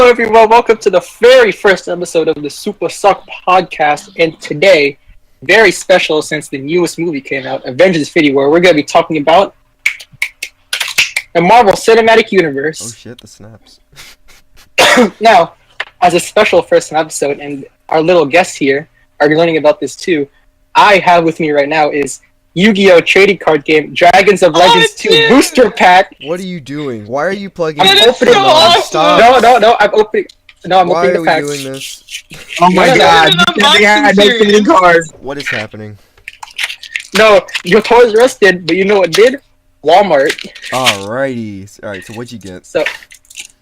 Hello, everyone. Welcome to the very first episode of the SoopaSuq podcast. And today, very special since the newest movie came out, Avengers Infinity War, we're going to be talking about the Marvel Cinematic Oh Universe. shit, the snaps. Now, as a special first episode, and our little guests here are learning about this too, I have with me right now is Yu-Gi-Oh! Trading card game Dragons of Legends 2 Booster Pack. What are you doing? Why are you plugging I'm it? opening so awesome. Stop. No, I'm opening. No, I'm Why opening are the we packs. doing this? Oh my No, god, no, you said they had no trading cards. What is happening? No, your Toys R Us did, but you know what did? Walmart. Alrighty. Alright, so what'd you get? So,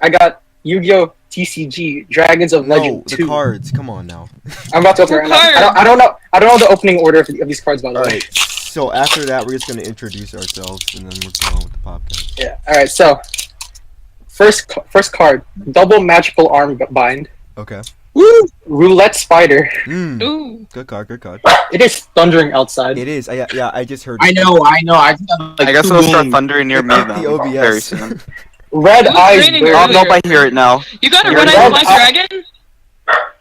I got Yu-Gi-Oh! TCG Dragons of No, Legend the 2. cards. Come on now. I'm about to open it right now. I don't know the opening order of these cards, by the way. Alright, so after that, we're just gonna introduce ourselves, and then we're going with the podcast. Yeah. All right. So, first card, double magical arm bind. Okay. Woo! Roulette spider. Ooh. Good card, good card. It is thundering outside. It is. Yeah, I just heard. I know. I just have, like, I guess two it'll start games. thundering near me Hit then. the OBS. Very soon. Red It was eyes. raining Bird. Oh, earlier. nope, I hear it now. You got a You're red right. eyes black dragon?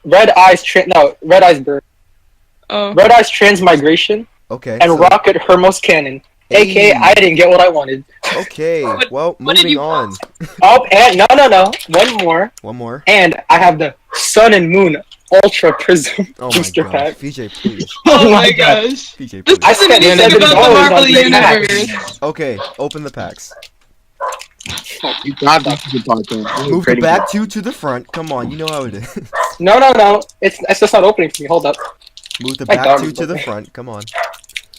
Red eyes. Red eyes bird. Oh. Red eyes transmigration Okay. and so- rocket Hermos cannon. AKA, I didn't get what I wanted. Okay. Well, what did moving you on. Oh, and no. One more. One more. And I have the Sun and Moon Ultra Prism Oh my booster god. pack. VJ, please. Oh my gosh. VJ, This please. I isn't spent anything $7 about the Marvel on the Universe. Okay, open the packs. You got that good part, though. Move the back two to the front. Come on, you know how it is. No. It's just not opening for me. Hold up. Move the My back dog two is to the open. front. Come on.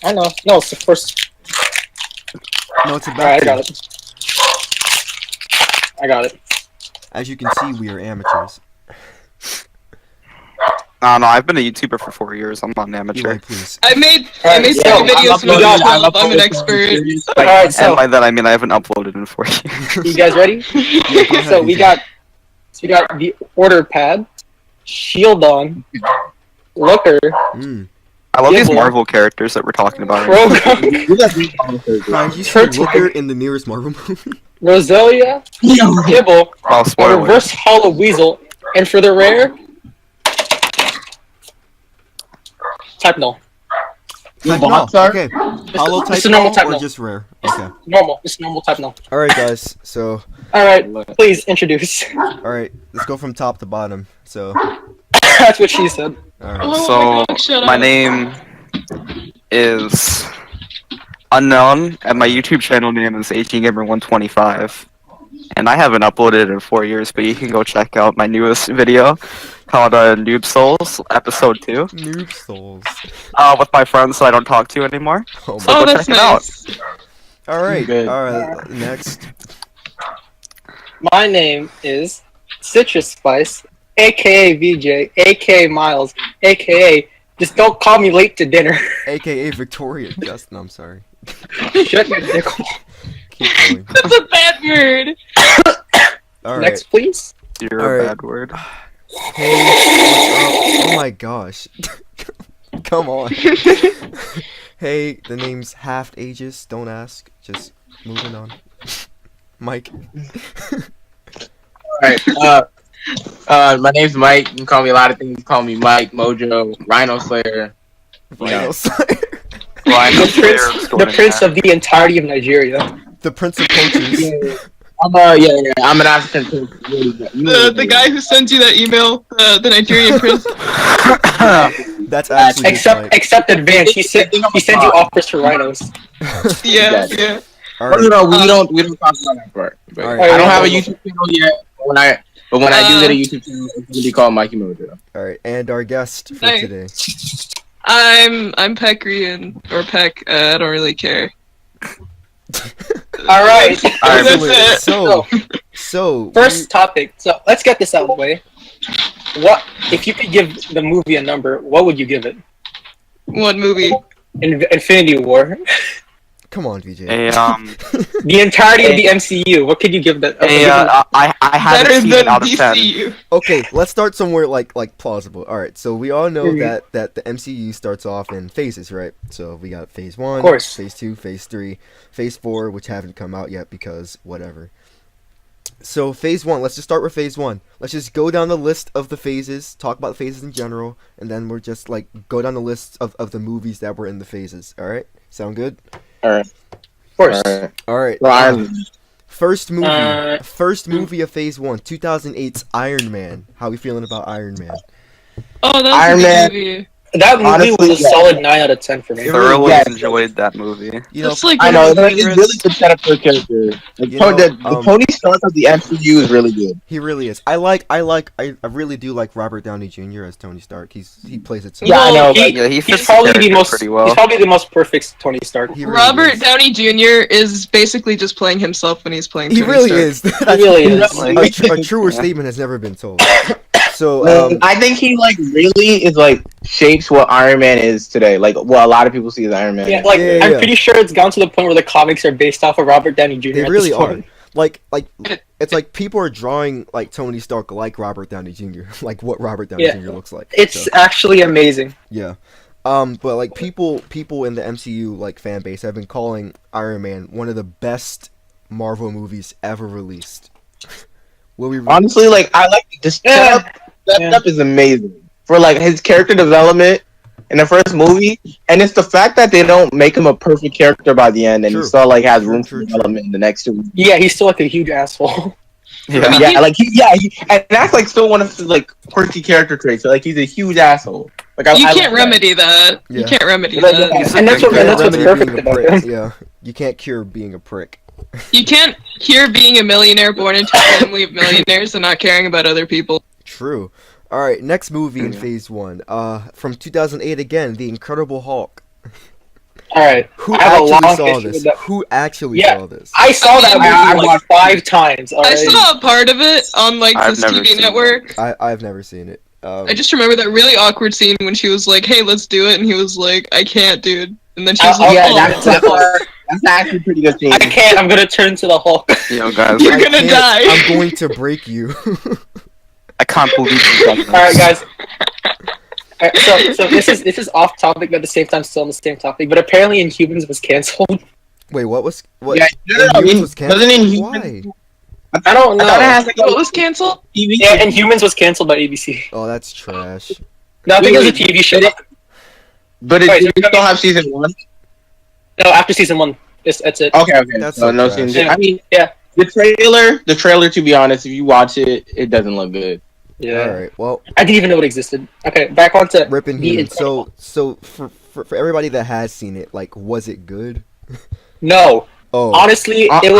I know. No, it's the first. No, it's the Alright, back I two. got it. I got it. As you can see, we are amateurs. No, I've been a YouTuber for 4 years. I'm not an amateur. Eli, please. I made Alright, seven yeah, videos when I was 12. I'm an Oh, expert. Alright, And so by that I mean I haven't uploaded in 4 years. you guys ready? Yeah, go ahead, So we VJ. got the order pad, shield on, looker, Mm. I love these Yeah. Marvel characters that we're talking about. Right now. Rogue, You got these on the Find you Turtle. see Looker in the nearest Marvel movie. Roselia, Kibble, Oh, a spoilers. reverse hollow weasel, and for the rare, type null. Type bought, null. sir? Okay. Hollow type Just a normal null type or null. just rare? Okay. Normal. It's normal type null. Alright, guys. So, Alright, please introduce. alright. Let's go from top to bottom. So, That's what she said. alright. Oh So, my god, shut my up. name is unknown, and my YouTube channel name is 18gamer125. And I haven't uploaded in 4 years, but you can go check out my newest video called Noob Souls, episode 2, Noob souls. with my friends that I don't talk to anymore. Oh my. So Oh, go that's check it out. nice. Alright. Good. Alright. Next. My name is Citrus Spice, aka VJ, aka Miles, aka just don't call me late to dinner. AKA Victoria Justin. I'm sorry. Shut your dick hole. Keep going. That's a bad word. Alright. Next, please. You're Alright. a bad word. Hey, what's up? Oh my gosh. Come on. Hey, the name's Half Aegis. Don't ask. Just moving on. Mike. Alright, my name's Mike. You can call me a lot of things. You can call me Mike, Mojo, Rhino Slayer. Rhino Yeah. Slayer. Ryan, The prince of the entirety of Nigeria. The Prince of Poachers. I'm an African prince. The guy who sent you that email, the Nigerian prince. That's actually just Mike. Except advance. He sent you offers for rhinos. Yeah, yeah. Alright. No, we don't talk about that part. But Alright. I don't have a YouTube channel yet. But when I do get a YouTube channel, it's gonna be called Mikey Mojo. Alright. And our guest for Nice. today. I'm Pekrian or Peck. I don't really care. All right. Alright, That's it. So First topic. So let's get this out of the way. What if you could give the movie a number? What would you give it? What movie? Infinity War. come on, VJ. The entirety of the MCU. What could you give that? I haven't Better seen than it out of 10. DCU. Okay, let's start somewhere like plausible. All right, so we all know Mhm. that the MCU starts off in phases, right? So we got phase 1, Of course. phase 2, phase 3, phase 4, which haven't come out yet because whatever. So phase 1. Let's just start with phase 1. Let's just go down the list of the phases, talk about phases in general, and then we're just like go down the list of the movies that were in the phases. All right? Sound good? All right. Of course. All right. Well, Iron Man. First movie of phase 1, 2008's Iron Man. How we feeling about Iron Man? Oh, that was Iron a good Man. movie. That movie Honestly, was a yeah. solid 9 out of 10 for me. Thoroughly yeah. enjoyed that movie. You know, That's like I one know, of my it's really favorites. good setup for a character. Like, You know, the Tony Stark of the MCU is really good. he really is. I really do like Robert Downey Jr. as Tony Stark. He plays it so Yeah, I well. know. He- But Yeah, he He's fits the probably the character most. pretty well. He's probably the most perfect Tony Stark. He really Robert is. Downey Jr. is basically just playing himself when he's playing. He Tony really Stark. is. He really is. A truer statement has never been told. So I think he like really is like shapes what Iron Man is today. Like what a lot of people see as Iron Man. Yeah, like Yeah. I'm pretty sure it's gone to the point where the comics are based off of Robert Downey Jr. they at really this are. point. Like it's like people are drawing like Tony Stark like Robert Downey Jr. like what Robert Downey Yeah. Jr. looks like. It's So, actually amazing. yeah. But like people in the MCU like fan base have been calling Iron Man one of the best Marvel movies ever released. Will we Honestly, like I like the setup. Setup is amazing for like his character development in the first movie, and it's the fact that they don't make him a perfect character by the end, and True. he still like has True, room true, for true. development in the next 2 movies. Yeah, he's still like a huge asshole. Yeah. Yeah, like and that's like still one of his like quirky character traits. So, like he's a huge asshole. Like You I can't love that. remedy that. Yeah. You can't remedy Like, that. yeah. And that's You what can't that's what's remedy perfect being a about prick. him. Yeah, you can't cure being a prick. You can't cure being a millionaire born into a family of millionaires and not caring about other people. True. All right, next movie in Yeah. phase 1. From 2008 again, The Incredible Hulk. All right, Who I have a actually long saw history this? with that. Who actually Yeah. saw this? I saw that I movie like watched 5 times. I saw a part of it on like I've this never TV seen network. I've never seen it. I just remember that really awkward scene when she was like, "Hey, let's do it," and he was like, "I can't, dude." And then she was like, Yeah, "Oh, that's actually a pretty good scene. I can't. I'm gonna turn to the Hulk. Yo, guys, You're I gonna can't- die. I'm going to break you. I can't believe you done this. All right, guys. All right, so this is off topic, but at the same time still on the same topic. But apparently, Inhumans was canceled. Wait, what was what? Yeah, no, I Inhumans mean, was canceled? doesn't Inhumans- Why? I don't I thought it know. has like What a was canceled? TV. Yeah, Inhumans was canceled by ABC. Oh, that's trash. No, I think it was a TV show. But it Wait, did so- still have season 1. No, after season 1. That's it. Okay. That's So so no trash. season 2. I mean, Yeah. the trailer. To be honest, if you watch it, it doesn't look good. Yeah. All right. Well, I didn't even know it existed. Okay, back on to ripping The humans. Incredible. So for everybody that has seen it, like, was it good? No, Oh, honestly, it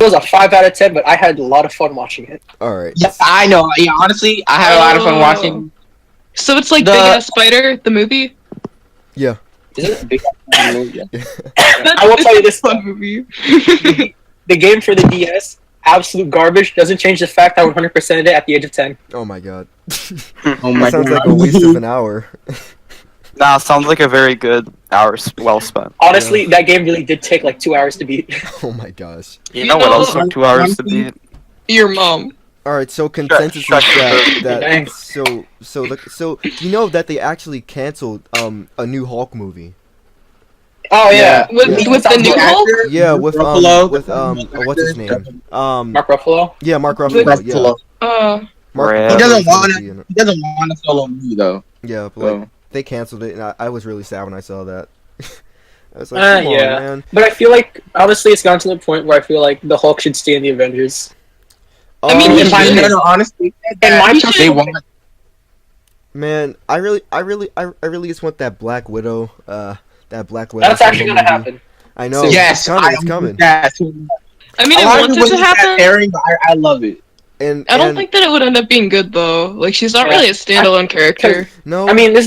was a 5 out of 10, but I had a lot of fun watching it. all right. Yeah, I know. Yeah, honestly, I had a lot of fun watching. So it's like The- Big Ass Spider, the movie. Yeah. Is it? Big movie, yeah. I will tell you this, It's a fun movie. The game for the DS, absolute garbage. Doesn't change the fact I 100%ed it at the age of 10. Oh my god. Oh my That sounds like God. a waste of an hour. Nah, sounds like a very good hour well spent. Honestly, that game really did take like 2 hours to beat. Oh my gosh. You know what know- else took 2 hours to beat? Your mom. All right. So consensus Shrek. is that Dang. so you know that they actually canceled a new Hulk movie. Oh yeah, With Yeah. with the new Hulk? Yeah, with Ruffalo. what's his name? Mark Ruffalo. Yeah, Mark Ruffalo. Yeah. Ruffalo. Mark He Ruffalo's doesn't gonna wanna- be in it. He doesn't want a solo movie though. Yeah, but like, So. they canceled it, and I was really sad when I saw that. I was like, come on, Yeah. man. But I feel like honestly, it's gotten to the point where I feel like the Hulk should stay in the Avengers. I mean, he in my- should. No, honestly, In my He personal they should. want. man, I really just want that Black Widow. That Black Widow. That's actually solo gonna movie. happen. I know. Yes, it's coming. It's coming. I mean, A I lot of want people it to hate that happen. pairing, but I love it. And I don't and- think that it would end up being good though. Like she's not Yeah. really a standalone character. no. I mean, this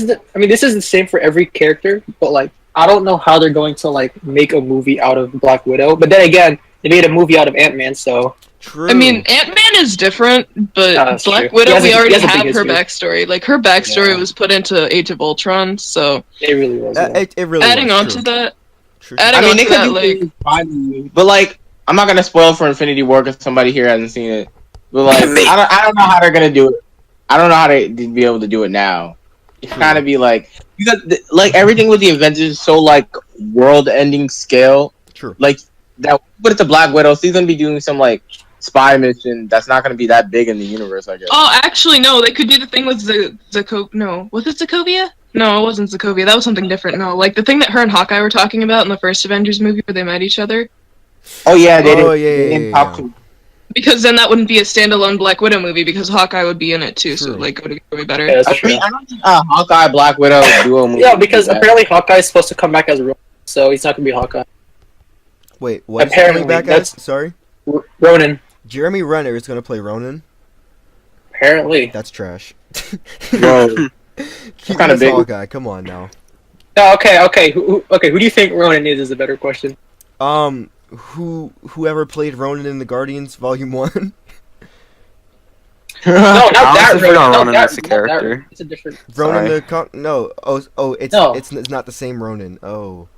is the same for every character, but like I don't know how they're going to like make a movie out of Black Widow. But then again, they made a movie out of Ant-Man, so true. I mean, Ant-Man is different, but that's Black true. Widow, He we has a already big have her history. backstory. Like her backstory Yeah. was put into Age of Ultron, so it really was. it really adding was on true. to that, True. adding I mean, on they to could that, do like things fine, but like, I'm not gonna spoil for Infinity War because somebody here hasn't seen it. But like, I don't know how they're gonna do it. I don't know how to be able to do it now. It's True. kind of be like because like everything with the Avengers is so like world-ending scale. True. Like that, but it's a Black Widow. So he's gonna be doing some like spy mission that's not gonna be that big in the universe, I guess. Oh, actually, no. They could do the thing with No, was it Sokovia? No, it wasn't Sokovia. That was something different. No, like the thing that her and Hawkeye were talking about in the first Avengers movie where they met each other. Oh yeah, they Oh, didn't. yeah, they yeah, didn't yeah, talk yeah. to- Because then that wouldn't be a standalone Black Widow movie because Hawkeye would be in it too. So True. like, it would be better. Yeah, that's I true. mean, I don't think Hawkeye Black Widow duo movie. Yeah, because would be apparently Hawkeye is supposed to come back as Ronin, so he's not gonna be Hawkeye. Wait, what's Apparently, coming back as? Sorry? Ronin. Jeremy Renner is gonna play Ronan? Apparently. That's trash. bad. Bro, Keep kinda this big. Hawkeye, come on now. No, okay. Who do you think Ronin is a better question. Whoever played Ronan in the Guardians Volume 1? No, not that honestly Ronin. forgot No, Ronin that, is a not that character. Ronin. It's a different. Ronan Sorry. the no. It's No. it's not the same Ronan. Oh.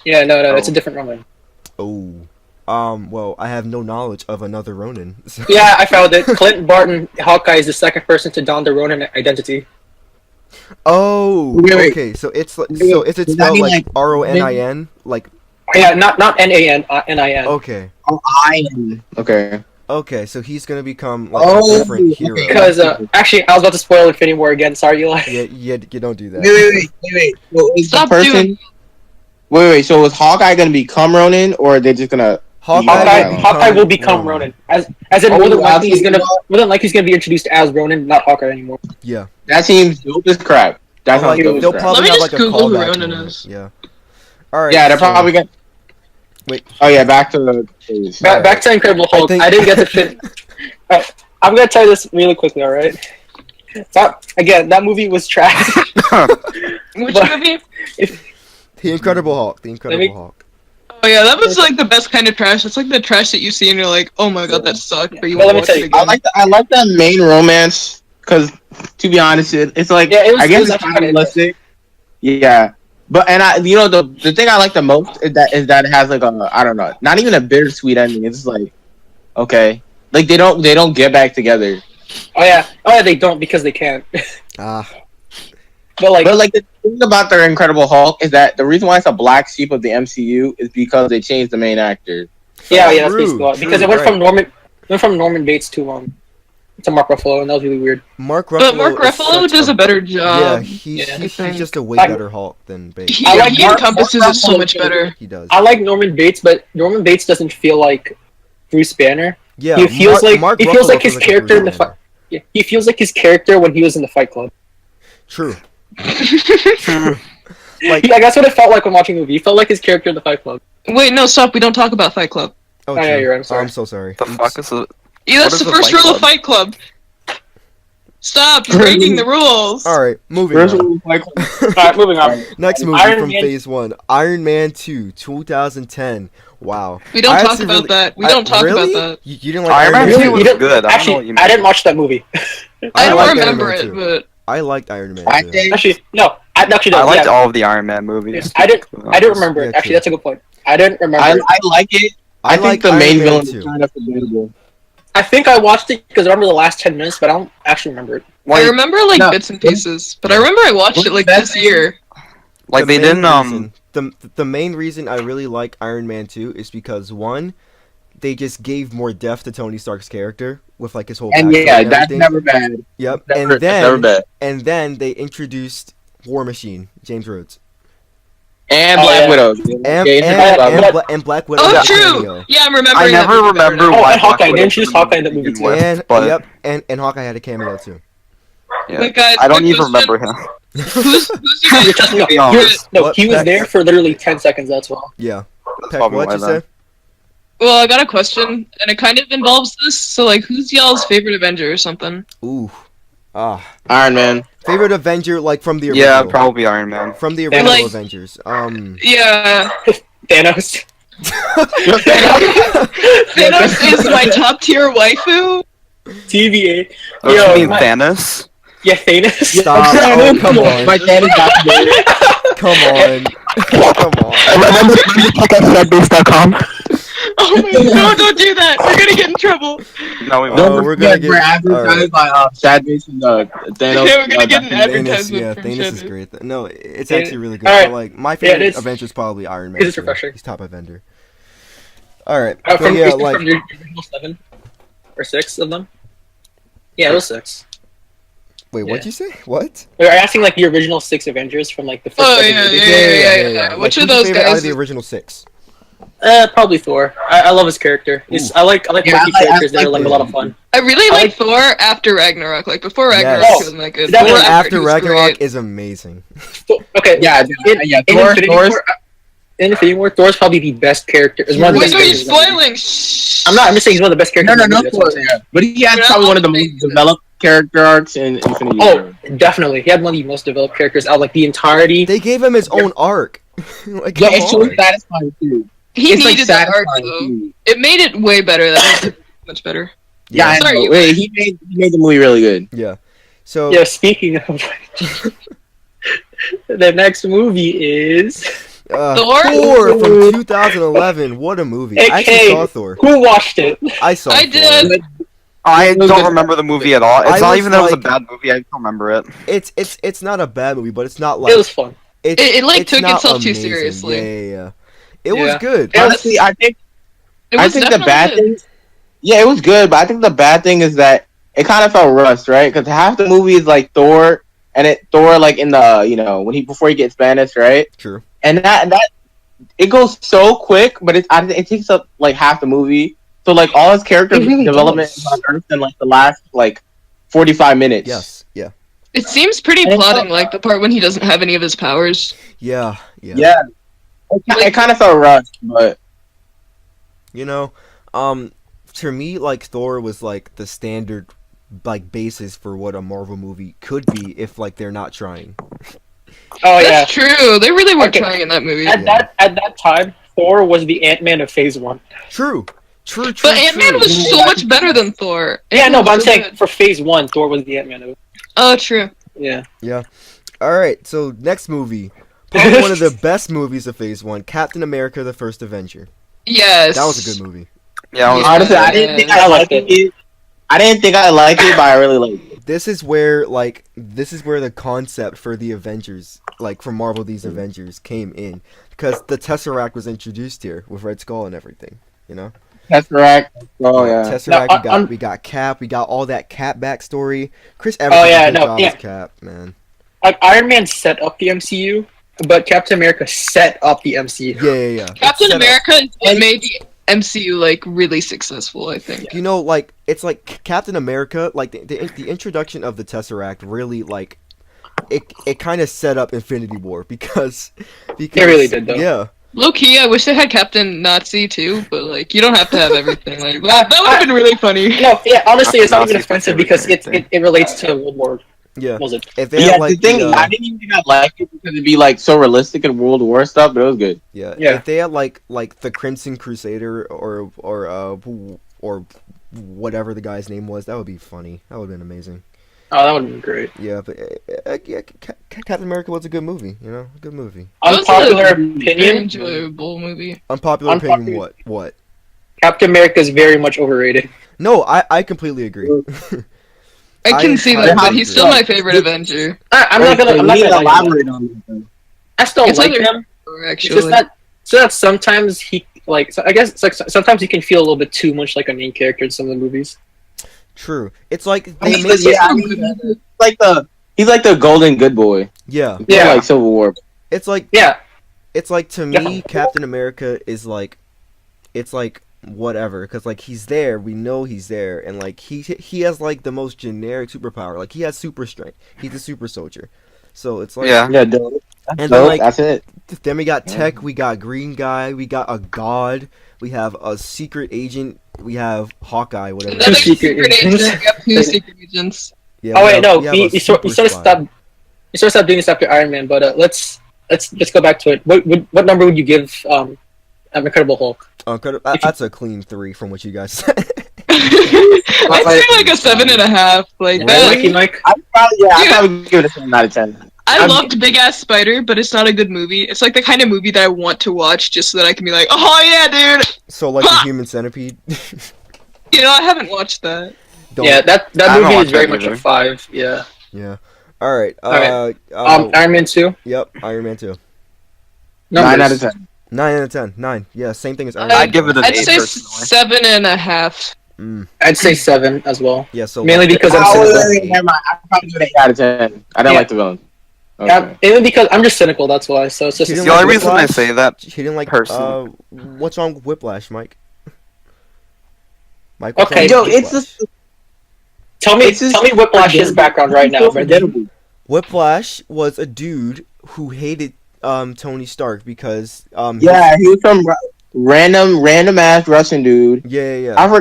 Yeah, no, it's Oh. a different Ronin. Oh. Well, I have no knowledge of another Ronan. So. Yeah, I found it. Clint Barton, Hawkeye, is the second person to don the Ronin identity. Oh. Wait. Okay, so it's Wait, so is it does that spelled mean, like like, Ronin? Like Yeah, not Nan, Nin. okay. Oh, I am. Okay. Okay, so he's gonna become like Oh, a different hero. okay. Because actually, I was about to spoil Infinity War again. Sorry, Eli. Yeah, you don't do that. Wait. So is Stop the person? Wait. So is Hawkeye gonna become Ronin, or are they just gonna? Hawkeye will become Ronin. As in Oh, more than likely he's gonna absolutely. be introduced as Ronin, not Hawkeye anymore. Yeah. That seems dope as crap. That sounds Like, dope as they'll crap. probably Let me have just like a Google who callback. Ronan moment. is. Yeah. All right. Yeah, they're so- probably gonna. Wait. Oh yeah, back to the. Back to Incredible Hulk. think- I didn't get to fit. Alright, I'm gonna tell you this really quickly. All right. That movie was trash. Which But- movie? The Incredible Hulk. The Incredible me- Hulk. Oh yeah, that was like the best kind of trash. It's like the trash that you see and you're like, oh my god, that sucked. But you Well, want let me to watch tell it you, again. I like that main romance because, to be honest, it's like Yeah, it was- I it guess was it's actually kind of kinda realistic. Yeah, but the thing I like the most is that it has like a I don't know, not even a bittersweet ending. It's just like okay, like they don't get back together. Oh yeah, they don't because they can't. Ah. But like, But like the thing about their Incredible Hulk is that the reason why it's a black sheep of the MCU is because they changed the main actor. yeah, that's True, basically why. Because true, it went right. from Norman Bates to Mark Ruffalo, and that was really weird. Mark Ruffalo. But Mark is Ruffalo such does a better job. Yeah, he's I think. just a way Like- better Hulk than Bates. He, I like he Mark- encompasses Mark it so Ruffalo much too. better. He does. I like Norman Bates, but Norman Bates doesn't feel like Bruce Banner. Yeah, he feels like Mark he feels Ruffalo like his feels a character in the Bruce fight. Banner. Yeah, he feels like his character when he was in the Fight Club. True. Like, Yeah, that's what it felt like when watching the movie. He felt like his character in the Fight Club. Wait, no, stop. We don't talk about Fight Club. oh, yeah, true. you're right, I'm sorry. I'm so sorry. The fuck is it? Yeah, What that's is the the first Fight rule of Club? Fight Club. Stop! You're breaking the rules. All right, moving First on. one, Alright, moving on. Next movie Iron from Man- Phase 1, Iron Man 2, 2010. Wow. We don't I talk actually about really- that. We don't talk really? about that. You didn't like Iron Man Really? 2 was You didn't- good. I don't know what you Actually, mean. I didn't watch that movie. I don't liked Iron remember Man it, 2. but I liked Iron Man I 2. think Actually, no. Actually, no. I liked yeah. all of the Iron Man movies. I didn't remember Yeah, it. Actually, true. that's a good point. I didn't remember I it. like it. I think like the Iron main Man villain 2. is kind of forgettable. I think I watched it because I remember the last 10 minutes, but I don't actually remember it. I remember like no. bits and pieces. But I remember I watched it like That's- this year. Like The they main didn't reason- the main reason I really like Iron Man 2 is because one, they just gave more depth to Tony Stark's character with like his whole And backstory yeah, and that's everything. never bad. Yep. Never, and never then bad. they introduced War Machine, James Rhodes. And Oh, Black yeah. Widow. And Black Widow. Oh, got a true. cameo. Yeah, I'm remembering. I that never movie better remember now. Oh, why and Hawkeye. Black They Widow introduced was Hawkeye in the movie begin too. with, And but yep, and Hawkeye had a cameo too. yeah. But guys, I don't quick even question. remember him. Who's You're your just- no, be honest. no, What, he was Peck? there for literally 10 seconds, that's all. Yeah. Peck, Probably what'd why you then. say? Well, I got a question, and it kind of involves this. So, like, who's y'all's favorite Avenger or something? Ooh. Ah. Iron Man. Favorite Avenger like from the original. Yeah, probably Iron Man. From the original Like- Avengers. Yeah, Thanos. Thanos is my top tier waifu. TVA. Oh, Yo, you mean my- Thanos? Yeah, Thanos. Stop. Oh, come on. My dad is not Come on. Come on. Remember check out sadbase.com? Oh my god, don't do that. We're gonna get in trouble. No, we Oh, won't. we're gonna get- we're advertised by Sadbase and Thanos. Yeah, we're gonna get an Thanos, advertisement yeah, from Thanos is Shredder. great. No, it's Yeah, actually really good. alright. But, like my Yeah, it favorite is. Avenger is probably Iron Man. It is too. refreshing. He's top Avenger. All right. From, so yeah, from like your original 7. or 6 of them. Yeah, it was 6. Wait, what'd you say? What? We were asking like the original 6 Avengers from like the first. Oh, seven movies. yeah. Like, Which who's of your those favorite out guys? of the original 6? Probably Thor. I love his character. I like quirky characters that are like a lot of fun. I really I like Thor after Ragnarok. Like before Ragnarok, Yes. he wasn't that good. Definitely. Thor Thor after he was Ragnarok great. is amazing. Okay, Yeah, in Infinity Thor's- War, in Infinity War, Thor's probably the best character. Is one of the Wait, best no, you're characters in the movie. spoiling. Shh. I'm not. I'm just saying he's one of the best characters. No, in the movie, that's what I'm Thor, saying. yeah. But he has Yeah, probably one of the I'll most take that. developed character arcs in Infinity Oh, War. definitely. He had one of the most developed characters out like the entirety. They gave him his own arc. Like, Yeah, come it's so on. satisfying too. He It's like needed that arc satisfying though. too. It made it way better. That was much better. Yeah, I Sorry, know. you- Wait, he made the movie really good. Yeah. So Yeah. Speaking of, the next movie is Thor? Thor from 2011. What a movie! I actually AK. saw Thor. who watched it. I saw. I Thor. did. I don't remember the movie at all. It's I not was even that it was a like- bad movie. I don't remember it. It's not a bad movie, but it's not like It was fun. It, like, it's took not itself too amazing. seriously. Yeah. It was Yeah. good. Yeah. Honestly, I think It I was think the definitely bad good. thing. Yeah, it was good, but I think the bad thing is that it kind of felt rushed, right? Because half the movie is like Thor, and Thor like in the when before he gets banished, right? True. And that it goes so quick, but it takes up like half the movie. So like all his character It really development does. is on Earth in like the last like 45 minutes. Yes. Yeah. It seems pretty And it's plotting, like the part when he doesn't have any of his powers. Yeah. Yeah. Yeah. It kind of felt rushed, but You know, to me, like Thor was like the standard, like basis for what a Marvel movie could be if like they're not trying. Oh yeah. That's true. They really weren't Okay. trying in that movie. At that time, Thor was the Ant-Man of Phase 1. True. True. But Ant-Man true. was so much better than Thor. Yeah, Ant-Man no, but I'm was so saying good. for Phase 1, Thor was the Ant-Man of it. Oh, true. Yeah. All right. So next movie, probably one of the best movies of Phase 1, Captain America: The First Avenger. Yes. That was a good movie. Yeah, I was, Yeah. honestly, I didn't think I liked it. I didn't think I liked it, but I really liked it. This is where the concept for the Avengers, like for Marvel, these Avengers came in because the Tesseract was introduced here with Red Skull and everything. You know. Tesseract. Oh yeah. Tesseract. No, we got Cap. We got all that Cap backstory. Chris Evans did yeah, a good no, job yeah. as Cap, man. Like Iron Man set up the MCU, but Captain America set up the MCU. Yeah. Captain Set up. America is what made the MCU like really successful, I think. You know, like it's like Captain America, like the introduction of the Tesseract really like it kind of set up Infinity War because It really did, though. Yeah. Low key, I wish they had Captain Nazi too, but like you don't have to have everything. Like that would have been really funny. No, yeah, honestly, it's not even Nazis offensive for because everything. it relates to World War. Yeah. What was it? If they Yeah, had like the thing, I didn't even think I liked it because it'd be like so realistic in World War stuff, but it was good. Yeah. Yeah. If they had like the Crimson Crusader or whatever the guy's name was, that would be funny. That would have been amazing. Oh, that would have been great. Yeah, but yeah, Captain America was a good movie. You know, a good movie. It was Unpopular a Very opinion: enjoyable movie. Unpopular opinion. What? Captain America is very much overrated. No, I completely agree. I can I see kinda that, but agree. he's still my favorite Avenger. I'm not gonna. I'm not We need gonna to lie. elaborate on that. I still It's like either- him. It's just Actually, that. So that sometimes he like. So I guess it's like sometimes he can feel a little bit too much like a main character in some of the movies. True. It's like I they mean, make yeah, I mean, he's like the golden good boy. yeah. Yeah. Like Civil War. It's like Yeah, to me, Yeah. Captain America is like, it's like whatever, because like he's there, we know he's there, and like he has like the most generic superpower. Like he has super strength. He's a super soldier. So it's like yeah. Yeah, dope. That's And dope. then, like- That's it. Then we got Tech, we got Green Guy, we got a God, we have a secret agent, we have Hawkeye, whatever. another Secret secret agents. agent. We have two secret agents. Yeah, oh we wait, have- no, we have he, a he sort super of stopped. spy. He sort of stopped doing this after Iron Man. But let's go back to it. What number would you give Incredible Hulk? That's a clean 3 from what you guys said. I'd say like a 7.5. Like Really? that. Mikey Mike? I'd probably give it a 7 out of 10. I loved Big Ass Spider, but it's not a good movie. It's like the kind of movie that I want to watch just so that I can be like, oh yeah, dude. So like the Human Centipede. You know, I haven't watched that. Don't- Yeah, that I haven't movie is watched very that much a either. 5. Yeah. Yeah. All right. Alright. Iron Man 2. Yep. Iron Man 2. 9 out of Numbers. 10. 9 out of 10. 9. Yeah. Same thing as Iron I'd Man. I'd give it an I'd 8 say personally. 7.5. I'd say 7 as well. Yeah, so Mainly because I'm cynical. Never mind. I'd probably give it an 8 out of 10. I don't Yeah. like the villain. Okay. Yeah, mainly because I'm just cynical. That's why. So it's just He a didn't The only like reason I Whiplash? say that, He didn't like Person. what's wrong with Whiplash, Mike? Mike, Okay, Yo, it's just Tell me It's just Whiplash's forgettable. background right now, It's so Brendan. forgettable. Whiplash was a dude who hated Tony Stark because Yeah, he was some random ass Russian dude. yeah. I even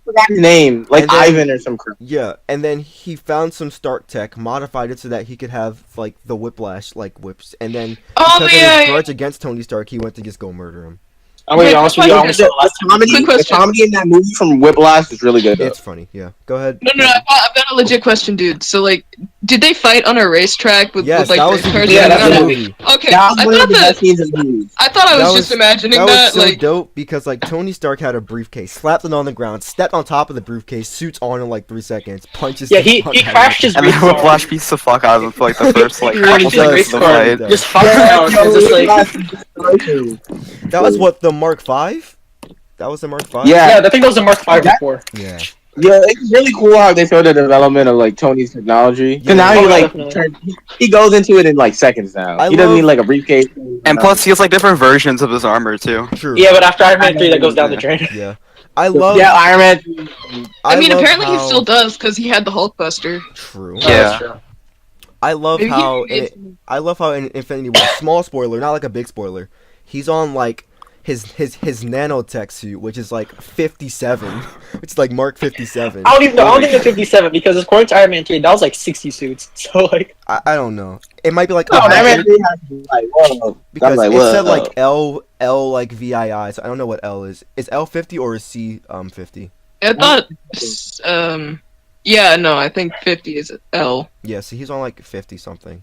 forgot his name, like And then- Ivan or some crap. Yeah, and then he found some Stark tech, modified it so that he could have like the Whiplash like whips, and then Oh because of yeah. his grudge against Tony Stark, he went to just go murder him. I'm gonna be honest with you. I only saw the last The comedy, Quick the question. comedy in that movie from Whiplash is really good. Though. It's funny, yeah. Go ahead. No, I've got a legit question, dude. So, like, did they fight on a racetrack with, Yes, like that was the the cars? yeah, beginning that's of the the movie. movie. Okay, That I was one of thought the best that scenes in the movie. I thought I was just imagining That was that. so Like, dope because like Tony Stark had a briefcase, slapped it on the ground, stepped on top of the briefcase, suits on in like 3 seconds, punches. Yeah, the he fuck out of crashed it. his and then race car. Whiplash beats the fuck out of him for like the first like He really couple crashed his does. race seconds of the car. He fight. does. Just fucked around. Yo, It's just like Whiplash is inspiration. That was what the Mark V. That was the Mark V. yeah, I think that was a Mark V before. Yeah. Yeah, it's really cool how they show the development of like Tony's technology. Cause now Yeah. he Oh, like definitely. he goes into it in like seconds now. I He doesn't love- need like a briefcase. And plus, he has like different versions of his armor too. True. Yeah, but after Iron Man 3, that goes down the Yeah. drain. Yeah. I love. yeah, Iron Man. I mean, love apparently he how- still does because he had the Hulkbuster. True. Oh, Yeah. that's true. I love Maybe how. he- I love how in Infinity War, small spoiler, not like a big spoiler. He's on like his nanotech suit, which is like 57, which is like Mark 57. I don't even know. I don't think it's 57 because according to Iron Man 3, that was like 60 suits. So like, I don't know. It might be like No, Iron Man 100, 3 has to be like whoa. because I'm like, it said whoa. like L like VII, so I don't know what L is. Is L 50 or is C 50? I thought, yeah, no, I think 50 is L. Yeah, so he's on like 50 something.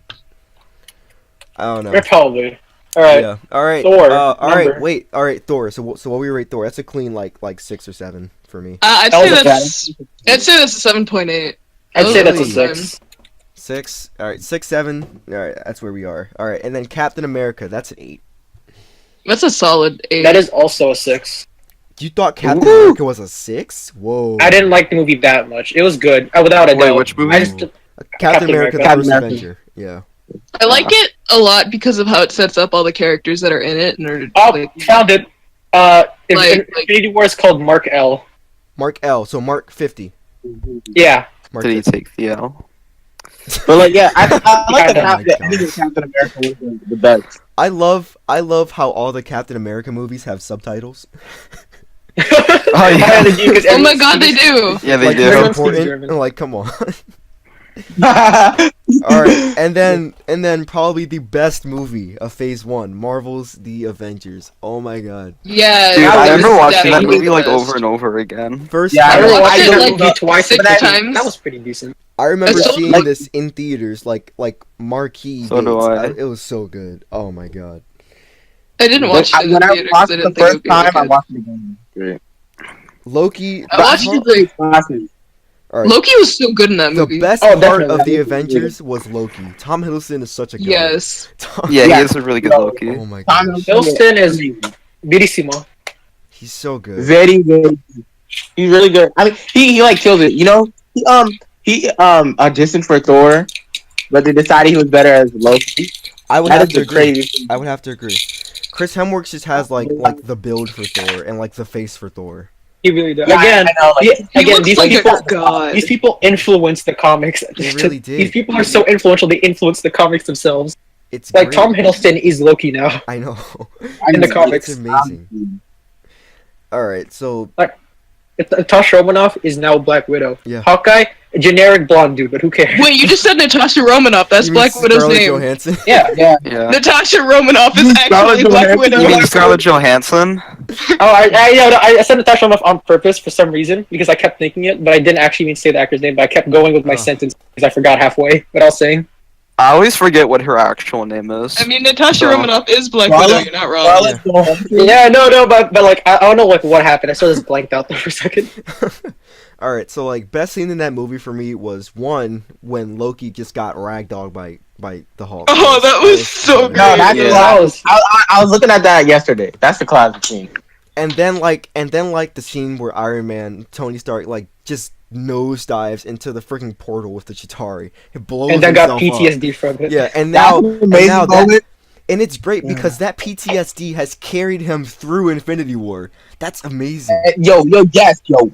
I don't know. yeah, probably. All right. Yeah. All right. Thor, all right. number. Wait. All right. Thor. So what we rate Thor? That's a clean like 6 or 7 for me. I'd That say was a that's a 7.8. I'd say that's a Really? 6. 6. All right. 6, 7. All right. That's where we are. All right. And then Captain America. That's an 8. That's a solid 8. That is also a 6. You thought Captain Woo! America was a 6? Whoa. I didn't like the movie that much. It was good, without a Wait, doubt. which movie? I just, Captain America, the America. First Captain Avenger. Yeah. I like it a lot because of how it sets up all the characters that are in it. And oh, like, found it. Like- Infinity War is called Mark L. Mark L. So Mark 50. Yeah. Mark Did he 50. take the L? But like yeah, I like the Oh my Captain. I think Captain America was the best. I love how all the Captain America movies have subtitles. Oh yeah. oh my god, they do! Yeah, they Like do. they're Everyone speaks important. German. And like, come on. All right, and then probably the best movie of Phase 1, Marvel's The Avengers. Oh my god. Yeah, Dude, That I was remember watching that definitely movie the like best. over and over again. First Yeah, I I time, remember watched watching it, that like, movie twice. 6 but times. That was pretty decent. I remember That's so- seeing like- this in theaters, like marquee So do dates. I. It was so good. Oh my god. I didn't watch it in When the I theater 'cause watched I it didn't the think it first would be time, I good. watched it again. Great. Loki. I watched the, Great classes. all right. Loki was so good in that The movie. best Oh, part definitely. of the Avengers was Loki. Tom Hiddleston is such a god. Yes. Tom, Yeah, Yeah. he is a really good No. Loki. oh my Tom gosh. Hiddleston is amazing. Birissimo. He's so good. Very good. He's really good. I mean, he like kills it. You know, he auditioned for Thor, but they decided he was better as Loki. I would That have is to the agree. craziest thing. I would have to agree. Chris Hemsworth just has like the build for Thor and like the face for Thor. He really does. Yeah, Again, I know, like, He again, looks these like people, a god. these people influence the comics. They really did. These people are so influential. They influence the comics themselves. It's Like great. Tom Hiddleston is Loki now. I know. in the It's- comics. It's amazing. All right, so Natasha Romanoff is now Black Widow. Yeah. Hawkeye, a generic blonde dude, but who cares? Wait, you just said Natasha Romanoff. That's you mean Black Widow's Scarlett name. Johansson? Yeah. Yeah. Yeah. Natasha Romanoff is Scarlett actually Black Johansson. Widow. You mean Scarlett Johansson? I said Natasha Romanoff on purpose for some reason because I kept thinking it, but I didn't actually mean to say the actor's name. But I kept going with my Oh. sentence because I forgot halfway what I was saying. I always forget what her actual name is. I mean, Natasha So- Romanoff is Black Scarlett- Widow. You're not wrong. Scarlett Johansson. Yeah, no, but like I don't know like what happened. I sort of just blanked out there for a second. All right, so like best scene in that movie for me was one when Loki just got ragdolled by the Hulk. Oh, that was so good. good. No, that's Yeah. a classic. I was looking at that yesterday. That's the classic scene. And then the scene where Iron Man, Tony Stark, like just nosedives into the freaking portal with the Chitauri. It blows And then got himself PTSD up. from it. Yeah, and That's now an amazing moment. and it's great because that PTSD has carried him through Infinity War. That's amazing. Yes, yo.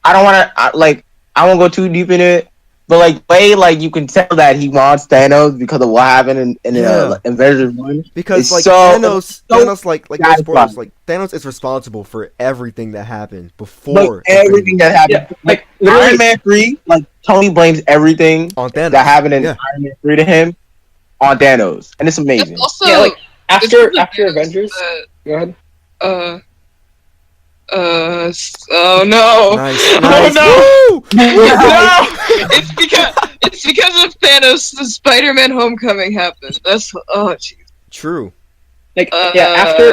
I don't want to I won't go too deep in it, but like you can tell that he wants Thanos because of what happened in Avengers 1. Because It's like so- Thanos like no satisfying. spoilers, like Thanos is responsible for everything that happened before Like everything that happened. Yeah, like literally, Iron Man 3, like Tony blames everything on Thanos. that happened in Yeah. Iron Man 3 to him on Thanos, and it's amazing. Also, yeah, like it's after really after Thanos Avengers. Go ahead. that, oh no! Nice, Oh nice. no! Woo! No! It's because of Thanos. The Spider-Man Homecoming happened. That's jeez. True. Like Uh,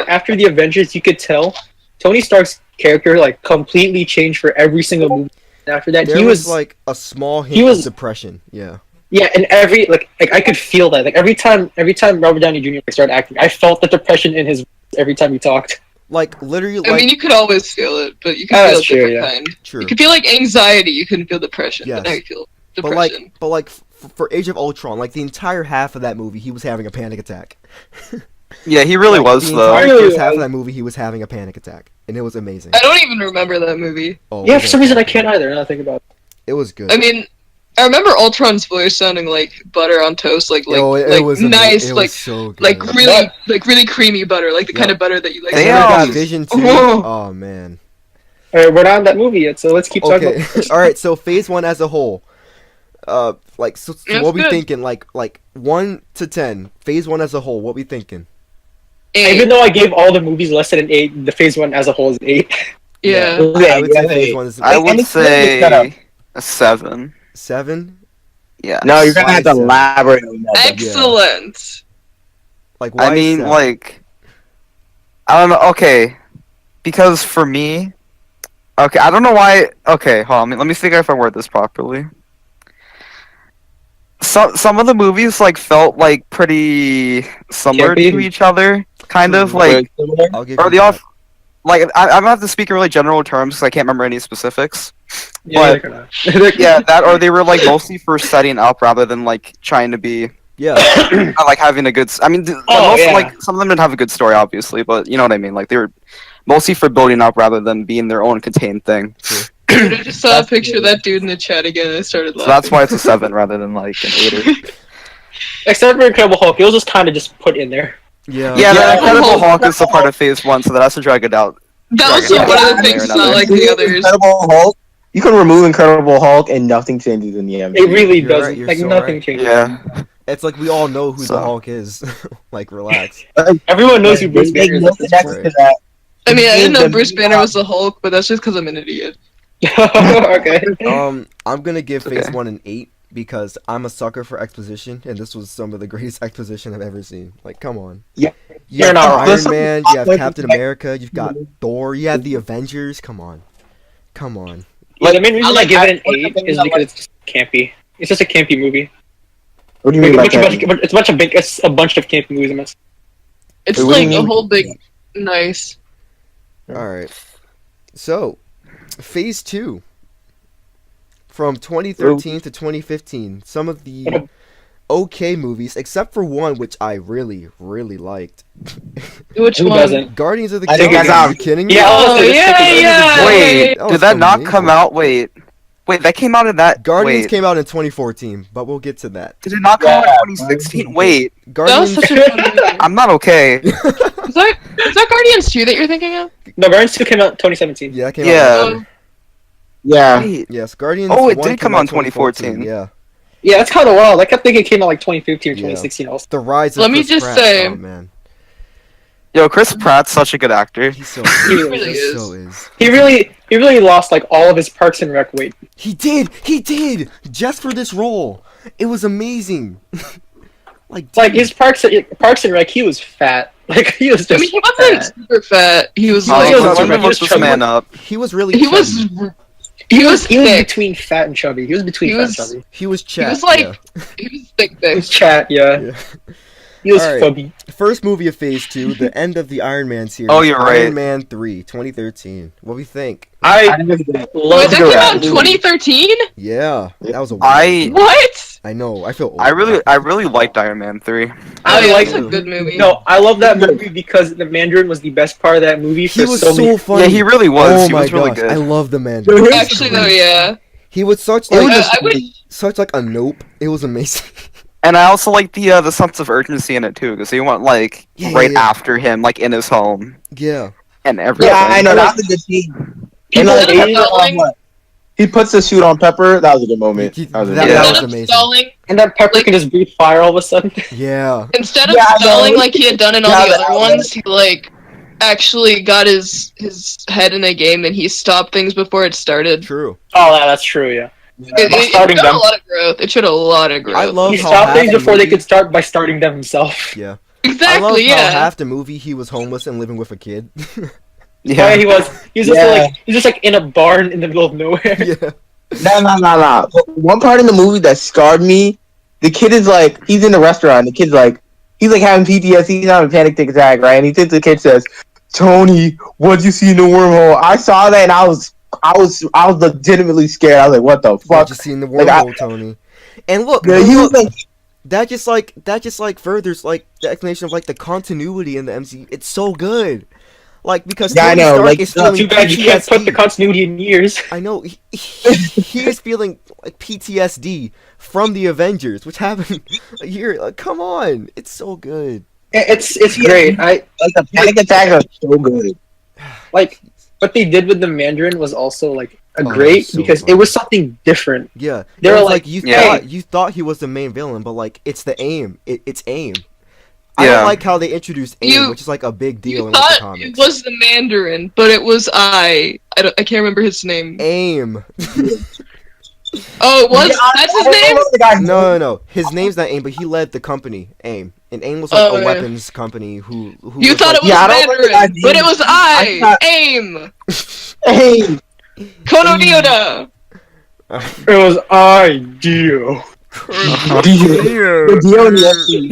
after the Avengers, you could tell Tony Stark's character like completely changed for every single movie. And after that, There he was was like a small hint he was- of depression. Yeah. yeah, and every like I could feel that. Like every time Robert Downey Jr. started acting, I felt the depression in his voice every time he talked. Like literally, I like mean, you could always feel it, but you Oh, can feel that's a true, different yeah. kind. true. You could feel like anxiety. You couldn't feel depression. Yes. But now you feel But depression. like for Age of Ultron, like the entire half of that movie, he was having a panic attack. Yeah, he really Like, was the though. entire Really first half of was. that movie, he was having a panic attack, and it was amazing. I don't even remember that movie. Oh, Yeah, we're for some gonna reason I talk can't about either. Now that I think about it. it. It was good. I mean, I remember Ultron's voice sounding like butter on toast, like it was nice, it like was so good. like really creamy butter, like the kind of butter that you like. And Damn. then I got sandwiches. Vision too. Oh. Oh man. All right, we're not on that movie yet, so let's keep talking. Okay. About All right. So Phase 1 as a whole, like so Yeah, what we good. thinking? Like 1 to 10. Phase 1 as a whole, what we thinking? Even though I gave all the movies less than an 8, the Phase 1 as a whole is an 8. Yeah. I would say Phase 1 is I And would it's really set up. say a 7. 7. Yeah. No, you're gonna Why have to seven? elaborate on that. Excellent. Like why I mean, 7? like, I don't know. Okay, because for me, okay, I don't know why. Okay, hold on. Let me think if I word this properly. Some of the movies like felt like pretty similar Campy. to each other, kind of True. like, I'll give or you the that. off. Like I'm gonna have to speak in really general terms because I can't remember any specifics. Yeah, Yeah, that or they were like mostly for setting up rather than like trying to be Yeah. like having a good. I mean, yeah. like some of them didn't have a good story, obviously, but you know what I mean. Like they were mostly for building up rather than being their own contained thing. Dude, I just saw a picture of that dude in the chat again and I started So laughing. that's why it's a 7 rather than like an 8. Except for Incredible Hulk, it was just kind of just put in there. Yeah. Yeah, the Yeah. Incredible Hulk is a part of Phase 1, so that has to drag it out. That was Yeah, one of yeah, the things yeah, not yeah. like the others. Incredible Hulk. You can remove Incredible Hulk and nothing changes in the MCU. It really You're doesn't. right, you're Like so nothing right. changes. Yeah. It's like we all know who So- the Hulk is. Like relax. Everyone knows who Bruce They Banner is. no at this connection point. to that. I mean, I didn't know The- Bruce Banner was the Hulk, but that's just because I'm an idiot. Okay. I'm gonna give Phase Okay. 1 an 8 because I'm a sucker for exposition, and this was some of the greatest exposition I've ever seen. Like, come on. Yeah. You You're have not wrong. Iron Man, you have Like- Captain America, you've got Thor, you have the Avengers. Come on. Come on. Yeah, the main reason I give it an one of the 8 things is I because like- it's just campy. It's just a campy movie. What do you mean by that? It's a bunch of campy movies. It's Wait, what do you like a mean? whole big, nice. Alright. So, Phase 2. From 2013 to 2015. Some of the okay movies, except for one which I really, really liked. Which Who one? doesn't? Guardians of the I think Galaxy. that's Are you kidding me? Yeah, Oh, Let's yeah, take it. yeah. Wait, That was did that not amazing. come out? Wait, that came out in that. Guardians wait, came out in 2014, but we'll get to that. Did it not come out Yeah, in 2016? Wait, That was Guardians. such a fun movie. I'm not okay. Is that Guardians 2 that you're thinking of? No, Guardians 2 came out in 2017. Yeah, that came Yeah. out. last year. Yeah. Wait, Yes, Guardians. Oh, it 1 did came come out in 2014. Yeah, Yeah, that's kind of wild. I kept thinking it came out like 2015 or Yeah. 2016 also. the rise of Let me Chris just Pratt. say- Oh man, yo, Chris Pratt's such a good actor. he so He is. really He is. so is. He really lost like all of his Parks and Rec weight. He did just for this role. It was amazing. like, Like dude, his Parks and Rec, he was fat. Like he was I just. mean, he wasn't fat. super fat. He was Oh, like, he was Let chubby. me He look was this chubby. man up. he was really. he chubby. was He was thick. between fat and chubby. He was between He fat was- and chubby. He was He chat. was like, yeah. he was thick. It was chat, yeah. Yeah. He was Alright. fubby. First movie of Phase 2, the end of the Iron Man series. Oh, you're right. Iron Man 3, 2013. What do we think? I I think it's good. Wait, love that the came out in movie. 2013? Yeah, that was a I- while ago. What? I know, I feel old. I really liked Iron Man 3. Oh yeah, like that's a good movie. No, I love that movie because the Mandarin was the best part of that movie. He for was so so many. funny. Yeah, he really was. Oh He my was really gosh, good. I love the man. Actually, though, yeah. He was such It was like just- I wish. such like a nope. It was amazing. And I also like the sense of urgency in it too, because he went like Yeah, right yeah. after him, like in his home Yeah. and everything. Yeah, I know that was a good scene. And People like, hated what? He puts the suit on Pepper. That was a good moment. He- That was a that good Yeah. was Instead of amazing. stalling, And then Pepper Like- can just breathe fire all of a sudden. Yeah. instead of Yeah, I know. stalling like he had done in all Yeah, the other that- ones, he like actually got his head in a game and he stopped things before it started. True. Oh, yeah, that's true. Yeah. It Starting showed them. a lot of growth. It showed a lot of growth. I love He how stopped half things the before they movie- could start by starting them himself. Yeah. Exactly, I love yeah. how half the movie he was homeless and living with a kid. Yeah, he was. He was just Yeah. like in a barn in the middle of nowhere. yeah. Nah. One part in the movie that scarred me. The kid is like, he's in the restaurant. The kid's like, he's like having PTSD. He's having a panic attack, right? And he thinks the kid says, "Tony, what'd you see in the wormhole?" I saw that and I was legitimately scared. I was like, "What the What fuck?" you see in the Like, wormhole, Tony? And look, Yeah, he was look, like, that just like furthers like the explanation of like the continuity in the MCU. It's so good. Like because Yeah, I Tony know, Stark like, is uh, feeling Too bad you can't put the PTSD. continuity in years. I know he is feeling like PTSD from the Avengers, which happened a year. Like, come on, it's so good. It's great. like the panic attack was so good. Like what they did with the Mandarin was also like Oh, great so because funny. it was something different. Yeah, They it were was like, you Yeah. thought he was the main villain, but like it's the aim. It's aim. I Yeah. don't like how they introduced aim, You- which is like a big deal You in like, the thought comics. it was the Mandarin, but it was I can't remember his name. Aim. Oh, it was? Yeah, That's I his don't name? know the guy's name. No. His name's not Aim, but he led the company, Aim. And Aim was like Oh, a yeah. weapons company who You was, thought like, it was Yeah, I don't remember the Mandarin, guy's but name. it was I thought- AIM! Hey, Kono Ryuda! It was ideal. the deal in the MCU.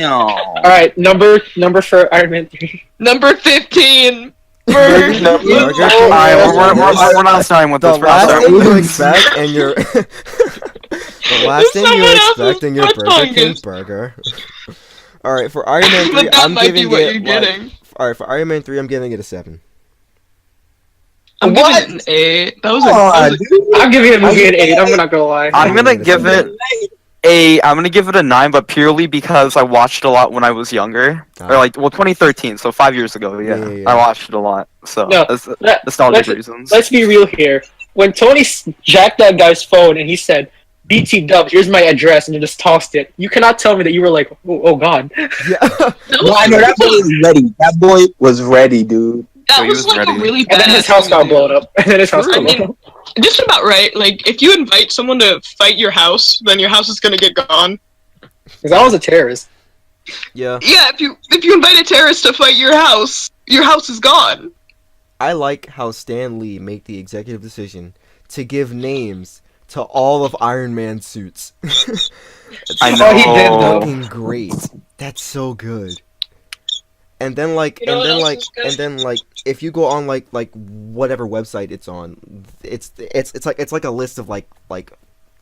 All right. Number for Iron Man 3. Number 15! Burger King. Alright, we're not starting with The this. We're not last starting thing with you this. expect and your the last thing you Someone else's expect in your butt Burger King fungus. burger. Alright, for Iron Man 3, But that I'm might be giving what it you're like, getting. Alright, for Iron Man 3, I'm giving it a 7. I'm What? giving it an 8. That was Come on, a dude. I'm giving the movie an 8. I'm not gonna lie. I'm gonna give it a 9, but purely because I watched a lot when I was younger, or like 2013, so 5 years ago. Yeah, Yeah. I watched it a lot, so No, that's let- nostalgic let's- reasons. Let's be real here. When Tony jacked that guy's phone and he said, "BT Dubs, here's my address," and then just tossed it, you cannot tell me that you were like, "Oh God." Yeah. No, I know that boy was ready. That boy was ready, dude. That So he was was like ready. a really And bad then his house got blown up. And then his house True. got I blown mean, up. just about right. Like, if you invite someone to fight your house, then your house is gonna get gone. Because I was a terrorist. Yeah. Yeah, if you invite a terrorist to fight your house is gone. I like how Stan Lee made the executive decision to give names to all of Iron Man's suits. I Oh, he did, know. though. Fucking great. That's so good. And then like You know what else is good? if you go on like whatever website it's on, it's like a list of like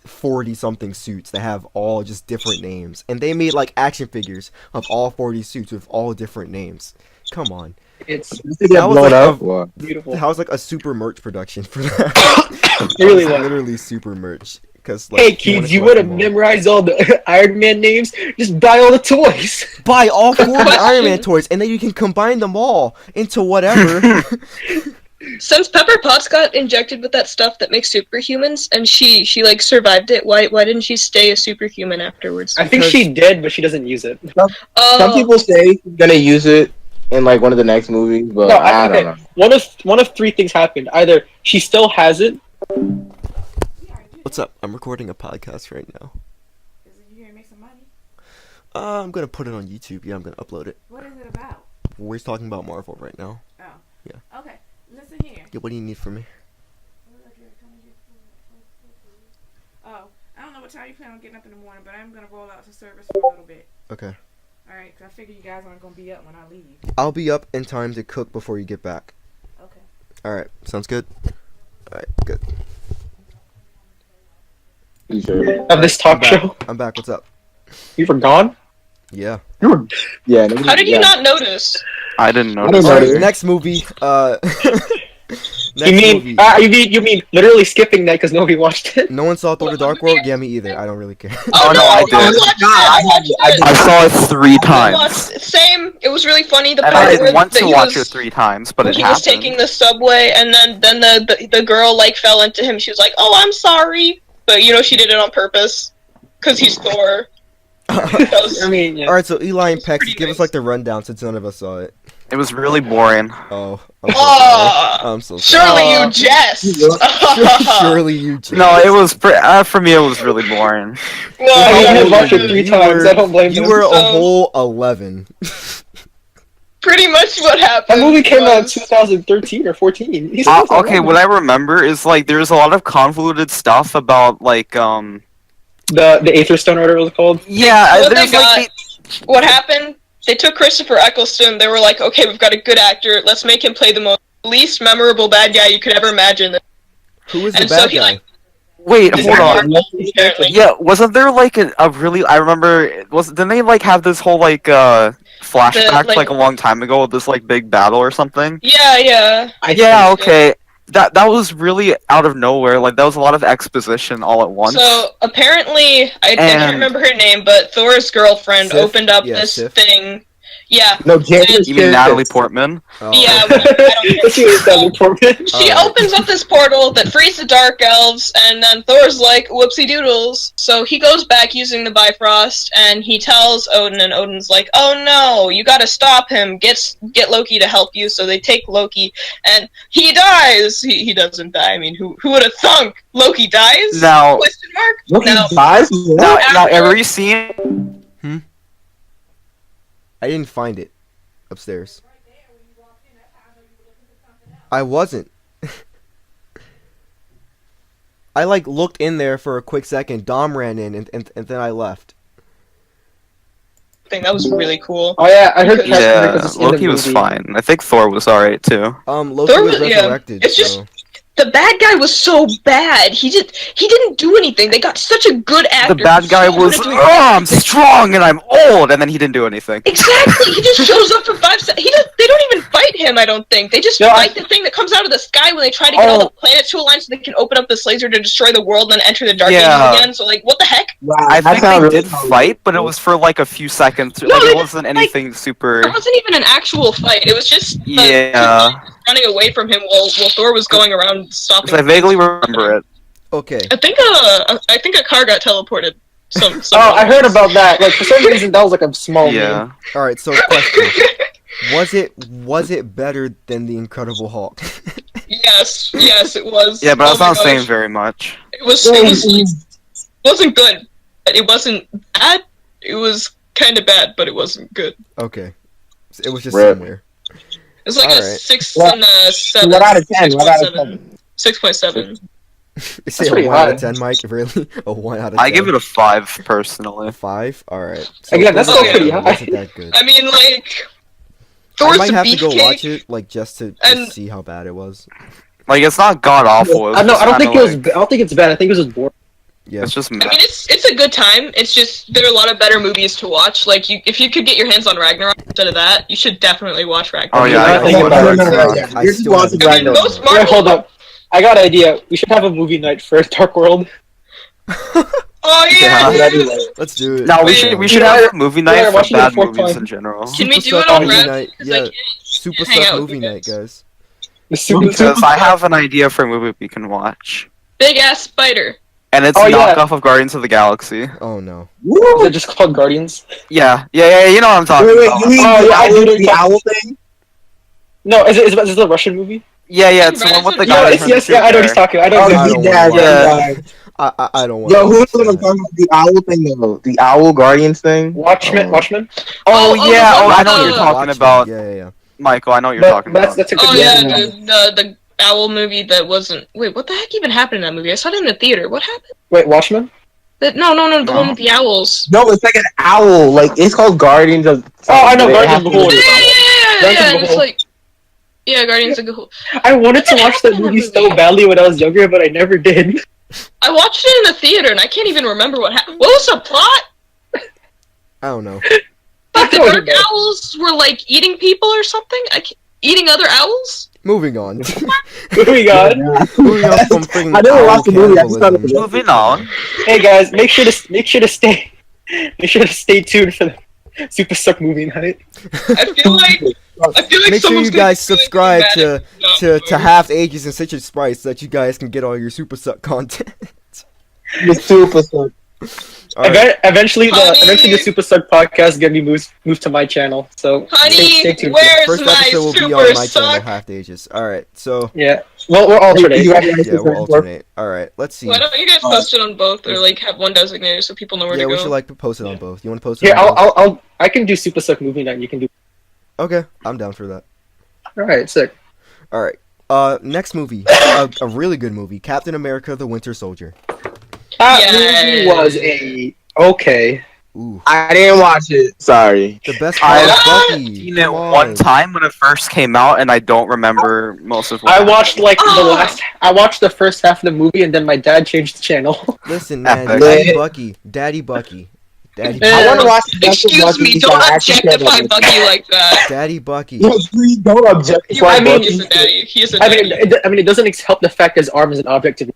40 something suits that have all just different names. And they made like action figures of all 40 suits with all different names. Come on. It's Just to That get was blown like up. a- Wow. beautiful. That was like a super merch production for that. It really It was. literally super merch. Cause like, Hey wanted kids, to you collect would have them all. memorized all the Iron Man names? Just buy all the toys. Buy all 40 Iron Man toys, and then you can combine them all into whatever. Since Pepper Potts got injected with that stuff that makes superhumans, and she like survived it, why didn't she stay a superhuman afterwards? I think she did, but she doesn't use it. Some people say he's gonna use it in like one of the next movies, but No, I okay. don't know. One of three things happened. Either she still has it. What's up? I'm recording a podcast right now. Is it you gonna make some money? I'm gonna put it on YouTube. Yeah, I'm gonna upload it. What is it about? We're talking about Marvel right now. Oh. Yeah. Okay. Listen here. Yeah, what do you need from me? Oh, I don't know what time you plan on getting up in the morning, but I'm gonna roll out to service for a little bit. Okay. Alright, because I figure you guys aren't gonna be up when I leave. I'll be up in time to cook before you get back. Okay. Alright, sounds good? Alright, good. You sure? Of this I'm talk back. show. I'm back, what's up? You were gone? Yeah. You were, yeah. How did you not notice? I didn't I didn't notice. know Alright, either. next movie. Next You mean, movie. you mean literally skipping that because nobody watched it? No one saw Thor: The Dark World? Yeah, me either. I don't really care. Oh, no, I did. watched it. I saw it 3 I watched times. it. Same. It was really funny. The And part I where didn't want that to he watch was, it 3 times, but when it he was happened. taking the subway, and then the girl like fell into him. She was like, "Oh, I'm sorry," but you know she did it on purpose because he's Thor. That was- I mean, yeah. Alright, so Eli and Pex, Pretty give us nice. like the rundown since none of us saw it. It was really boring. Oh, I'm so Ah, sorry. I'm so sorry. surely Uh, you jest. Surely you. No, it was for me. It was really boring. I mean, I Well, did watch it 3 You times. were- I don't blame You him. were a So- whole 11. pretty much what happened. That movie came out in was- 2013 or 14. He's not that Okay, long. what I remember is like there's a lot of convoluted stuff about like The Aether Stone or whatever it was called. yeah, What they there's like What happened? They took Christopher Eccleston. They were like, "Okay, we've got a good actor. Let's make him play the least memorable bad guy you could ever imagine." Who is the And so bad he, guy? like, wait, This hold actor- on. apparently. Yeah, wasn't there like a really? I remember didn't they like have this whole like flashback like- like a long time ago with this like big battle or something? Yeah. Yeah, okay. That was really out of nowhere. Like that was a lot of exposition all at once. So apparently, I can't And- remember her name, but Thor's girlfriend Sif? opened up Yeah, this Sif. thing. Yeah. No, James. You mean Natalie Portman? Oh, Yeah, okay. whatever, I don't Let's see what it's know. done for me. She Alright. opens up this portal that frees the dark elves, and then Thor's like, whoopsie doodles. So he goes back using the Bifrost, and he tells Odin, and Odin's like, oh no, you gotta stop him, get Loki to help you. So they take Loki, and he dies! He doesn't die, I mean, who would have thunk? Loki dies? Now, Question mark? Look, No. he dies. now, after- every scene. I didn't find it upstairs. I wasn't. I like looked in there for a quick second. Dom ran in and then I left. Thing. That was really cool. Oh yeah, I heard Captain Yeah, America was in the Loki was movie. fine. I think Thor was alright too. Loki Thor was was- yeah. resurrected. It's just- so. The bad guy was so bad. He didn't do anything. They got such a good actor. The bad guy so good was, at doing oh, I'm everything. strong and I'm old, and then he didn't do anything. Exactly. He just shows up for 5 seconds. They don't even fight him. I don't think they just No, fight the thing that comes out of the sky when they try to get all the planets to align so they can open up this laser to destroy the world and then enter the dark Yeah. ages again. So like, what the heck? Wow, I that think sounds they really did fight, but it was for like a few seconds. No, Like they it just, wasn't like- anything super. It wasn't even an actual fight. It was just the Yeah, running away from him while Thor was going around stopping. 'cause I vaguely remember it. Okay. I think a car got teleported. Oh, I heard about that. Like for some reason, that was like a small Yeah. meme. All right. So question: Was it better than the Incredible Hulk? Yes, it was. Yeah, but Oh that's my not saying gosh. very much. It wasn't good. It wasn't bad. It was kind of bad, but it wasn't good. Okay. It was just Rip. somewhere. It's like a Alright. 6 What- and a 7. What out of 10? What out of 6.7. 6.7. Is it a pretty 1 out high. of 10, Mike? Really? A 1 out of 10? I give it a 5 personally. a 5. All right. Again, that's still pretty high. Wasn't that good? I mean, like, I Thor's might a have to go beefcake. watch it, like just to And- see how bad it was. Like it's not god awful. I don't think it was. I don't think it's bad. I think it was just boring. Yeah. It's just I mean, it's a good time. It's just there are a lot of better movies to watch. Like, if you could get your hands on Ragnarok instead of that, you should definitely watch Ragnarok. Oh yeah, I I think think about about it. it. I You're just still watching haven't- I mean, Ragnarok. most Wait, Marvel. hold up. I got an idea. We should have a movie night for Dark World. Oh yeah. Yeah. Let's do it. No, we Wait, should we have a movie night yeah, for watching it bad the fourth movies time. in general. Can we do SoopaSuq it on movie Rev? night. 'Cause I Yeah. can't hang SoopaSuq out with movie you night, guys. guys. The super. Because I have an idea for a movie we can watch, Big ass spider. and it's Oh, a yeah. knockoff of Guardians of the Galaxy. Oh no. Is it just called Guardians? Yeah. You know what I'm talking Wait, about. you mean Oh, yeah, I literally the owl thing? No, is it a Russian movie? Yeah, it's the one with the No, guy. yes, yeah. I know what he's talking. I know. Oh, what I he's don't yeah, wanna watch yeah. I don't want. Yo, who's the one I'm talking about? The owl thing, though. The owl guardians thing. Watchmen. Oh. Watchmen. Oh yeah, the oh one I know what with you're the- talking Watchmen. about, Yeah. Michael. I know what you're But talking that's about. that's a good Oh yeah, movie. the owl movie that wasn't. Wait, what the heck even happened in that movie? I saw it in the theater. What happened? Wait, Watchmen. No, the one with the owls. No, it's like an owl. Like it's called Guardians of. Oh, I know, It Guardians has of the to do Horde. with- Yeah, and it's like, yeah, Guardians of the Gahul. I wanted to watch that movie so badly when I was younger, but I never did. I watched it in the theater, and I can't even remember what happened. What was the plot? I don't know. Like the don't dark know. owls were like eating people or something? Eating other owls? Moving on. Moving on. Moving on from freaking I never owl watched the movie. I just thought it cannibalism. was. Moving on. Hey guys, make sure to stay tuned for the SoopaSuq movie night. I feel like Make sure someone's you gonna guys be really subscribe mad to at me. to Half Ages and Citrus Sprites so that you guys can get all your SoopaSuq content. The SoopaSuq. Alright. Eventually, Honey. the SoopaSuq podcast is gonna be moved to my channel. So Honey, stay tuned. where's First my episode will be super on my channel, suck? Half Ages. Alright, so Yeah, well, we're alternate. You guys- yeah, we'll alternate. Alright, let's see. Why don't you guys post it on both, or like have one designated so people know where Yeah, to we go? should like post it on both. You want to post it Here, on both? I can do SoopaSuq movie night. And you can do. Okay, I'm down for that. All right, sick. Alright, next movie. A really good movie. Captain America: The Winter Soldier. That Yes. movie was a okay. Ooh. I didn't watch it. Sorry. The best part of What? Bucky. Seen it Come on. one time when it first came out, and I don't remember most of what I watched happened. like Oh. I watched the first half of the movie, and then my dad changed the channel. Listen, man, Epic. Daddy Bucky. Daddy Bucky. Daddy Yeah. I Bucky. want to watch the rest of Excuse Bucky me, because don't I actually care objectify about Bucky like that. Daddy Bucky. Yes, please don't objectify I mean, He's Bucky. a daddy. He's a I daddy. mean, it doesn't help the fact his arm is an object to.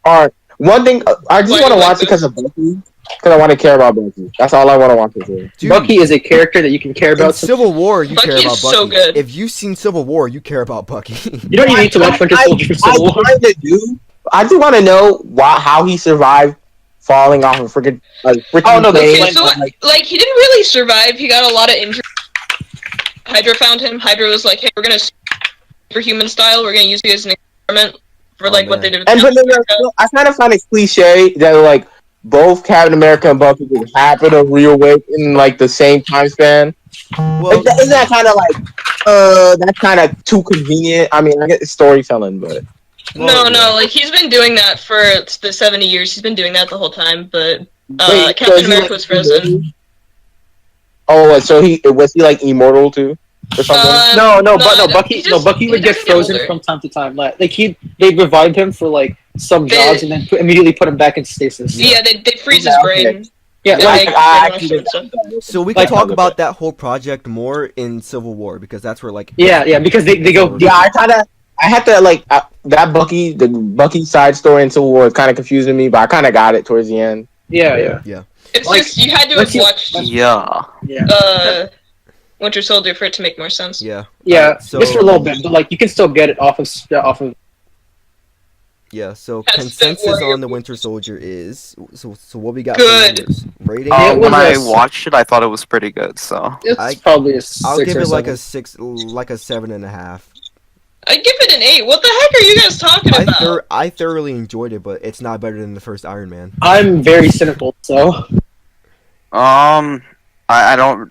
Alright, one thing I just Why want you to like watch this? because of Bucky. Because I want to care about Bucky. That's all I want to watch it for. Dude, Bucky is a character that you can care in about. Civil War, you care Bucky's about Bucky. so good. If you've seen Civil War, you care about Bucky. You don't even need to watch Winter Soldier for Civil War. I kind of do. I just want to know how he survived falling off a freaking Oh, no, plane. Okay, so like he didn't really survive. He got a lot of injuries. Hydra found him. Hydra was like, "Hey, we're gonna superhuman style. We're gonna use you as an experiment for Oh, like what man. they did." With And but Captain then, America." I kind of find it cliche that like both Captain America and Bucky just happen to reawake in like the same time span. Well, Isn't that kind of like that's kind of too convenient? I mean, I get the storytelling, but No, like he's been doing that for the 70 years. He's been doing that the whole time. But Wait, Captain so he, America was frozen. Oh, so he was like immortal too, or something? Bucky would get frozen from time to time. Like they revived him for like some jobs, and then immediately put him back in stasis. Yeah, they freeze his Okay. brain. Yeah, Yeah, like, like, I brainwash actually him and stuff. so we can like- talk about that whole project more in Civil War because that's where like yeah, because they go. Yeah, I had to like that the Bucky side story in Civil War is kind of confusing me, but I kind of got it towards the end. Yeah. It's Like, just you had to let's have see- watched Yeah. Winter Soldier for it to make more sense. yeah. Yeah, Alright, so- just for a little bit, but like you can still get it off of. Yeah, so That's the consensus warrior on the Winter Soldier is so what we got Good. for numbers? Rating? It was When I a- watched it, I thought it was pretty good. So It's I- probably a 6 I'll give or it like 7. a 6, like a 7.5. I give it an 8. What the heck are you guys talking about? I thoroughly enjoyed it, but it's not better than the first Iron Man. I'm very cynical, so I don't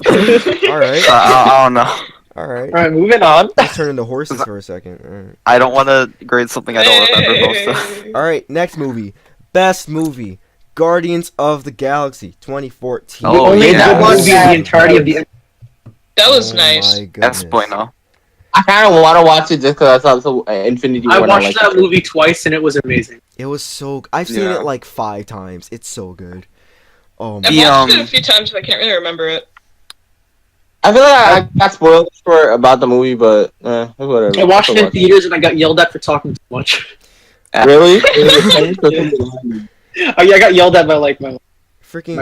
All right, I don't know. all right. alright, moving on. Let's turn into horses for a second. All right. I don't want to grade something I don't remember most of. All right, next movie, best movie, Guardians of the Galaxy, 2014. Oh, Only yeah. that movie the entirety of the. That was Oh nice. my goodness. That's bueno. I kind of want to watch it just because I saw so Infinity War. I and watched liked that it. movie twice and it was amazing. It was so. I've seen Yeah. it like 5 times. It's so good. Oh I've man. watched it a few times, but I can't really remember it. I feel like I got spoiled for about the movie, but whatever. I watched it in Watch theaters and I got yelled at for talking too much. Really? Oh yeah, I got yelled at by like my. Freaking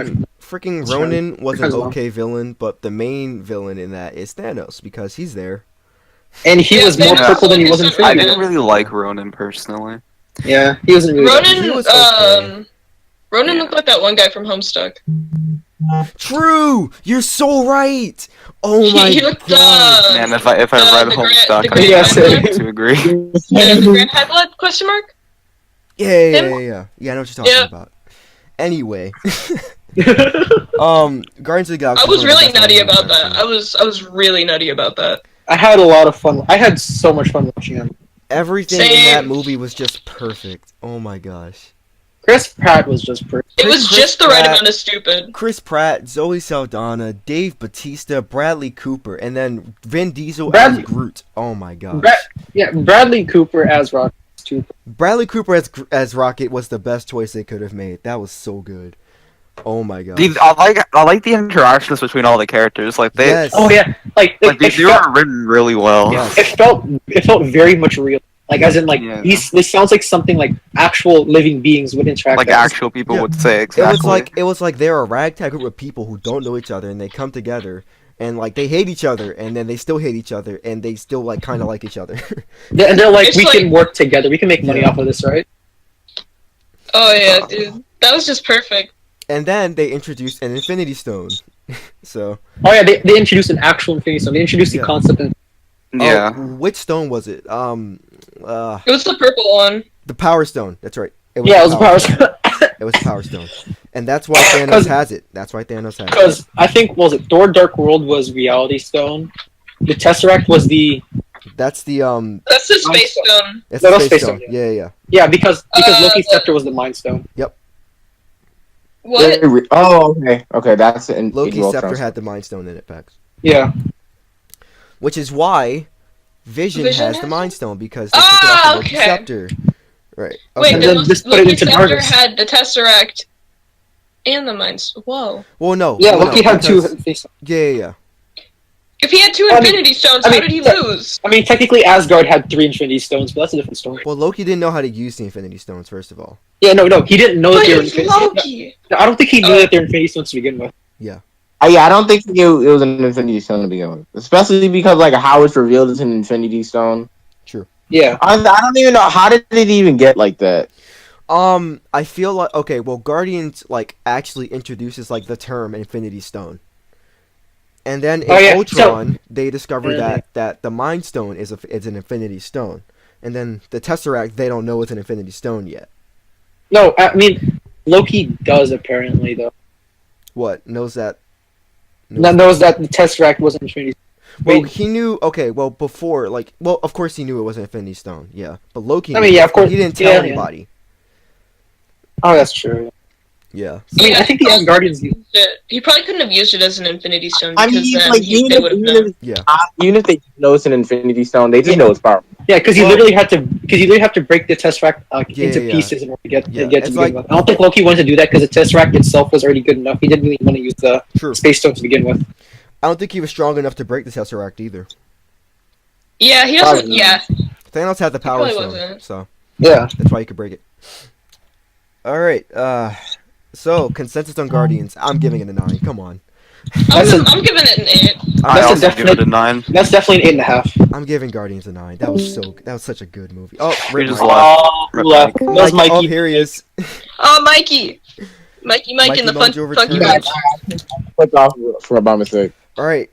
That's Ronan was an Because of- okay villain, but the main villain in that is Thanos because he's there. And he Yeah, was more Thanos purple than he is was in so I Infinity didn't War. really like Ronan personally. Yeah, he wasn't really. Ronan, He was okay. Ronan looked like that one guy from Homestuck. True, you're so right. Oh my He looked, god. Man, if I read the Homestuck, Grand- I Yes. would have to agree. The Grand High Blood? Question mark? Yeah. I know what you're talking Yeah. about. Anyway, Guardians of the Galaxy. I was is one of the really best nutty movies about I've that. ever I was really nutty about that. I had a lot of fun. I had so much fun watching him. Everything in that Same. movie was just perfect. Oh my gosh. Chris Pratt was just perfect. It was Chris just the right Pratt- amount of stupid. Chris Pratt, Zoe Saldana, Dave Bautista, Bradley Cooper, and then Vin Diesel Bradley- as Groot. Oh my gosh. Bradley Cooper as Rocket too. Bradley Cooper as Rocket was the best choice they could have made. That was so good. Oh my gosh. I like the interactions between all the characters. Like they, Yes. Oh yeah, like they were written really well. Yes. it felt very much real. Like as in like Yeah. this sounds like something like actual living beings would interact. Like as. actual people Yeah. would say exactly. It was like they're a ragtag group of people who don't know each other and they come together and like they hate each other and then they still hate each other and they still like kind of like each other. And they're like, It's we like- can work together. We can make money Yeah. off of this, right? Oh yeah, dude. That was just perfect. And then they introduced an Infinity Stone. So Oh yeah, they introduced an actual Infinity Stone. They introduced Yeah. the concept. Yeah. Oh, which stone was it? It was the purple one. The Power Stone. That's right. It was a power Stone. It was a Power Stone. And that's why Thanos 'Cause- has it. That's why Thanos has it. Because I think what was it Thor: Dark World was Reality Stone. The Tesseract was the That's the That's the space stone. It's No, the that's Space Space Stone. Stone, Yeah, yeah. yeah because Loki's scepter was the Mind Stone. What? Oh, okay. That's an Loki's integral scepter trans- had the Mind Stone in it, Pax. Yeah. Which is why Vision Vision has has the it? Mind Stone because they took it off Ah, the Loki okay. scepter. Right. Wait, And then then just put it Loki's into scepter Jarvis. had the Tesseract and the Minds. Whoa. Well, no. Yeah, well, Loki no, had two because- Infinity Stones. Yeah. If he had two I mean- Infinity Stones, I how mean, did he te- lose? I mean, technically Asgard had 3 Infinity Stones, but that's a different story. Well, Loki didn't know how to use the Infinity Stones, first of all. Yeah, no, he didn't know that But they were it's Infinity. Loki. No, I don't think he knew Oh. that they were Infinity Stones to begin with. yeah, I don't think it was an Infinity Stone to begin with, especially because like how it's revealed it's an Infinity Stone. Yeah. I don't even know how did it even get like that. I feel like Guardians like actually introduces like the term Infinity Stone. And then in Oh, yeah, Ultron, they discover Mhm. that the Mind Stone is an Infinity Stone. And then the Tesseract, they don't know it's an Infinity Stone yet. No, I mean, Loki does apparently though. What? Knows that? Knows that the Tesseract was an Infinity. Well, Wait. he knew. Okay, well before, of course he knew it was an Infinity Stone. Yeah, but Loki. I mean, knew, yeah, of course. He didn't tell Yeah. anybody. Oh, that's true. Yeah. I mean, I think the Asgardians. He probably couldn't have used it as an Infinity Stone I because mean, then like they would have known. even if they know it's an Infinity Stone, they just know it's powerful. Yeah, because you Well- literally had to break the Tesseract Yeah, into yeah. pieces in order to get Yeah, to get it's to begin like- with. I don't think Loki wanted to do that because the Tesseract itself was already good enough. He didn't really want to use the True. Space Stone to begin with. I don't think he was strong enough to break the Tesseract either. Yeah, he doesn't. Probably. Yeah, Thanos had the Power probably Stone, wasn't. so Yeah. that's why he could break it. All right. So consensus on Guardians. I'm giving it a 9. Come on. That's I'm giving it an 8. I That's a also give definite- it a 9. That's definitely an 8.5. I'm giving Guardians a 9. That was such a good movie. Oh, We Rip just Mike. left. Oh, Rip left. Mike. That was Oh, Mikey. here he is. Oh, Mikey, in the fun, Mojo funky returns. patch. Click off for a by mistake. All right.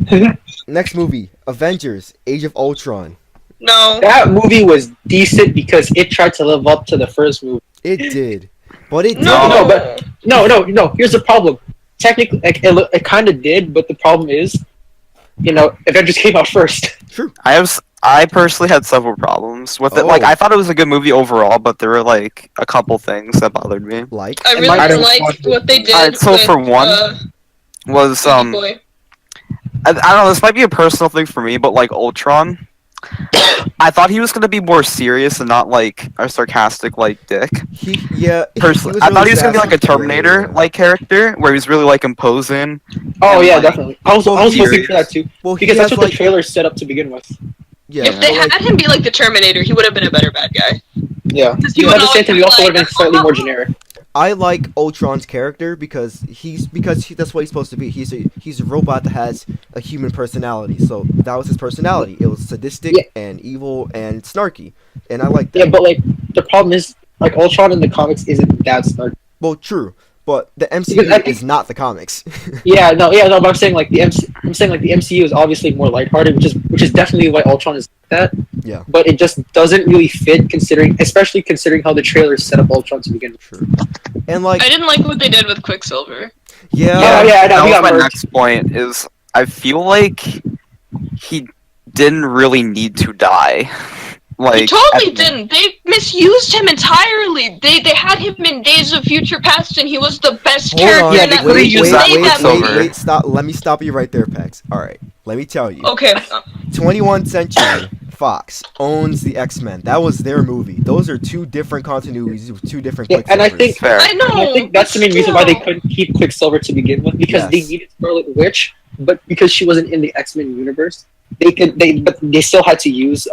Next movie, Avengers: Age of Ultron. No, That movie was decent because it tried to live up to the first movie. It did, but it no, No, but- No. Here's the problem. Technically, like, it kind of did, but the problem is, Avengers came out first. True. I personally had several problems with it. Oh. Like, I thought it was a good movie overall, but there were like a couple things that bothered me. Like, I really I didn't don't- like what they did. Alright, so with, for one, Was Baby Boy. I don't know. This might be a personal thing for me, but like Ultron, I thought he was gonna be more serious and not like a sarcastic like dick. Personally, I thought he was gonna be like a Terminator like character, where he's really like imposing. Oh And, yeah, like, definitely. I was hoping serious. for that too, Well, he because that's has, what like, the trailer set up to begin with. yeah. If they but, like, had him be like the Terminator, he would have been a better bad guy. Yeah. Because You would at the same always time, be you also like, would have been slightly more generic. I like Ultron's character because that's what he's supposed to be. He's a robot that has a human personality. So that was his personality. It was sadistic Yeah. and evil and snarky, and I like that. Yeah, but like the problem is, like Ultron in the comics isn't that smart. Well, true, but the MCU Because I think- is not the comics. Yeah, no, but I'm saying like the MCU is obviously more lighthearted, which is definitely why Ultron is like that. Yeah. But it just doesn't really fit, especially considering how the trailer set up Ultron to begin with. True. And like, I didn't like what they did with Quicksilver. yeah, Yeah, I know. That He was got my merged. next point. Is I feel like he didn't really need to die. They Like, totally didn't. They misused him entirely. They had him in Days of Future Past, and he was the best Hold character on. in they that could've movie. used Just that say that Quicksilver. movie. Stop. Let me stop you right there, Pex. All right. Let me tell you. Okay. 21st Century Fox owns the X-Men. That was their movie. Those are two different continuities with two different Yeah, and I Quicksilvers. think fair. I know. And I think that's the main reason why they couldn't keep Quicksilver to begin with, because they Yes. needed Scarlet Witch, but because she wasn't in the X-Men universe, but they still had to use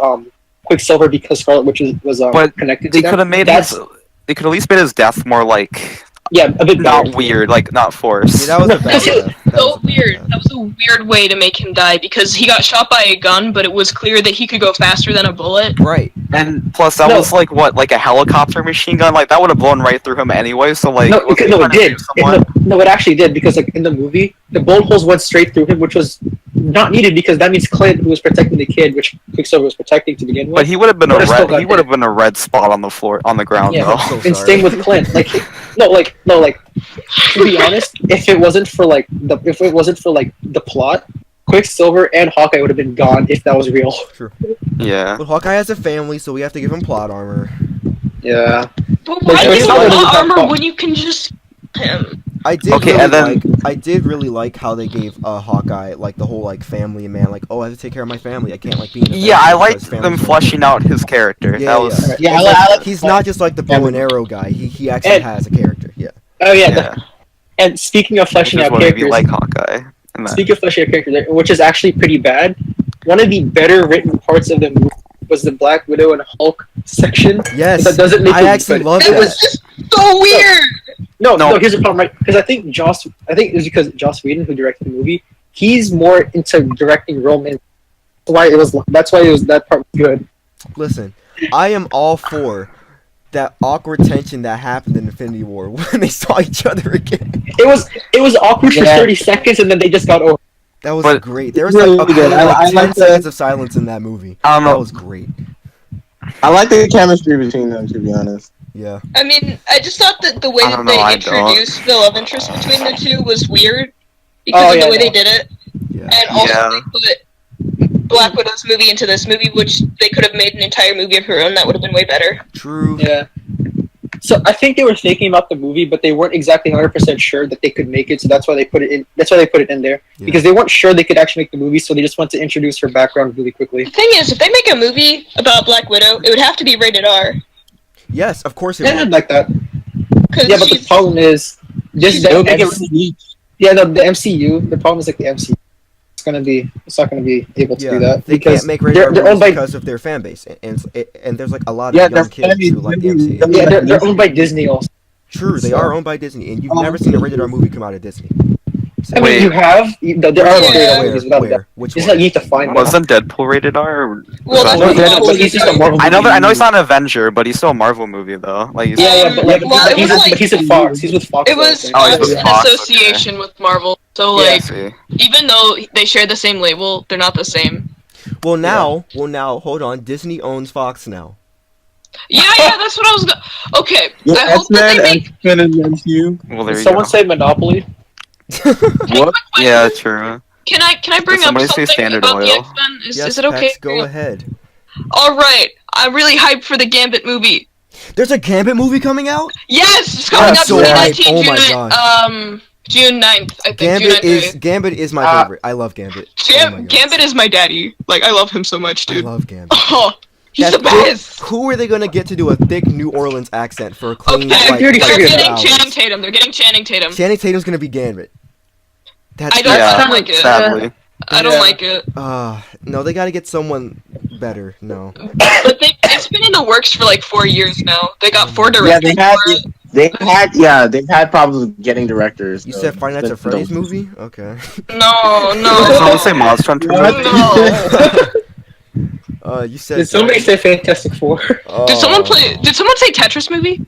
Quicksilver because Scarlet Witch was But connected They to could them. have made his. They could at least made his death more like Yeah, a bit not better. weird, like not forced. Yeah, that was a bad Because- death. That was So a bad weird. death. That was a weird way to make him die because he got shot by a gun, but it was clear that he could go faster than a bullet. Right. And plus, that No. was like what, like a helicopter machine gun? Like that would have blown right through him anyway. So like, No, wasn't he it trying to did. save someone? No, it actually did because like in the movie, the bullet holes went straight through him, which was not needed because that means Clint, who was protecting the kid, which Quicksilver was protecting to begin with. But he would have been a Would've still red. got He would have hit. been a red spot on the floor, on the ground, Yeah. though. I'm so and sorry. staying with Clint, like to be honest, if it wasn't for the plot, Quicksilver and Hawkeye would have been gone if that was real. Yeah. But Hawkeye has a family, so we have to give him plot armor. Yeah. But Like, why it's give him not really plot that armor far. when you can just him? I did Okay, really and then- I did really like how they gave Hawkeye like the whole like family man, like, oh, I have to take care of my family. I can't like be in a Yeah, I family liked because them family's fleshing out his character. Yeah, That was. yeah. Yeah, It's I like, like he's not just like the bow and arrow guy. He actually And- has a character. Yeah. Oh yeah. Yeah. And speaking of Which fleshing is out what made me characters, like Hawkeye. And that. speaking of fleshing out characters, which is actually pretty bad, one of the better written parts of the movie was the Black Widow and Hulk section. Yes. That doesn't make I it actually good. love It that. was just so weird. No, No. here's the problem, right? Because I think it was because Joss Whedon, who directed the movie, he's more into directing romance. That's why that part was good. Listen, I am all for that awkward tension that happened in Infinity War when they saw each other again. It was awkward for Yeah. 30 seconds, and then they just got over. That was But- great. There was Really like, a good. cool, like I 10 like the- seconds of silence in that movie. I don't That know. was great. I like the chemistry between them, to be honest. Yeah. I mean, I just thought that the way I that don't know, they I don't. introduced the love interest between the two was weird because Oh, of yeah, the way they no. did it, Yeah. and also Yeah. they put Black Widow's movie into this movie, which they could have made an entire movie of her own. That would have been way better. True. Yeah. So I think they were thinking about the movie, but they weren't exactly 100% sure that they could make it. So that's why they put it in. That's why they put it in there Yeah. because they weren't sure they could actually make the movie. So they just want to introduce her background really quickly. The thing is, if they make a movie about Black Widow, it would have to be rated R. Yes, of course it Yeah, was. like that. Cause Yeah, but the she's- problem is just They'll the make it MC really weak. Yeah, the MCU. The problem is like the MCU. It's not gonna be able to Yeah, do that they because can't make rated R they're owned movies by because of their fan base, and there's like a lot of Yeah, young their kids fan who like the base- MCU. yeah they're owned by Disney also. True, they So- are owned by Disney, and you've Oh, never seen a rated R movie come out of Disney. So- I mean, Wait. you have there are Yeah. rated R where? movies without that. Where? Which It's one? like you need to find them. Wasn't Deadpool rated R? Or Well, was that's that- No, what Deadpool, Deadpool he's just a Marvel I know movie. that. I know he's not an Avenger, but he's still a Marvel movie though. Like he's, Yeah, but like Well, it was like- but he's with Fox. He's with Fox. It was Oh, he's with in Fox, association with Marvel, so Yeah. like, see. even though they share the same label, they're not the same. Well, now, hold on. Disney owns Fox now. Yeah, that's what I was. Okay, Yeah, I hope that X-Men, they make. X-Men and MCU. Well, there Did you someone go. say Monopoly? What? Yeah, true. Can I bring up somebody say something Standard about the Oil? X-Men? Is Yes, it okay? Pex, go ahead. All right, I'm really hyped for the Gambit movie. There's a Gambit movie coming out. Yes, it's coming I'm up so 2019, hyped. Oh my June, gosh. June 9th, I think. Gambit June 9th, is Gambit is my favorite. I love Gambit. Oh my God. Gambit is my daddy. Like, I love him so much, I dude. love Gambit. Oh, he's the That's- best. Who are they gonna get to do a thick New Orleans accent for a clean Okay, like you already they're 30 getting hours? Channing Tatum. They're getting Channing Tatum. Channing Tatum's gonna be Gambit. That's I don't Yeah, like it. sadly. I don't Yeah. like it. no, they gotta get someone better. No. But it's been in the works for like 4 years now. They got 4 Yeah, directors they've for it. they've had problems with getting directors. You so said Five Nights at just Freddy's don't- movie? Okay. No, Did someone no. say Monster Hunter? No. You said. Did somebody say Fantastic Four? Did someone say Tetris movie?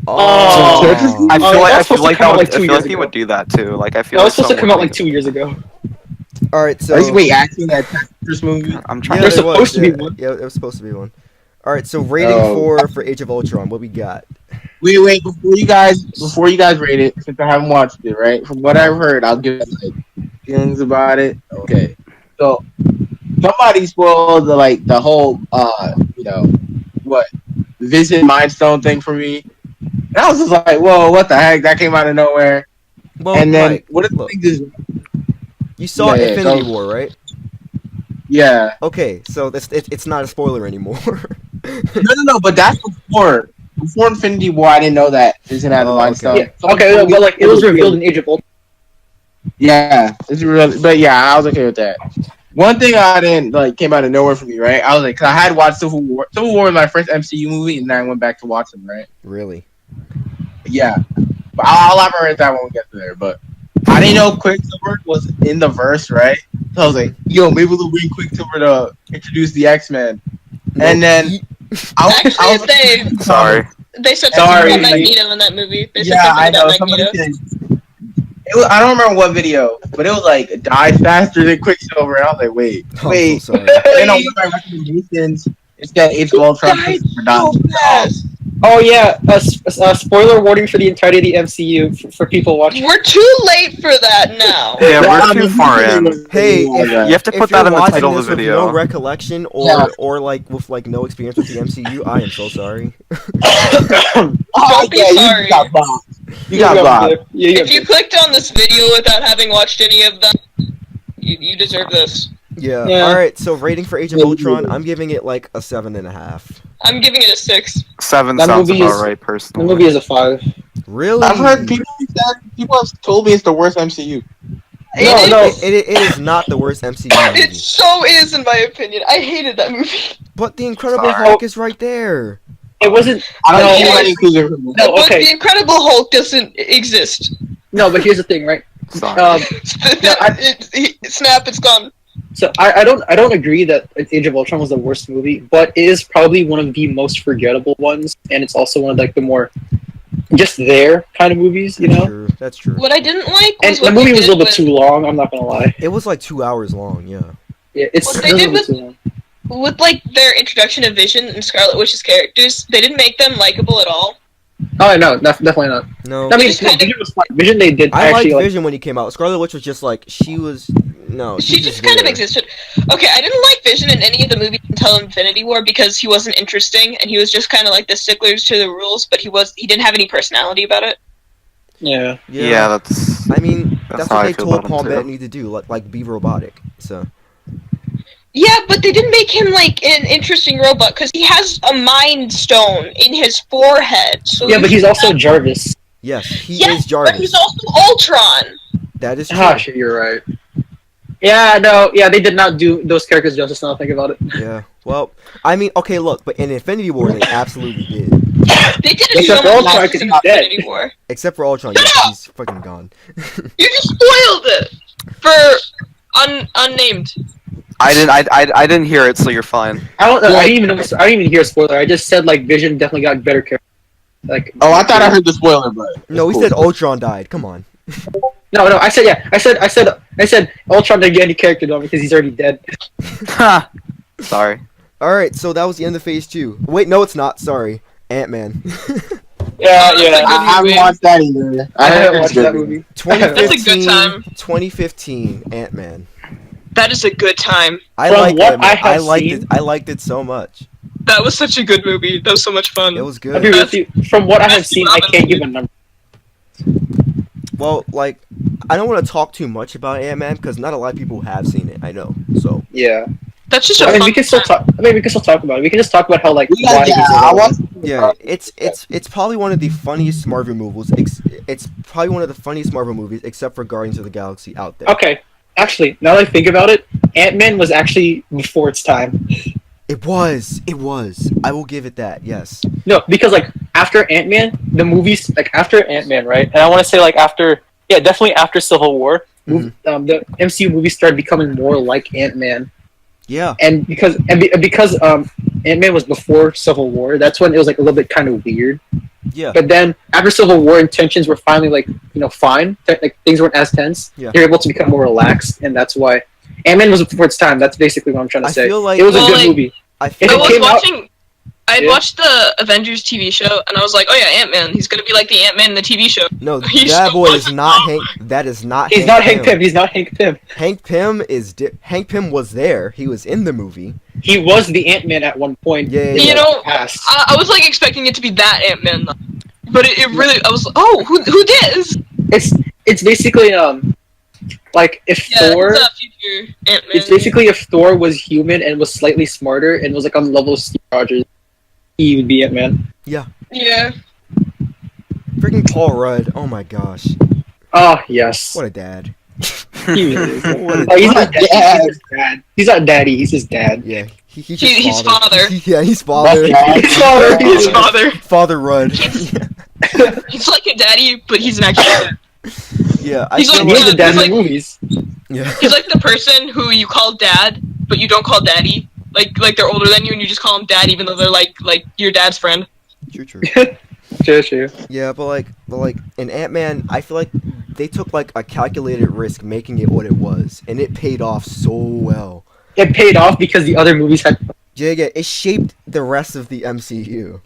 Oh. Tetris? I feel Oh, like that's supposed to come out like 2 I feel years like he ago. would do that too. Like I feel That like was supposed to someone come out would like do 2 years ago. All right, so. Wait, actually, that Tetris movie. that. I'm Yeah, trying There's to. there supposed to be yeah. one. Yeah, there was supposed to be one. All right, so rating Oh. for Age of Ultron. What we got? Wait, before you guys rate it, since I haven't watched it, right? From what I've heard, I'll give like feelings about it. Okay, so somebody spoiled the whole what Vision Mind Stone thing for me. And I was just like, whoa, what the heck? That came out of nowhere. Well, And then Mike, what if look, this? you saw Yeah, Infinity go. War, right? Yeah. Okay, so it's not a spoiler anymore. No. But that's before. Before Infinity War, I didn't know that Vision had the Oh, Mind okay. Stone. Yeah. Okay, no, but like it was revealed in Age of Ultron. Yeah, it's really, but yeah, I was okay with that. One thing I didn't like came out of nowhere for me, right? I was like, cause I had watched Civil War. Civil War was my first MCU movie, and then I went back to watch them, right? Really? Yeah, but I'll elaborate that when we get to there. But I didn't know Quicksilver was in the verse, right? So I was like, yo, maybe we'll bring Quicksilver to introduce the X-Men, and then Actually, Sorry. they said Sorry. something about Magneto in that movie. They said Yeah, something I about know. Somebody Magneto. said I don't remember what video, but it was like died faster than Quicksilver. And I was like, wait. I'm so sorry. Then on my recommendations, it's got Age of Ultron for Don. Oh yeah, spoiler warning for the entirety of the MCU for people watching. We're too late for that now. Yeah, Well, we're I too mean, far in. Hey, yeah, if, yeah. You have to if put you're that in the watching title of this the with video. no recollection Yeah. or like with like no experience with the MCU, I am so sorry. Don't be sorry. You got bombed. You got bombed. If you clicked on this video without having watched any of them, you deserve this. Yeah. Yeah. All right. So rating for Age of Yeah, Ultron, yeah. I'm giving it like a 7.5. I'm giving it a 6. 7 That sounds movie about is- right, The personally. movie is a 5. Really? I've heard people have told me it's the worst MCU. It is not the worst MCU movie. It so is, in my opinion. I hated that movie. But the Incredible Sorry. Hulk is right there. It wasn't. I don't know Yeah. who that includes it for me. No, But okay. the Incredible Hulk doesn't exist. No, but here's the thing, right? Sorry. Snap, it's gone. So I don't agree that Age of Ultron was the worst movie, but it is probably one of the most forgettable ones, and it's also one of like the more just there kind of movies, you That's know. true. That's true. What I didn't like And was the what movie they was a did little bit with, too long. I'm not gonna lie. It was like 2 hours long. Yeah. Yeah, it's What a they little did bit too long. with like their introduction of Vision and Scarlet Witch's characters. They didn't make them likable at all. Oh no, definitely not. No. I mean, just kind of- Vision was fine. Vision they did I actually liked like. Vision when he came out. Scarlet Witch was just like she was. No. She just kind of there. existed. Okay, I didn't like Vision in any of the movies until Infinity War because he wasn't interesting and he was just kind of like the sticklers to the rules, but he didn't have any personality about it. Yeah. Yeah, that's. I mean, That's that's how what I they feel told about him, Paul too. Bettany to do, like be robotic. So. Yeah, but they didn't make him like an interesting robot because he has a mind stone in his forehead. So Yeah, but he's also Jarvis. Yes, he yes, is Jarvis. but he's also Ultron. That is true. Ah, shit, you're right. Yeah, no, yeah, they did not do those characters justice. Now that I think about it. Yeah. Well, I mean, okay, look, but in Infinity War, they absolutely did. They did it Except so for much Ultron, less 'cause in he's dead. Infinity War. Except for Ultron, yeah, he's fucking gone. You just spoiled it for unnamed. I didn't hear it, so you're fine. I didn't even hear a spoiler. I just said like Vision definitely got better character. Like. Oh, I thought I heard the spoiler, but No, we cool. said Ultron died. Come on. No, I said yeah. I said Ultron didn't get any character though because he's already dead. Ha! Sorry. All right, so that was the end of Phase 2. Wait, no, it's not. Sorry, Ant-Man. Yeah, That's a yeah. good I haven't movie. watched that either. I haven't heard watched it's that good. movie. 2015. That's a good time. 2015 Ant-Man. That is a good time. I From liked what it. I have I liked seen- it. I liked it so much. That was such a good movie. That was so much fun. It was I'll be good. real with you. From what I have That's seen, I Robin. can't give a number. Well, like, I don't want to talk too much about Ant-Man because not a lot of people have seen it. I know. So Yeah. That's just a I mean, fun we can still time. talk. I mean, we can still talk about it. We can just talk about how like Yeah, why yeah, he's I in it. watched. yeah, it's probably one of the funniest Marvel movies. It's probably one of the funniest Marvel movies, except for Guardians of the Galaxy out there. Okay, actually, now that I think about it, Ant-Man was actually before its time. It was. I will give it that. Yes. No, because like after Ant-Man, the movies like after Ant-Man, right? And I want to say like after, yeah, definitely after Civil War, Mhm. the MCU movies started becoming more like Ant-Man, Yeah. and because Ant-Man was before Civil War, that's when it was like a little bit kind of weird. Yeah. But then after Civil War, intentions were finally like fine. Like things weren't as tense. Yeah. They were able to become more relaxed, and that's why Ant-Man was before its time. That's basically what I'm trying to I say. feel like It was a Well, good like- movie. I feel If I it was came out- watching. I had Yeah. watched the Avengers TV show, and I was like, "Oh yeah, Ant-Man. He's gonna be like the Ant-Man in the TV show." no. He's That so boy is fucking not dumb. Hank. That is not. He's not Hank Pym. He's not Hank Pym. Hank Pym is Hank Pym was there. He was in the movie. he was the Ant-Man at one point. Yeah, yeah, in yeah. You the know, past. I was like expecting it to be that Ant-Man, but it really, I was like, oh, who this? It's basically like if Yeah, Thor. it's a future Ant-Man. It's basically if Thor was human and was slightly smarter and was like on the level of Steve Rogers, he would be Ant-Man. Yeah. Freaking Paul Rudd. Oh my gosh. Oh yes. What a dad. He really is. What a Oh, he's What not a dad. dad. He's just dad. He's not daddy. He's just dad. Yeah, he's just He's father. Yeah, he's father. His father. His father. Father Rudd. He's like a daddy, but he's an actual dad. Yeah, I He's feel like- He's the dad he's in the movies. yeah. He's like the person who you call dad, but you don't call daddy. Like they're older than you, and you just call them dad, even though they're like your dad's friend. True. True. Yeah, but like in Ant-Man, I feel like they took like a calculated risk making it what it was, and it paid off so well. It paid off because the other movies had Yeah, it shaped the rest of the MCU.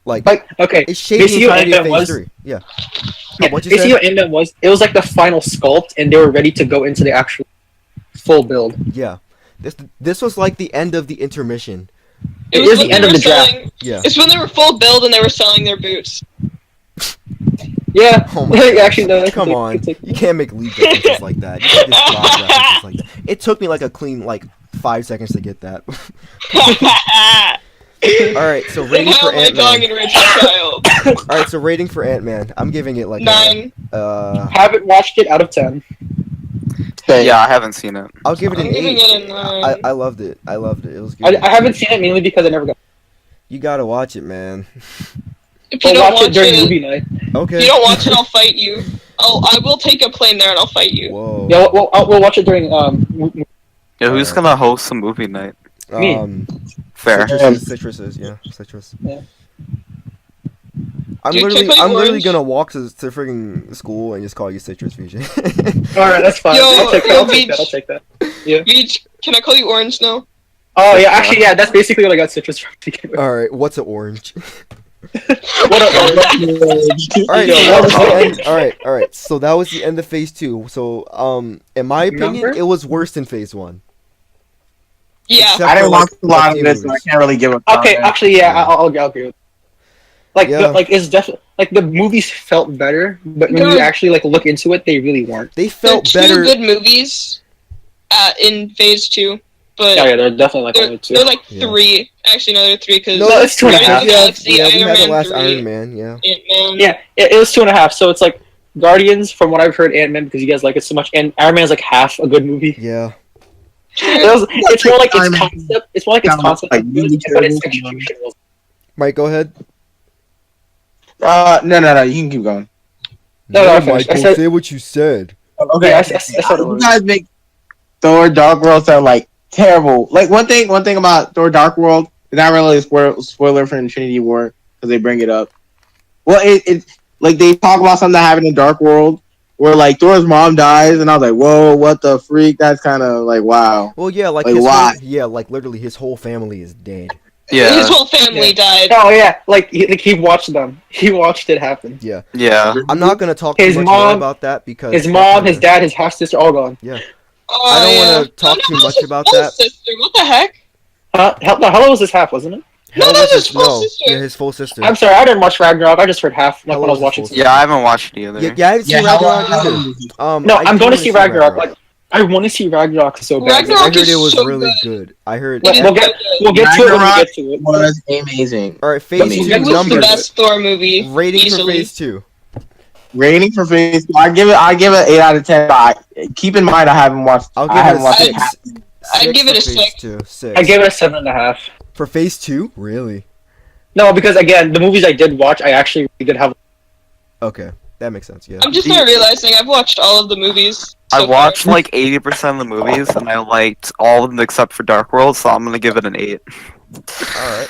Like okay. it shaped the basically what entirety of Ant-Man Phase was. 3. Yeah. Yeah, What'd you basically say? what Ant-Man was. It was like the final sculpt, and they were ready to go into the actual full build. Yeah. This was like the end of the intermission. It was is when the end they of were the draft. selling- Yeah. It's when they were full build and they were selling their boots. Yeah. Oh my gosh. Actually, no. Come it's on. like- You can't make lead references like that. You can't just drop references like that. It took me like a clean 5 seconds to get that. Alright, so rating How for am I calling Ant-Man. an original child? Alright, so rating for Ant-Man. I'm giving it like 9. Haven't watched it out of 10. Yeah, I haven't seen it. I'll give it I'm an giving 8. it a 9. I loved it. It was good. I haven't seen it mainly because I never got. You gotta watch it, man. If you I'll don't watch it during movie night. if Okay. you don't watch it, I'll fight you. I will take a plane there and I'll fight you. Whoa. Yeah, we'll watch it during Yeah, who's gonna host some movie night? me. Fair. Citruses, yeah, citrus. Yeah. I'm Dude, literally, check out I'm literally orange. gonna walk to friggin' school and just call you Citrus Fusion. All right, that's fine. Yo, I'll take that. yo, I'll take Beach. that. I'll take that. Yeah. Beach, can I call you Orange now? Oh yeah, actually yeah, that's basically what I got citrus from to begin with. All right, what's an orange? What a, All right, Yo, so that was what the a- end. All right. So that was the end of Phase 2. So, in my opinion, Number? it was worse than Phase 1. Yeah. Except I didn't for, like, watch a lot of few it, so I movies. can't really give a. Okay, comment. actually yeah, I'll agree with. Like Yeah. it's definitely like the movies felt better, but when you They're- actually like look into it, they really weren't. They There are felt 2 better. good movies in Phase 2, but Yeah, they're definitely like only two. they're like Yeah. 3. Actually, no, they're 3 because No, it's 2.5. Galaxy, Yeah, we Iron had the Man last 3, Iron Man. Yeah. Ant-Man. Yeah, it was 2.5. So it's like Guardians, from what I've heard, Ant-Man because you guys like it so much, and Iron Man is like half a good movie. Yeah. It's more like its Iron Man concept. It's more like its sounds concept, like really but its terrible. execution was. Mike, go ahead. No. You can keep going. No, I finished. I said- say what you said. Okay, Yeah, I said it you was. guys make Thor: Dark World sound like terrible. Like one thing about Thor: Dark World is not really a spoiler for Infinity War because they bring it up. Well, it like they talk about something that happened in Dark World where like Thor's mom dies, and I was like, whoa, what the freak? That's kind of like wow. Well, yeah, like Like, his why? like literally his whole family is dead. Yeah. His whole family died. Oh yeah, like he watched them. He watched it happen. Yeah. Yeah. I'm not gonna talk His too much more mom- about that because His mom, his dad, his half sister, all gone. Oh, I don't yeah. wanna talk too that was much his about full that. Sister. What the heck? No, Hello was his half, wasn't it? No, Hell that was was his full sister. Yeah, his full sister. I'm sorry, I didn't watch Ragnarok. I just heard half like, Hello when I was was watching. full Yeah, I haven't watched it either. Yeah, I haven't seen Ragnarok either. No, I I'm do going to wanna see Ragnarok. Like, I want to see Ragnarok so bad. I Ragnarok heard is it was so really good. good. I heard. We'll It is get- so good. We'll get to it when we Ragnarok get to it. was amazing. All right, It Phase was 2 It was the numbers. best Thor movie. Rating for easily. Phase 2. Rating for Phase 2, I give it 8 out of 10. Keep in mind, I haven't watched. I'll I give haven't it watched a it. 6. I'd give it a for Phase 6. 2. 6. I gave it a 7.5. For Phase 2? Really? No, because again, the movies I did watch, I actually did have. Okay, that makes sense. Yeah. I'm just not realizing I've watched all of the movies. I so watched far. like 80% of the movies, and I liked all of them except for Dark World, so I'm gonna give it an 8. All right.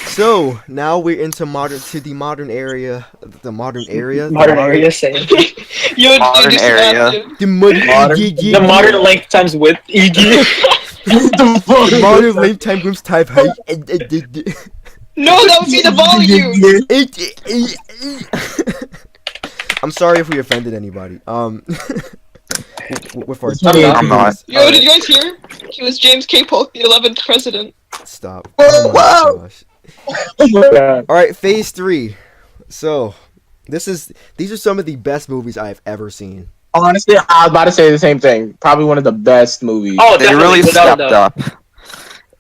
So now we're into the modern area. The modern area. Modern area saying You Modern just area. have to. The modern. the modern length times width. EG. The modern lifetime groups type height. No, that would be the volume. I'm sorry if we offended anybody. with our I'm not. I'm not. teams. Yo, did you guys hear? He was James K. Polk, the 11th president. Stop. Whoa, Oh my whoa. gosh. Oh my God. All right, phase 3. So, these are some of the best movies I have ever seen. Honestly, I was about to say the same thing. Probably one of the best movies. Oh, They definitely, really without a stepped doubt. up.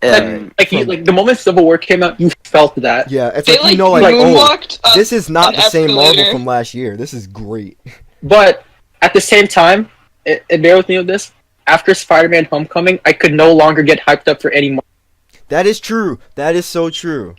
Like, And like the moment Civil War came out, you felt that. Yeah, it's They like you know, like like oh, moonwalked up this is not an the same Marvel escalator. from last year. This is great. But at the same time, and bear with me with this. After Spider-Man: Homecoming, I could no longer get hyped up for any more. That is true. That is so true.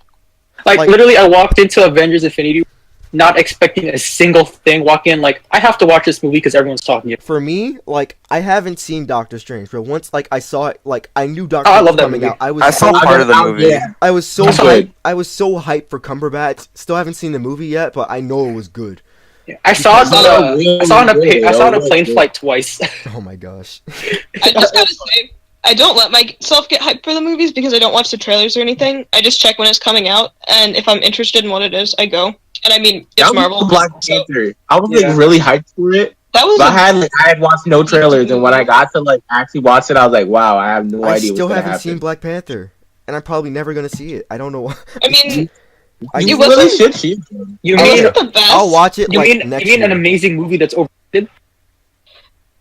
Like Like- literally, I walked into Avengers: Infinity War not expecting a single thing. Walk in like I have to watch this movie because everyone's talking it. For me, like I haven't seen Doctor Strange, but once like I saw it, like I knew Doctor Oh, I Strange love was that coming movie. out. I saw part of the movie. Yeah. I was so That's hyped. good. I was so hyped for Cumberbatch. Still haven't seen the movie yet, but I know it was good. I saw it Because on really, I saw it on a really, I saw it on a really plane good. flight twice. Oh my gosh. I just gotta say, I don't let myself get hyped for the movies because I don't watch the trailers or anything. I just check when it's coming out, and if I'm interested in what it is, I go. And I mean, That it's was Marvel. Black so Panther. I was Yeah. like really hyped for it, that was but a I had watched no trailers, and when I got to like actually watch it, I was like, wow, I have no I idea still what's gonna haven't happen. seen Black Panther, and I'm probably never gonna see it. I don't know why. I mean, I You It just- really wasn't- should see it. You it mean wasn't the best. I'll watch it you like mean next you mean year. an amazing movie that's overrated?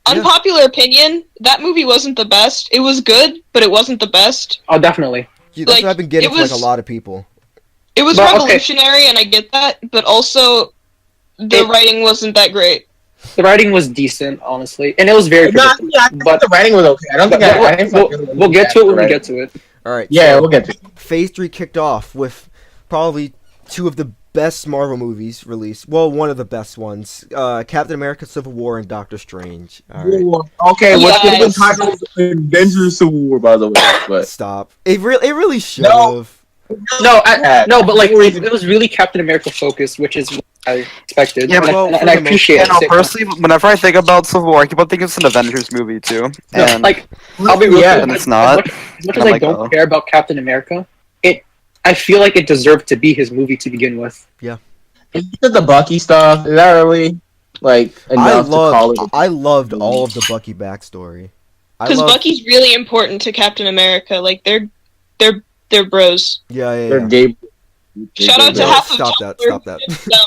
Unpopular opinion, that movie wasn't the best. It was good, but it wasn't the best. Oh, definitely. Yeah, that's like, what I've been getting it from like a was- lot of people. It was But, okay. revolutionary, and I get that, but also the writing wasn't that great. The writing was decent, honestly, and it was very No, predictable. I think But- the writing was okay. I don't But think I didn't we'll get to it when we get to it. All right. Yeah, so we'll get to it. Phase 3 kicked off with probably two of the best Marvel movies released. Well, one of the best ones: Captain America: Civil War and Doctor Strange. All right. Okay, what's the Yes. title? Avengers Civil War, by the way. But Stop. It really should No. have. No, but like it was really Captain America focused, which is what I expected. Yeah, and, well, and for I the most appreciate you know, it. personally, whenever I think about Civil War, I keep on thinking it's an Avengers movie too. And Like, I'll be real. Yeah, with and you, it's not. As much And as I'm I like, don't oh. care about Captain America, I feel like it deserved to be his movie to begin with. is it the Bucky stuff? Is that really like enough to call it? I loved all of the Bucky backstory. I Because loved, Bucky's really important to Captain America. Like they're bros. yeah. They're gay. Shout out to No, half of stop Tumblr that, stop that. who ships them.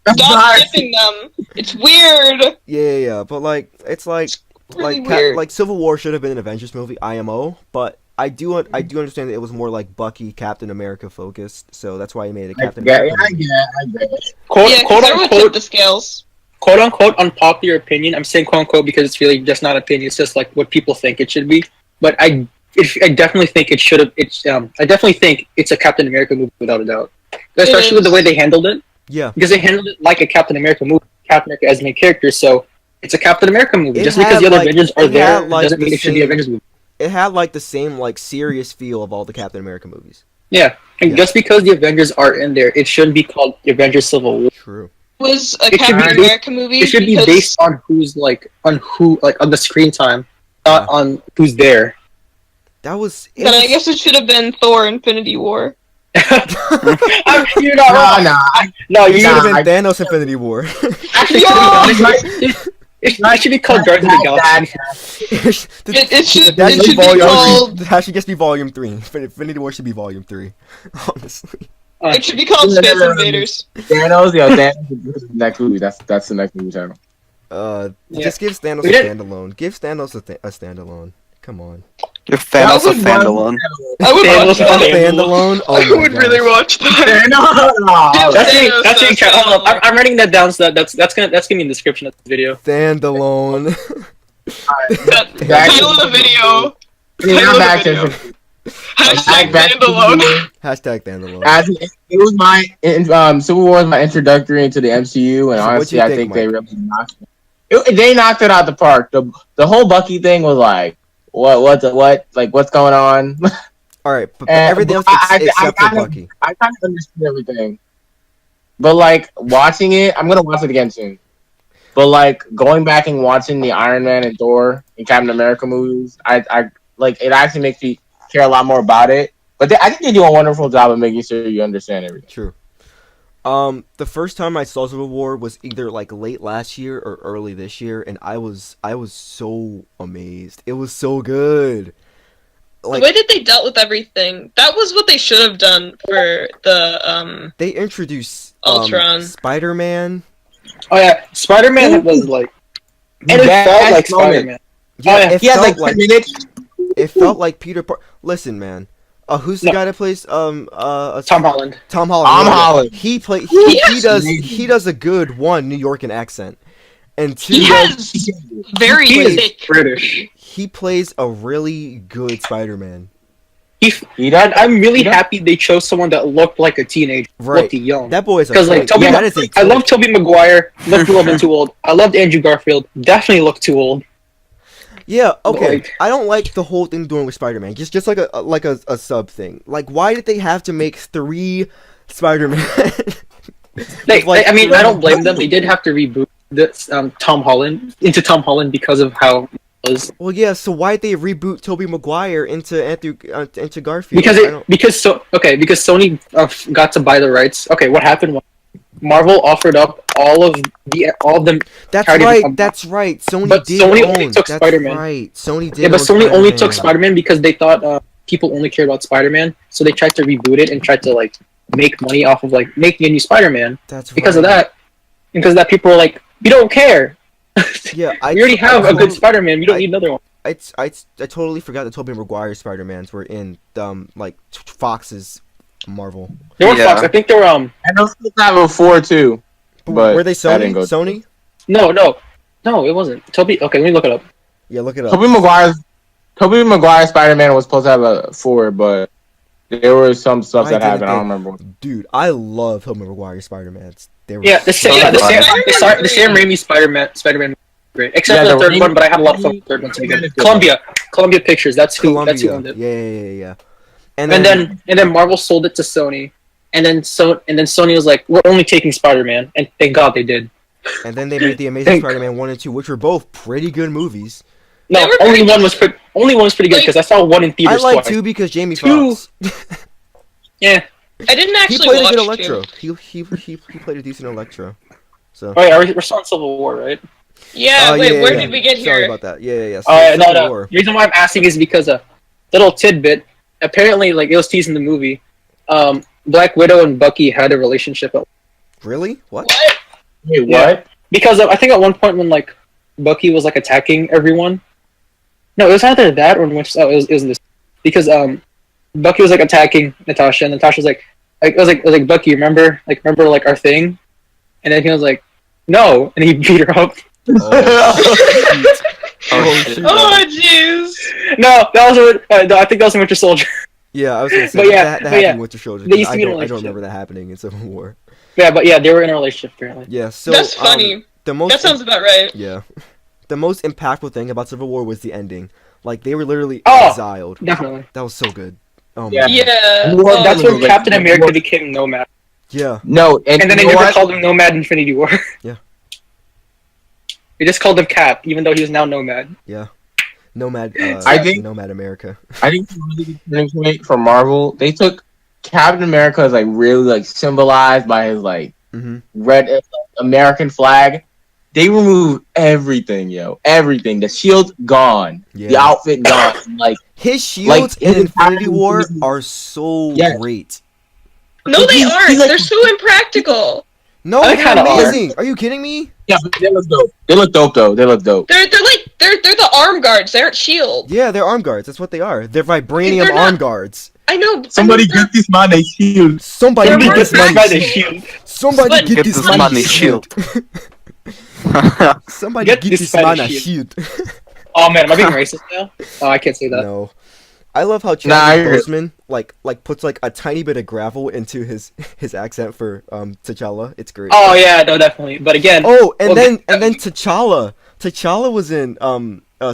That's Stop not- shipping them. It's weird. Yeah. But like, it's like Really like weird. like Civil War should have been an Avengers movie, IMO. But I do understand that it was more like Bucky, Captain America focused. So that's why he made it a Captain America. I movie. get it. Quote, Yeah, because quote everyone tipped unquote, the scales. quote unquote unpopular opinion. I'm saying quote unquote because it's really just not opinion. It's just like what people think it should be. But I definitely think it should have. I definitely think it's a Captain America movie without a doubt. Especially with the way they handled it, Yeah. because they handled it like a Captain America movie. Captain America as the main character, so it's a Captain America movie. It Just because had, the other like- Avengers are it there had, like, doesn't mean the it should be same- Avengers movie. It had like the same like serious feel of all the Captain America movies. Yeah, and Yeah. just because the Avengers are in there, it shouldn't be called the Avengers Civil War. True. It was a It should Captain be- America movie. It should be because based on on the screen time, not on who's there. That was. Then I guess it should have been Thor: Infinity War. You're not wrong. No, It you should have Nah, been Thanos Infinity War. actually. It should be called Guardians of the Galaxy. It should That it should should be be volume called 3. That should just be volume 3. Infinity War should be volume 3. Honestly. it should be called No, no, Space no, no. Invaders. Thanos, Thanos is the next movie. That's the next movie title. Yeah. Just give Thanos We a didn't- standalone. Give Thanos a standalone. Come on. Give Thanos a That would run- standalone. I would Thanos watch a that. Standalone? Oh I my would really gosh. watch that. Thanos. That's Thanos, being, that's being that's hold up. Thanos. I'm writing that down. So that's gonna be in the description of the video. Standalone. Title of the video. Yeah, I'm back Video. to Hashtag back to standalone. Hashtag Standalone. As it was my Civil War was my introductory into the MCU, and So what'd honestly, you I think, think they Mike? really knocked it. They knocked it out the park. The whole Bucky thing was like, what's going on? Alright, but And- everything else but I except for kinda- Bucky. I kind of understood everything, but like watching it, I'm gonna watch it again soon. But like going back and watching the Iron Man and Thor and Captain America movies, I like it actually makes me care a lot more about it. But I think they do a wonderful job of making sure you understand everything. True. The first time I saw Civil War was either like late last year or early this year, and I was so amazed. It was so good. The way that they dealt with everything, that was what they should have done for the They introduced Ultron. Spider-Man. Oh yeah, Spider-Man was like, and it felt like Spider-Man. Yeah, it He has felt like 10 minutes. it felt like Peter Parker. Listen, man. Who's the No. guy that plays Tom Holland. Tom Holland? Tom yeah. Holland. He Yes. he does a good one New York accent, and two He has very He is thick. British. he plays a really good Spider-Man. He does. I'm really happy they chose someone that looked like a teenager, Right. looked young. That boy is a Because like twig. Tobey, That is a I love twig. Tobey Maguire. Looked a little bit too old. I loved Andrew Garfield. Definitely looked too old. Yeah, okay. Like- I don't like the whole thing doing with Spider-Man. Just like a sub thing. Like, why did they have to make 3 Spider-Man? I mean, I don't blame them. They did have to reboot this Tom Holland because of how it was. Well, yeah. So why'd they reboot Tobey Maguire into Garfield? Because Sony got to buy the rights. Okay, what happened was Marvel offered up all of them. That's Charity right. become- That's right. Sony But did Sony own. only took That's Spider-Man. right. Sony did. Yeah, but own Sony only took Spider-Man. Spider-Man because they thought people only cared about Spider-Man, so they tried to reboot it and tried to like make money off of like making a new Spider-Man. That's Because right. of that, people were like, we don't care. Yeah, We already have a good totally- Spider-Man. We don't need another one. I totally forgot that Tobey Maguire Spider-Mans were in Fox's Marvel. They were Yeah. Fox. I think they were And those still have a 4 too. But were they that didn't Sony? go- Sony? no, it wasn't. Toby. Okay, let me look it up. Yeah, look it up. Tobey Maguire Spider-Man was supposed to have a 4, but there were some stuff Why that didn't happened. I they- don't remember. Dude, I love Tobey Maguire Spider-Mans. They were Yeah, the Sam Raimi Spider-Man was great. Except Yeah, for the the third Raimi- one, but I had a lot of fun with the third one to begin with. Columbia Pictures. That's who owned Columbia. it. Yeah. And then Marvel sold it to Sony, and then Sony was like, "We're only taking Spider-Man," and thank God they did. And then they made the Amazing Spider-Man 1 and 2, which were both pretty good movies. No, They were only pretty one was pretty good Like- because I saw one in I theaters like twice. 2 because Jamie Two. Foxx. Yeah. I didn't He actually played a watch good two. Electro. He played a decent Electro. So. Oh yeah, we're still on Civil War, right? Yeah, Oh, wait, where did we get Sorry here? about that. Yeah. Oh yeah, Civil no. War. The reason why I'm asking is because a little tidbit. Apparently, like it was teased in the movie. Black Widow and Bucky had a relationship Really? What? What? Wait, Yeah. what? because I think at one point when like Bucky was like attacking everyone. No, it was either that or it was in this because Bucky was like attacking Natasha and Natasha was like it was like Bucky, remember like our thing, and then he was like no, and he beat her up. Oh, shit. Oh, jeez. No, that was no, I think that was in Winter Soldier. Yeah, I was gonna say But yeah, that but happened yeah. in Winter Soldier. They used to I be in a don't relationship. remember that happening in Civil War. Yeah, but yeah, they were in a relationship apparently. Yeah, so That's funny. The most That sounds about right. yeah, the most impactful thing about Civil War was the ending. Like they were literally Oh! exiled. Definitely. That was so good. Oh Yeah. man. Yeah. Well, That's when like- Captain America became Nomad, Yeah. No, and then you they know never what? called him Nomad in Infinity War. Yeah. They just called him Cap, even though he was now Nomad. Nomad. I think- Nomad America. I think it's a really good turning point for Marvel. They took Captain America as like really like symbolized by his like Mm-hmm. red American flag. They removed everything, everything. The shield gone, Yeah. the outfit gone. Like His shields in his Infinity entire War movie- are so Yes. great. No, they He's aren't. like- They're so impractical. No, They they're kinda are. amazing. Are you kidding me? yeah, but they look dope. They look dope though. They look dope. They're the arm guards. They aren't shield. Yeah, they're arm guards. That's what they are. They're vibranium They're not- arm guards. I know. Somebody I mean, get this man a shield. Somebody They're get more this That's money. by practical. the shield. Somebody But- get Get this this money. money shield. Somebody Get get this this man man a a shield. Oh man, am I being racist now? Oh, I can't say that. No. I love how Nah, Chadwick you're- Boseman like puts like a tiny bit of gravel into his accent for T'Challa. It's great. Oh yeah, no, definitely. But again, Oh, and well, then T'Challa. T'Challa was in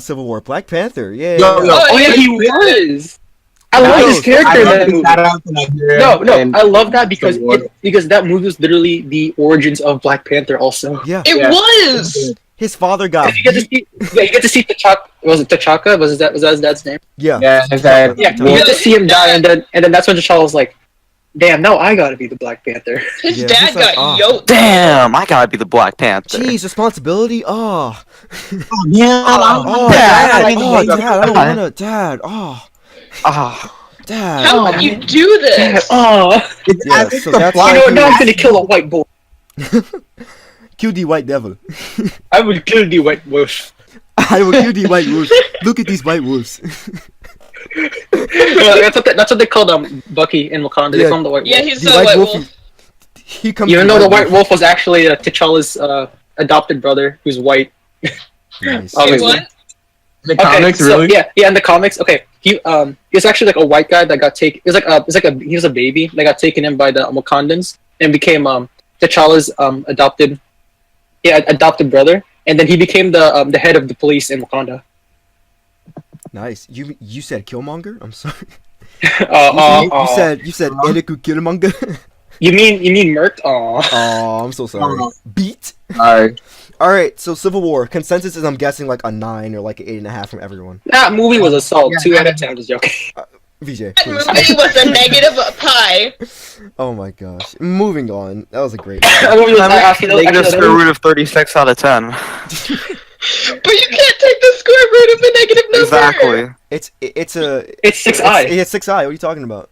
Civil War. Black Panther. Yeah. Yo, yo. oh yeah, he was. I love his character in that movie. Shout out to Nigeria No, and- I love that because Civil War. because that movie was literally the origins of Black Panther. Also, Yeah. It Yeah. was. His father got. you get to see, you get to see T'Chaka. Was it T'Chaka? Was that his dad's name? Yeah. Yeah, exactly. Yeah, you Well, get to see him die, and then that's when T'Challa was like, Damn, now I gotta be the Black Panther. His Yeah, dad he's like, got "Ah." yoked. Damn, I gotta be the Black Panther. Jeez, responsibility. Oh, Oh, yeah, oh, I dad. mean, Oh, like, dad. I don't okay. wanna, dad. Oh, Ah, dad. How Oh, could you man. do this? Oh, It's Yeah, as if so the that's- you plot know what? Now I'm is- gonna kill a white boy. Kill the white devil. I would kill the white wolf. I will kill the white wolves. Look at these white wolves. That's what they called Bucky in Wakanda. They Yeah. call him the white Yeah, wolf. he's The the white white wolf. wolf. He comes. Even to though the white white wolf was actually T'Challa's adopted brother, who's white. Nice. Oh, Wait, Obviously. what? The comics, so, really? yeah, in the comics, okay, he was actually like a white guy that got taken. He was a baby that got taken in by the Wakandans and became T'Challa's adopted brother, and then he became the head of the police in Wakanda. Nice. You said Killmonger? I'm sorry. You said Eriku Killmonger. You mean Merc? Aw. Oh, I'm so sorry. Beat. Alright. All right. So Civil War consensus is I'm guessing like a 9 or like an 8.5 from everyone. That movie was a solid Yeah. 2 out of 10. Just joking. VJ, That please. movie was a negative pi. Oh my gosh. Moving on. That was a great. That movie was negative square root of 36 out of 10. But you can't take the square root of a negative number. Exactly. It's It's 6i. It's 6i. What are you talking about?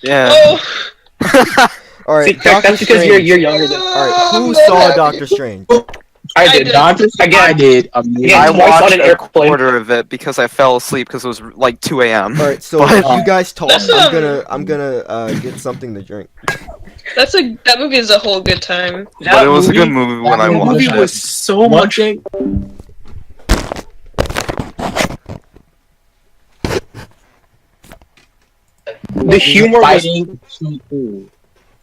Yeah. Oh. All right. See, that's because you're younger than. All right. Who saw Doctor Strange? I I did. did. Doctor Again. I did. Amazing. Yeah, I twice on watched an a airplane. quarter of it because I fell asleep because it was like 2 a.m. All right. So But- you guys talk. That's, I'm gonna get something to drink. That movie is a whole good time. But it was a good movie when I That watched movie it. was so One much. thing, The humor was fighting too.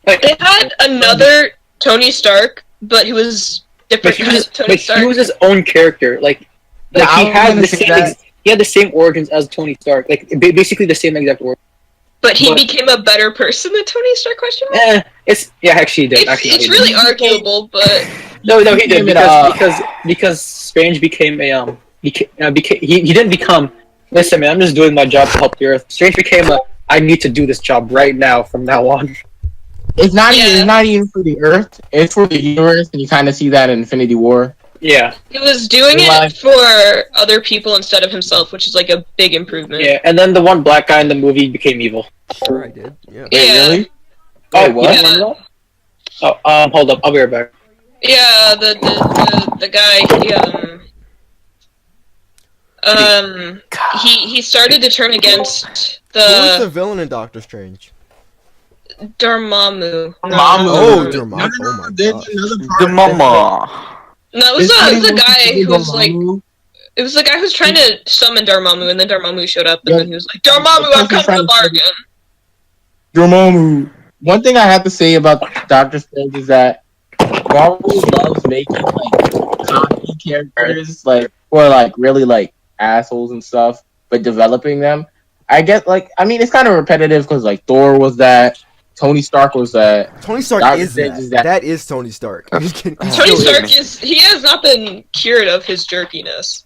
They had another Tony Stark, but he was different kind of Tony but Stark. he was his own character. Like Yeah, I he was had gonna the say same. that. He had the same origins as Tony Stark. Like basically the same exact origins. But he but- became a better person than Tony Stark? Question mark? Actually he did. Actually, It's he really did. arguable, but No, he did Became because Strange became a he didn't become. Listen, man, I'm just doing my job to help the Earth. Strange became a. I need to do this job right now from now on. It's not Yeah. even. It's not even for the Earth. It's for the universe, and you kind of see that in Infinity War. Yeah, he was doing Like- it for other people instead of himself, which is like a big improvement. yeah, and then the one black guy in the movie became evil. Sure, I did. Yeah. Wait, Yeah. really? Oh, Wait, what? you don't remember that? Oh, hold up, I'll be right back. Yeah, the guy he started to turn against Who was the the villain in Doctor Strange? Dormammu. Dormammu. Oh, No, Dormammu. no, Oh my there's god. another part The that- mama. No, it was It's the guy who was like Dormammu. it was the guy who was trying to summon Dormammu, and then Dormammu showed up, and Yeah. then he was like, "Dormammu, I've come to bargain." Dormammu. One thing I have to say about Doctor Strange is that Marvel loves making like cocky characters, like who are like really like assholes and stuff, but developing them. I get like, I mean, it's kind of repetitive because like Thor was that, Tony Stark was that. Tony Stark Doctor is Strange that. is that. That is Tony Stark. I'm just kidding. He Tony still Stark is. he has not been cured of his jerkiness.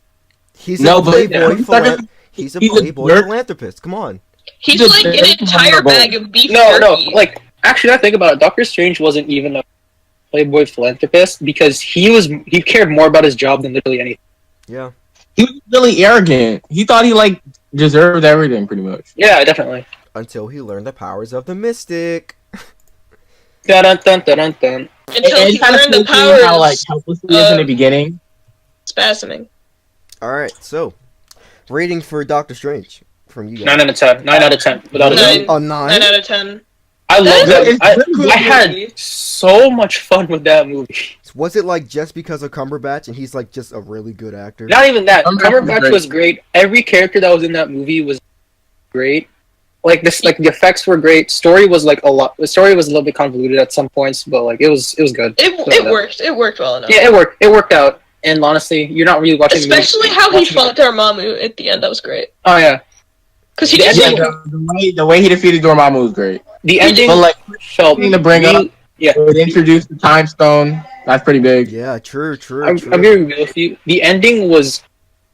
He's No, a but playboy. Tony Stark is- He's a he's a playboy jerk. philanthropist. Come on. He's He's a like an very entire vulnerable. bag of beef No, jerky. like actually, I think about it. Doctor Strange wasn't even a playboy philanthropist because he cared more about his job than literally anything. Yeah. He was really arrogant. He thought he like deserved everything pretty much. Yeah, definitely. Until he learned the powers of the Mystic. Dun dun dun dun dun. Until And he it kinda learned the shows you powers how like helpless he is in the of- beginning. spasming. All right. So, rating for Doctor Strange from you guys. 9 out of 10. 9 out of 10. Without a Nine. doubt. A 9. 9 out of 10. I love that. It's I, really I good had movie. so much fun with that movie. Was it like just because of Cumberbatch and he's like just a really good actor? Not even that. Cumberbatch was Cumberbatch great. was great. Every character that was in that movie was great. Like this, like the effects were great. Story was like a lot. The story was a little bit convoluted at some points, but like it was good. It worked. It worked well enough. Yeah, it worked. It worked out. And honestly, you're not really watching. the movie. Especially how he Watching fought Dormammu at the end. That was great. Oh yeah, Because he Yeah, just Yeah, like the way he defeated Dormammu was great. the ending But like, felt. thing to bring up, Yeah, it introduced the time stone. That's pretty big. Yeah, true. I'm agreeing with you. The ending was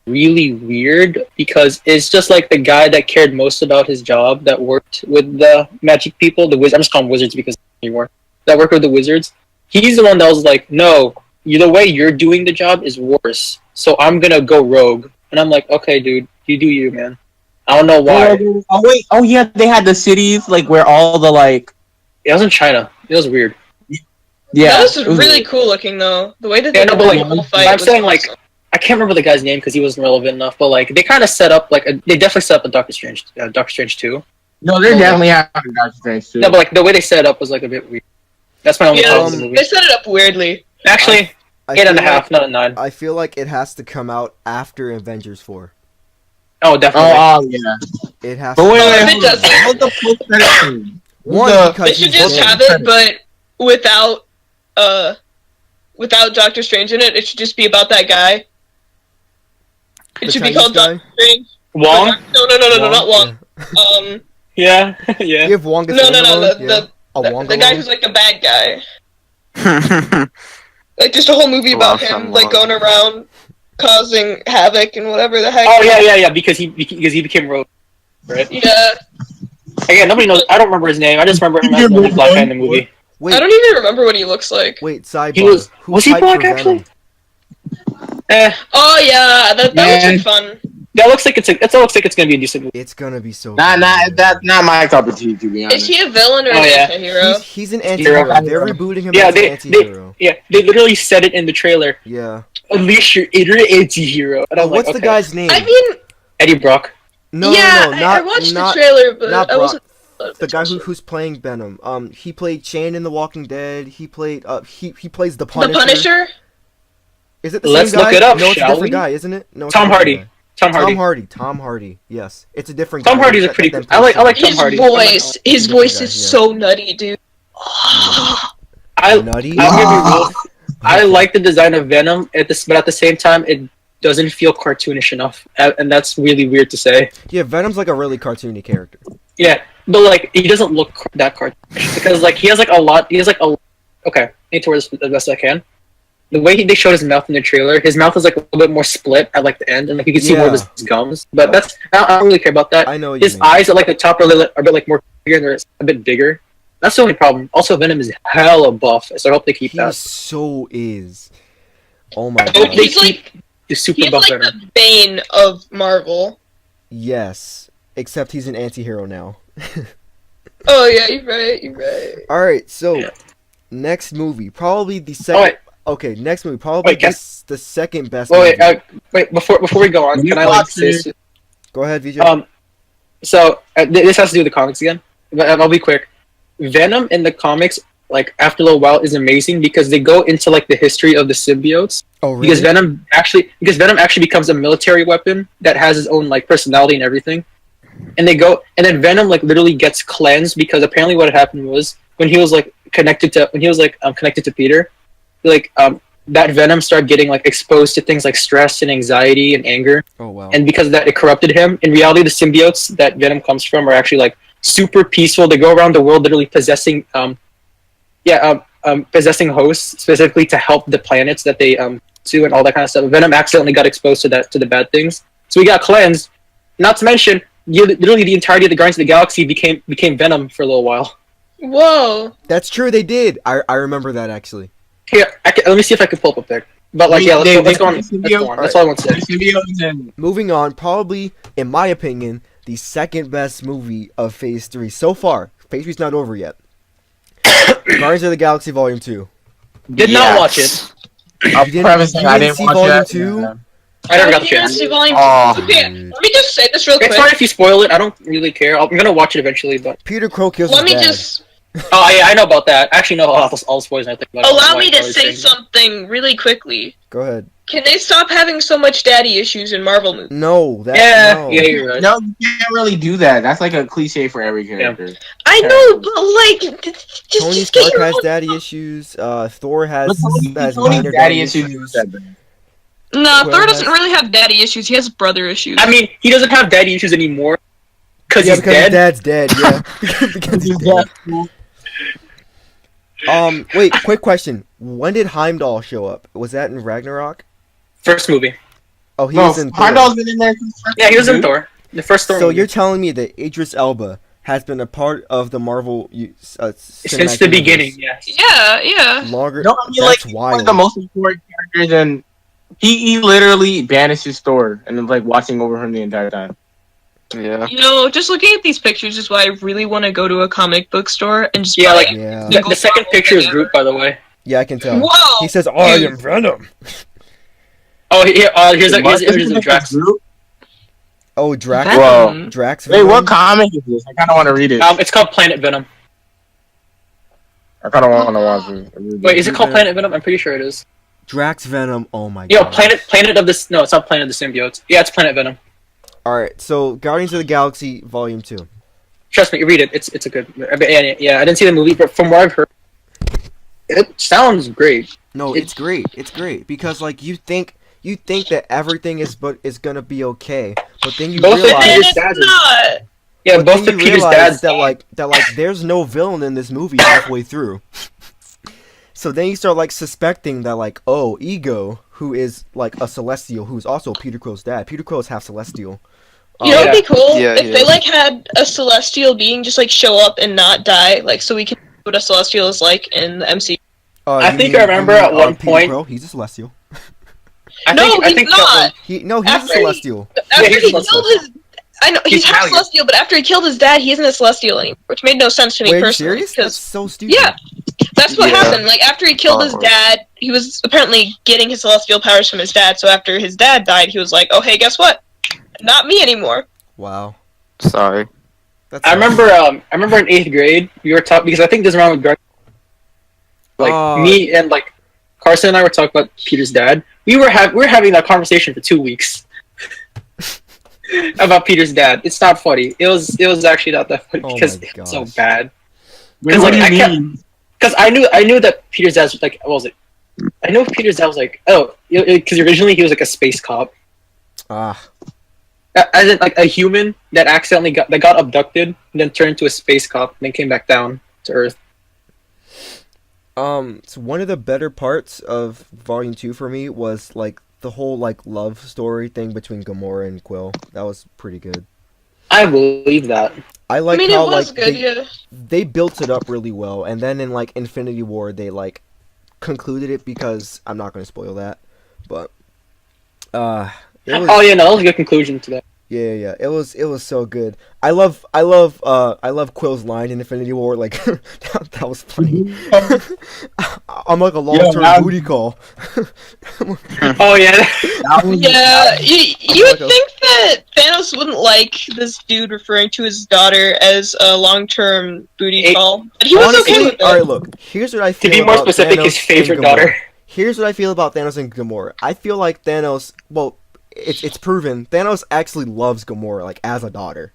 really weird because it's just like the guy that cared most about his job that worked with the magic people, the wizards. I'm just calling them wizards because anymore that work with the wizards. He's the one that was like, no, the way you're doing the job is worse, so I'm gonna go rogue. And I'm like, okay, dude, you do you, man. I don't know why. Oh wait, oh yeah, they had the cities like where all the like. It was in China. It was weird. Yeah, That was it was really weird. cool looking though. The way that Yeah, they no, did but the like, whole fight I'm was saying like, awesome. I can't remember the guy's name because he wasn't relevant enough. But like, they kind of set up like they definitely set up a Doctor Strange 2. No, they're definitely having Doctor Strange too. No, but like the way they set it up was like a bit weird. That's my only Yeah, problem with the movie. they set it up weirdly. Actually, I 8.5, like, not a 9. I feel like it has to come out after Avengers 4. Oh, definitely. Oh yeah. It has But to. wait, if it hold on. doesn't- What's the post-credit scene? One, The- because They should he's just dead. have it, but without Doctor Strange in it. It should just be about that guy. It The should be Chinese called guy? Doctor Strange. Wong? No, not Wong. Yeah. Yeah, yeah. You have Wong as No, standalone? the Yeah. A the, Wong the guy alone? who's like the bad guy. Like just a whole movie about Wow, him, like going around causing havoc and whatever the heck. Oh yeah, because he became rogue, right? Yeah. Again, nobody knows. I don't remember his name. I just remember him as the black guy in the movie. Wait, I don't even remember what he looks like. wait, sidebar. He was Who was he hyped black for actually? Venom? Oh yeah, that looks Man. like fun. That looks like it looks like it's gonna be a decent movie. It's gonna be so Not good. that's not my cup of tea, to be honest. Is he a villain or Oh, an yeah. anti-hero? He's an anti-hero. Hero. They're rebooting him Yeah, as an they anti-hero. literally said it in the trailer. Yeah. Unleash your inner anti-hero. And Oh, I'm like, what's the okay. guy's name? I mean, Eddie Brock. No, yeah, no, no, not I watched not the trailer, but not I wasn't. the guy who's playing Venom. He played Shane in The Walking Dead. He played he plays the The Punisher. Punisher? Is it the Let's same guy? look it up, No, it's a shall different we? guy, isn't it? No, it's Tom a different Hardy. guy. Tom Hardy. Tom Hardy. Yes, it's a different. Tom guy. Hardy's a That- pretty that- good- that I like plays Tom His Hardy. voice, his Good voice guy, is yeah. so nutty, dude. Nutty. I'm gonna be real. I like the design of Venom, but at the same time, it doesn't feel cartoonish enough, and that's really weird to say. Yeah, Venom's like a really cartoony character. Yeah, but like he doesn't look that cartoonish because like he has like a lot. He has like a. Okay, I need to word this the best I can. The way they showed his mouth in the trailer, his mouth is like a little bit more split at like the end, and like you can see more of his gums. But that's I don't really care about that. I know what His you mean. eyes at like the top are a bit like more bigger and they're a bit bigger. That's the only problem. Also, Venom is hella buff, so I hope they keep He that. so is. Oh my I hope god. they He's keep like the super he's buff like Venom. the Bane of Marvel. Yes, except he's an anti-hero now. Oh yeah, you're right. All right, so Yeah. next movie, probably the Oh second. wait, Okay, next movie, probably Wait, can- the second best. wait, movie. wait. Before we go on, You can I like watch say? it. Go ahead, VJ. So this has to do with the comics again, but I'll be quick. Venom in the comics, like after a little while, is amazing because they go into like the history of the symbiotes. oh, really? Because Venom actually becomes a military weapon that has its own like personality and everything. And then Venom like literally gets cleansed because apparently what had happened was when he was like connected to Peter, like that Venom started getting like exposed to things like stress and anxiety and anger. Oh wow. And because of that, it corrupted him. In reality, the symbiotes that Venom comes from are actually like super peaceful. They go around the world literally possessing, possessing hosts specifically to help the planets that they do and all that kind of stuff. Venom accidentally got exposed to the bad things, so he got cleansed. Not to mention, literally the entirety of the Guardians of the Galaxy became Venom for a little while. Whoa. That's true. They did. I remember that actually. Here, let me see if I can pull up a pic. But like, yeah, let's go on. Let's go on. That's all I want to say. Symbiotes and Moving on, probably in my opinion, the second best movie of Phase 3 so far. Phase 3's not over yet. Guardians of the Galaxy Volume 2. Did not watch it. I'll You didn't- preface you it, I didn't didn't see watch Volume that. 2? I never got the Guardians of the chance. Galaxy Volume Oh. 2. Okay, let me just say this real It's quick. fine if you spoil it. I don't really care. I'm gonna watch it eventually, but Peter Crow kills Let his me dad. just oh yeah, I know about that. I actually know all the spoilers. And everything. But allow why me to it's say always changing. something really quickly. Go ahead. Can they stop having so much daddy issues in Marvel movies? No, that Yeah, no. yeah, you're right. No, you can't really do that. That's like a cliche for every character. I know, but like, just Tony just get Stark your has own- daddy issues. Thor has Tony's minor daddy issues. No, Who Thor has- doesn't really have daddy issues. He has brother issues. I mean, he doesn't have daddy issues anymore because Yeah, he's because dead. his dad's dead. Yeah, because he's dead. Wait, quick question. When did Heimdall show up? Was that in Ragnarok? First movie. Oh, he No, was in Thor. Heimdall's been in there since Yeah, he was in dude. Thor. The first Thor So movie. you're telling me that Idris Elba has been a part of the Marvel Since the beginning, yes. Yeah. longer? No, I mean, That's like, one wild. of the most important characters, and he literally banishes Thor and was like watching over him the entire time. Yeah. You know, just looking at these pictures is why I really want to go to a comic book store and just Yeah, buy like, Yeah. The second picture is Groot, by the way. Yeah, I can tell. Whoa! He says, "I Dude. am Venom." Oh, here's What? images of Drax. Groot? Oh, Drax. Venom. Drax. Wait, Venom? what comic is this? I kind of want to read it. It's called Planet Venom. I kind of want to watch it. Wait, is it called Planet Venom? I'm pretty sure it is. Drax Venom. Oh my Yo, god. Planet of this. No, it's not Planet of the Symbiotes. Yeah, it's Planet Venom. All right, so Guardians of the Galaxy Volume 2. Trust me, read it. It's a good. Yeah, I didn't see the movie, but from what I've heard, it sounds great. No, it's great. It's great because like you think that everything is gonna be okay, but then you Both of realize Peter's It's dads. not. Yeah, but both then of you Peter's realize dads. that there's no villain in this movie halfway through. So then you start like suspecting that like, oh, Ego, who is like a Celestial, who's also Peter Quill's dad. Peter Quill is half Celestial. You know, yeah. it'd be cool Yeah, if yeah. they like had a celestial being just like show up and not die, like so we can see what a celestial is like in the MCU. I You think mean- I remember you mean, at one Peter point- Quill? He's a Celestial. I No, think, I he's think not. He's a After he- Celestial. After he's he a killed his, I know he's He's half Italian. celestial, but after he killed his dad, he isn't a celestial anymore, which made no sense to me Wait, are you personally. serious? That's Because so stupid. yeah, that's what Yeah. happened. Like after he killed his dad, he was apparently getting his celestial powers from his dad. So after his dad died, he was like, "Oh hey, guess what? Not me anymore." Wow. Sorry. That's I remember in 8th grade we were talking because I think this round with Greg, me and like Carson and I were talking about Peter's dad. We were having that conversation for 2 weeks about Peter's dad. It's not funny. It was actually not that funny Oh because my it's so gosh. bad. Wait, Cause, what like, do you I mean? Because I knew that Peter's dad was like, what was it? I know Peter's dad was like, oh, because originally he was like a space cop, Ah. as in like a human that accidentally got abducted and then turned into a space cop and then came back down to Earth. So one of the better parts of Volume 2 for me was like the whole like love story thing between Gamora and Quill. That was pretty good. I believe that. I like I mean, how it was like good. Yeah. they built it up really well, and then in like Infinity War they like concluded it because I'm not going to spoil that, but it was, Oh yeah, no, that was a good conclusion to that. yeah, it was so good. I love Quill's line in Infinity War, like that was funny. I'm like a long-term Yeah, booty call. Oh yeah, That was- Yeah, you would Like a- think that Thanos wouldn't like this dude referring to his daughter as a long-term booty Hey, call, but he was okay with it. All right, look. Here's what I to feel. be more about specific, Thanos his favorite and Gamora. daughter. Here's what I feel about Thanos and Gamora. I feel like Thanos. Well, it's proven Thanos actually loves Gamora like as a daughter.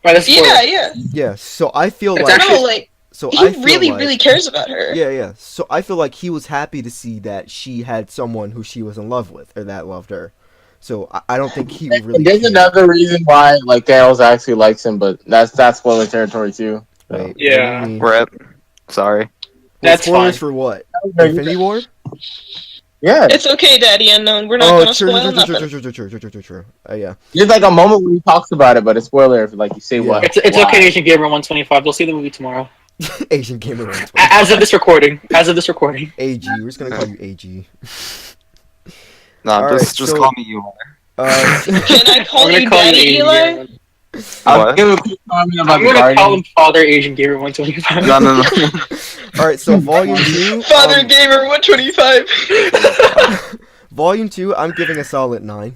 Right, that's Yeah, yeah. Yeah. So I feel It's like. actually- No, like So he I feel really, like, really cares about her. Yeah. So I feel like he was happy to see that she had someone who she was in love with or that loved her. So I don't think he really. There's cared. another reason why like Thanos actually likes him, but that's spoiler territory too. Wait, Yeah. what do you mean? Rip. Sorry. That's spoilers fine. for what? Infinity War? Yeah, It's okay, Daddy Unknown. We're not Oh, gonna spoil nothing. true. Yeah. there's like a moment where he talks about it, but a spoiler if like you say Yeah. what. It's why. okay, Asian Gamer 125. We'll see the movie tomorrow. Asian Gamer. As of this recording. AG. We're just gonna call you AG. No, Alright, just so- call me you. Can I call I'm you gonna call Daddy, you Eli? Asian Gamer. I'll What? give a quick comment about I'm the gonna call Guardian. him Father Asian Gamer 125. No. All right, so Volume 2. Father Gamer 125. Volume 2, I'm giving a solid 9.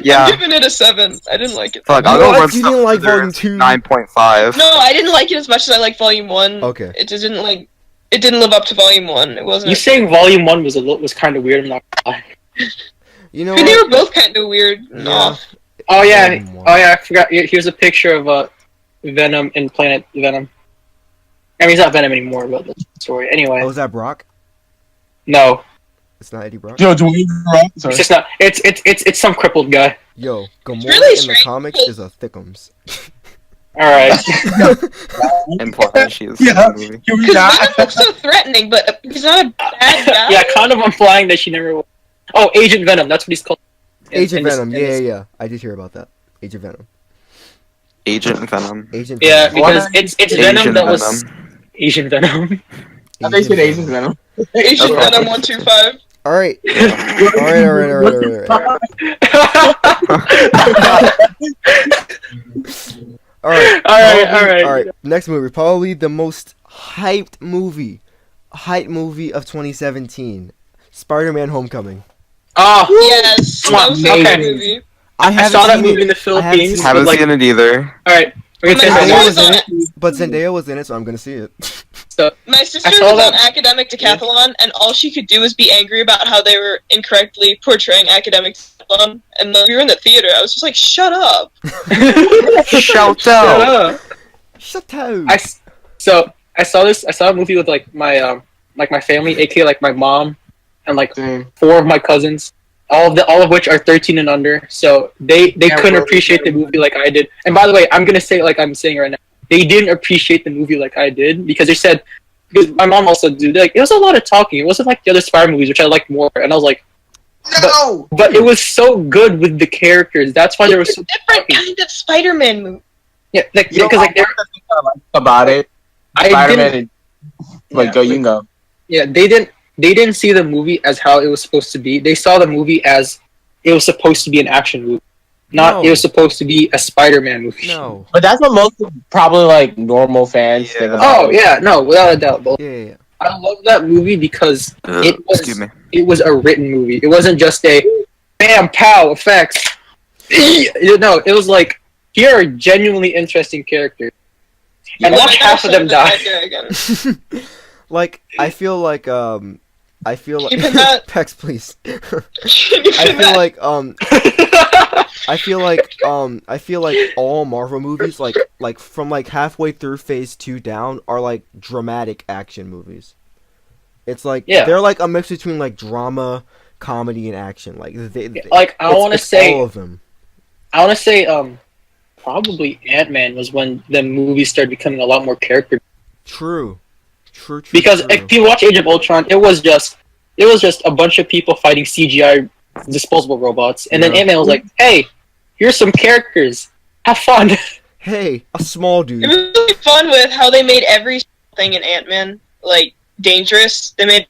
Yeah. I'm giving it a 7. I didn't like it. Fuck, I'll What? go run You stuff didn't like further. Volume 2? 9.5. No, I didn't like it as much as I like Volume 1. Okay. It just didn't like. It didn't live up to Volume 1. It wasn't. You saying Volume 1 was kind of weird, I'm not gonna lie. You know And they were what? both kind of weird and Yeah. off. Oh yeah, Volume 1. I forgot. Here's a picture of Venom in Planet Venom. I mean, he's not Venom anymore, but the story. Anyway, Oh, is that Brock? no, It's not Eddie Brock? Yo, Dwayne Rock. Sorry. it's just not. It's some crippled guy. Yo, Gamora really in the strange. comics is a thickums. All right. Implying she is Yeah. in the movie. Can we Because not? Venom looks so threatening, but he's not a bad guy. Yeah, kind of implying that she never. Oh, Agent Venom. That's what he's called. Agent Venom. Yeah. I did hear about that. Agent Venom. Agent Venom. Agent Yeah, Venom. because it's Venom Asian that was Venom. Asian Venom. I think it's Asian Venom. Asian Okay. Venom 125. All right. Yeah. All right. All right. Next movie, probably the most hyped movie of 2017, Spider-Man: Homecoming. Oh, Yes, Come on, that was a good okay. movie. I saw that movie in the Philippines. seen Haven't like, seen it either. all right, we're gonna My say Zendaya sister was that. in it, but Zendaya was in it, so I'm gonna see it. So, My sister I saw was on that- academic decathlon, and all she could do was be angry about how they were incorrectly portraying academic decathlon. And then we were in the theater. I was just like, "Shut up!" Shout Shut out. up. Shut up. I saw a movie with like my family, aka like my mom, and like Same. 4 of my cousins. All of which are 13 and under. So they Yeah, couldn't well, appreciate the movie like I did. And by the way, I'm gonna say like I'm saying right now, they didn't appreciate the movie like I did because they said, because my mom also did, like it was a lot of talking. It wasn't like the other Spider movies which I liked more. And I was like, No. but it was so good with the characters. That's why there was It's so a different kind of Spider-Man movie. yeah, like You know, because like one of the things I like about it, I Spider-Man. didn't Like, go, you can go. yeah they didn't see the movie as how it was supposed to be. They saw the movie as it was supposed to be an action movie, not No. it was supposed to be a Spider-Man movie. No. But that's what most probably like normal fans Yeah. think about. Oh yeah, no, without a doubt. But Yeah. I love that movie because Excuse me. it was a written movie. It wasn't just a bam pow effects. No, it was like here are genuinely interesting characters, and Oh watch my half gosh, of them I'm die. gonna again. Like I feel like Keep in that. Pex, please. Keep I in feel that. like I feel like all Marvel movies like from like halfway through phase 2 down are like dramatic action movies. It's like Yeah. they're like a mix between like drama, comedy, and action. Like Like I want to it's say, all of them. probably Ant-Man was when the movies started becoming a lot more character. True. Because true. if you watch Age of Ultron, it was just a bunch of people fighting CGI disposable robots, and then Yeah. Ant-Man was like, "Hey, here's some characters. Have fun." Hey, a small dude. It was really fun with how they made every thing in Ant-Man like dangerous. They made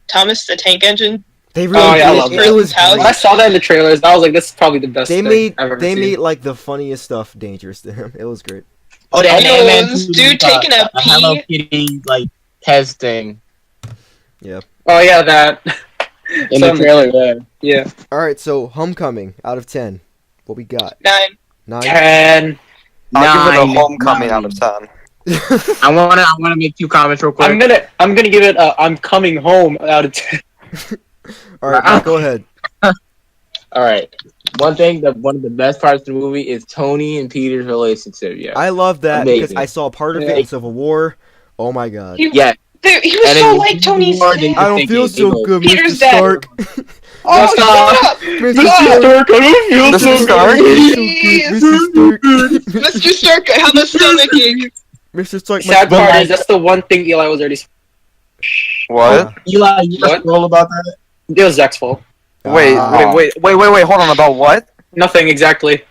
Thomas the Tank Engine. They really Oh, yeah, I did. love It that. was How When I great. saw that in the trailers, I was like, "This is probably the best They thing I've ever seen." made like the funniest stuff dangerous to him. It was great. Oh, that Yo, Ant-Man this too, dude taking a Hello pee. Kitty like test thing Oh yeah, that. in the Some- trailer. Yeah. Yeah. All right, so Homecoming out of 10. What we got? 9. 9. 10. I'll give it a Nine. Homecoming out of 10. I wanna make 2 comments real quick. I'm gonna give it a I'm coming home out of 10. All right, Matt, go ahead. All right. One of the best parts of the movie is Tony and Peter's relationship. Yeah. I love that because Amazing. I saw part of Yeah. it in Civil War. Oh my god. Yeah. Dude, he was And so then like Tony's more dad. than- I don't feel so good, Mr. Peter's dead. Stark. Oh, Just, shut up! Mr. Mr. Stark. Stark, I don't feel Mr. so Stark? good. Mr. Stark. Mr. Stark, have a stomach ache. Mr. Stark. my Sad part brother. is that's the one thing Eli was already. What? Eli, you What? scroll about that? It was Zach's fault. Wait, Ah. wait, hold on, about what? Nothing exactly.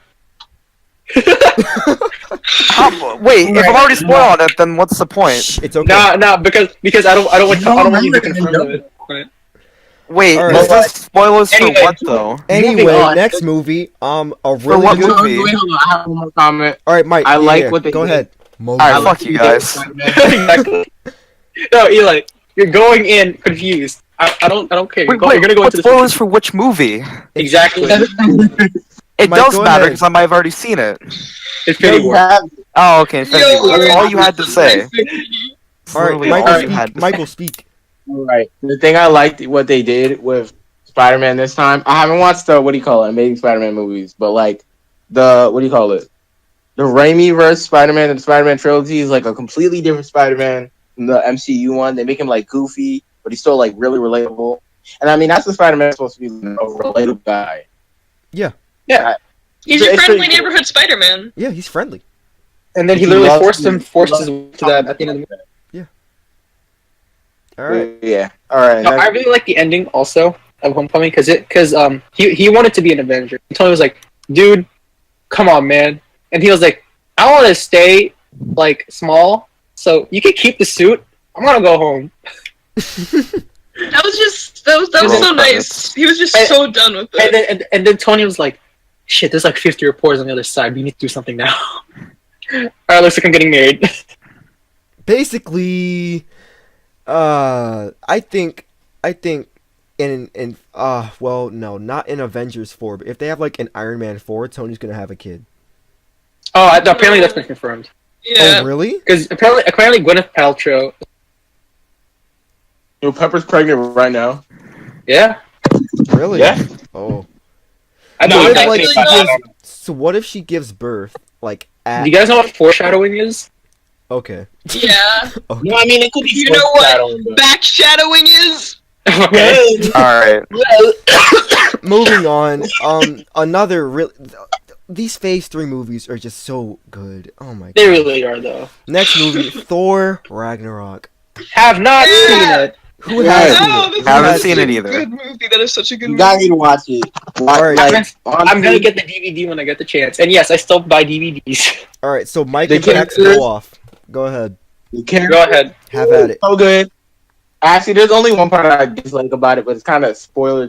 Wait, if I'm already spoiled it, then what's the point? Shh, it's okay. Nah, because I don't want you to confirm it. Wait, Alright. is this spoilers for Anyway. what though? Anyway, on. next movie. A what really good. movie? Wait, hold on. I have one more comment. All right, Mike. I yeah, like yeah, what they Go did. ahead. Alright, fuck you guys. Exactly. No, Eli, you're going in confused. I don't care. You're, you're gonna go what into spoilers this. for which movie? Exactly. It Mike, does go matter ahead. because I might have already seen it. Infinity War. Oh, okay, Infinity War. That's all you had to say. That's All right, literally Michael, all you speak. had to Michael, speak. Right. The thing I liked what they did with Spider-Man this time. I haven't watched the Amazing Spider-Man movies, but like the the Raimi verse Spider-Man and the Spider-Man trilogy is like a completely different Spider-Man from the MCU one. They make him like goofy, but he's still like really relatable. And I mean that's what Spider-Man's supposed to be, a relatable guy. Yeah. He's your It's friendly pretty cool. neighborhood Spider-Man. Yeah, he's friendly. And then he He literally loves- forced his way to that at the end of the movie. All right. Yeah. All right. No, I really like the ending also. of Homecoming because he wanted to be an Avenger. Tony was like, dude, come on, man, and he was like, I want to stay like small, so you can keep the suit. I'm gonna go home. That was Roll so credits. nice. He was just so done with it. And then Tony was like, shit, there's like 50 reporters on the other side. We need to do something now. Alright, looks like I'm getting married. Basically, I think well, no, not in Avengers 4, but if they have like an Iron Man 4, Tony's gonna have a kid. Oh, apparently that's been confirmed. Yeah. Oh, really? Because apparently Gwyneth Paltrow. Yo, Pepper's pregnant right now. Yeah. Really? Yeah. Oh. I know. What if, I like, really she don't. gives, so what if she gives birth, like, Do at... you guys know what foreshadowing is? Okay. Yeah. No, I mean it could be. You know what foreshadowing, but- backshadowing is? Okay. Alright. Moving on, another real... These Phase 3 movies are just so good. Oh my god. They really are, though. Next movie, Thor Ragnarok. Have not Yeah. seen it. Who Yeah. has No, seen it? this Who Haven't has seen seen it it? either. Good movie. That is such a good You movie. gotta need to watch it. Alright. Like, I'm gonna get the DVD when I get the chance. And yes, I still buy DVDs. Alright, so Mike The and Tex characters- go off. Go ahead. the character Go ahead. Have at it. so good. Actually, there's only one part I dislike about it, but it's kind of spoiler.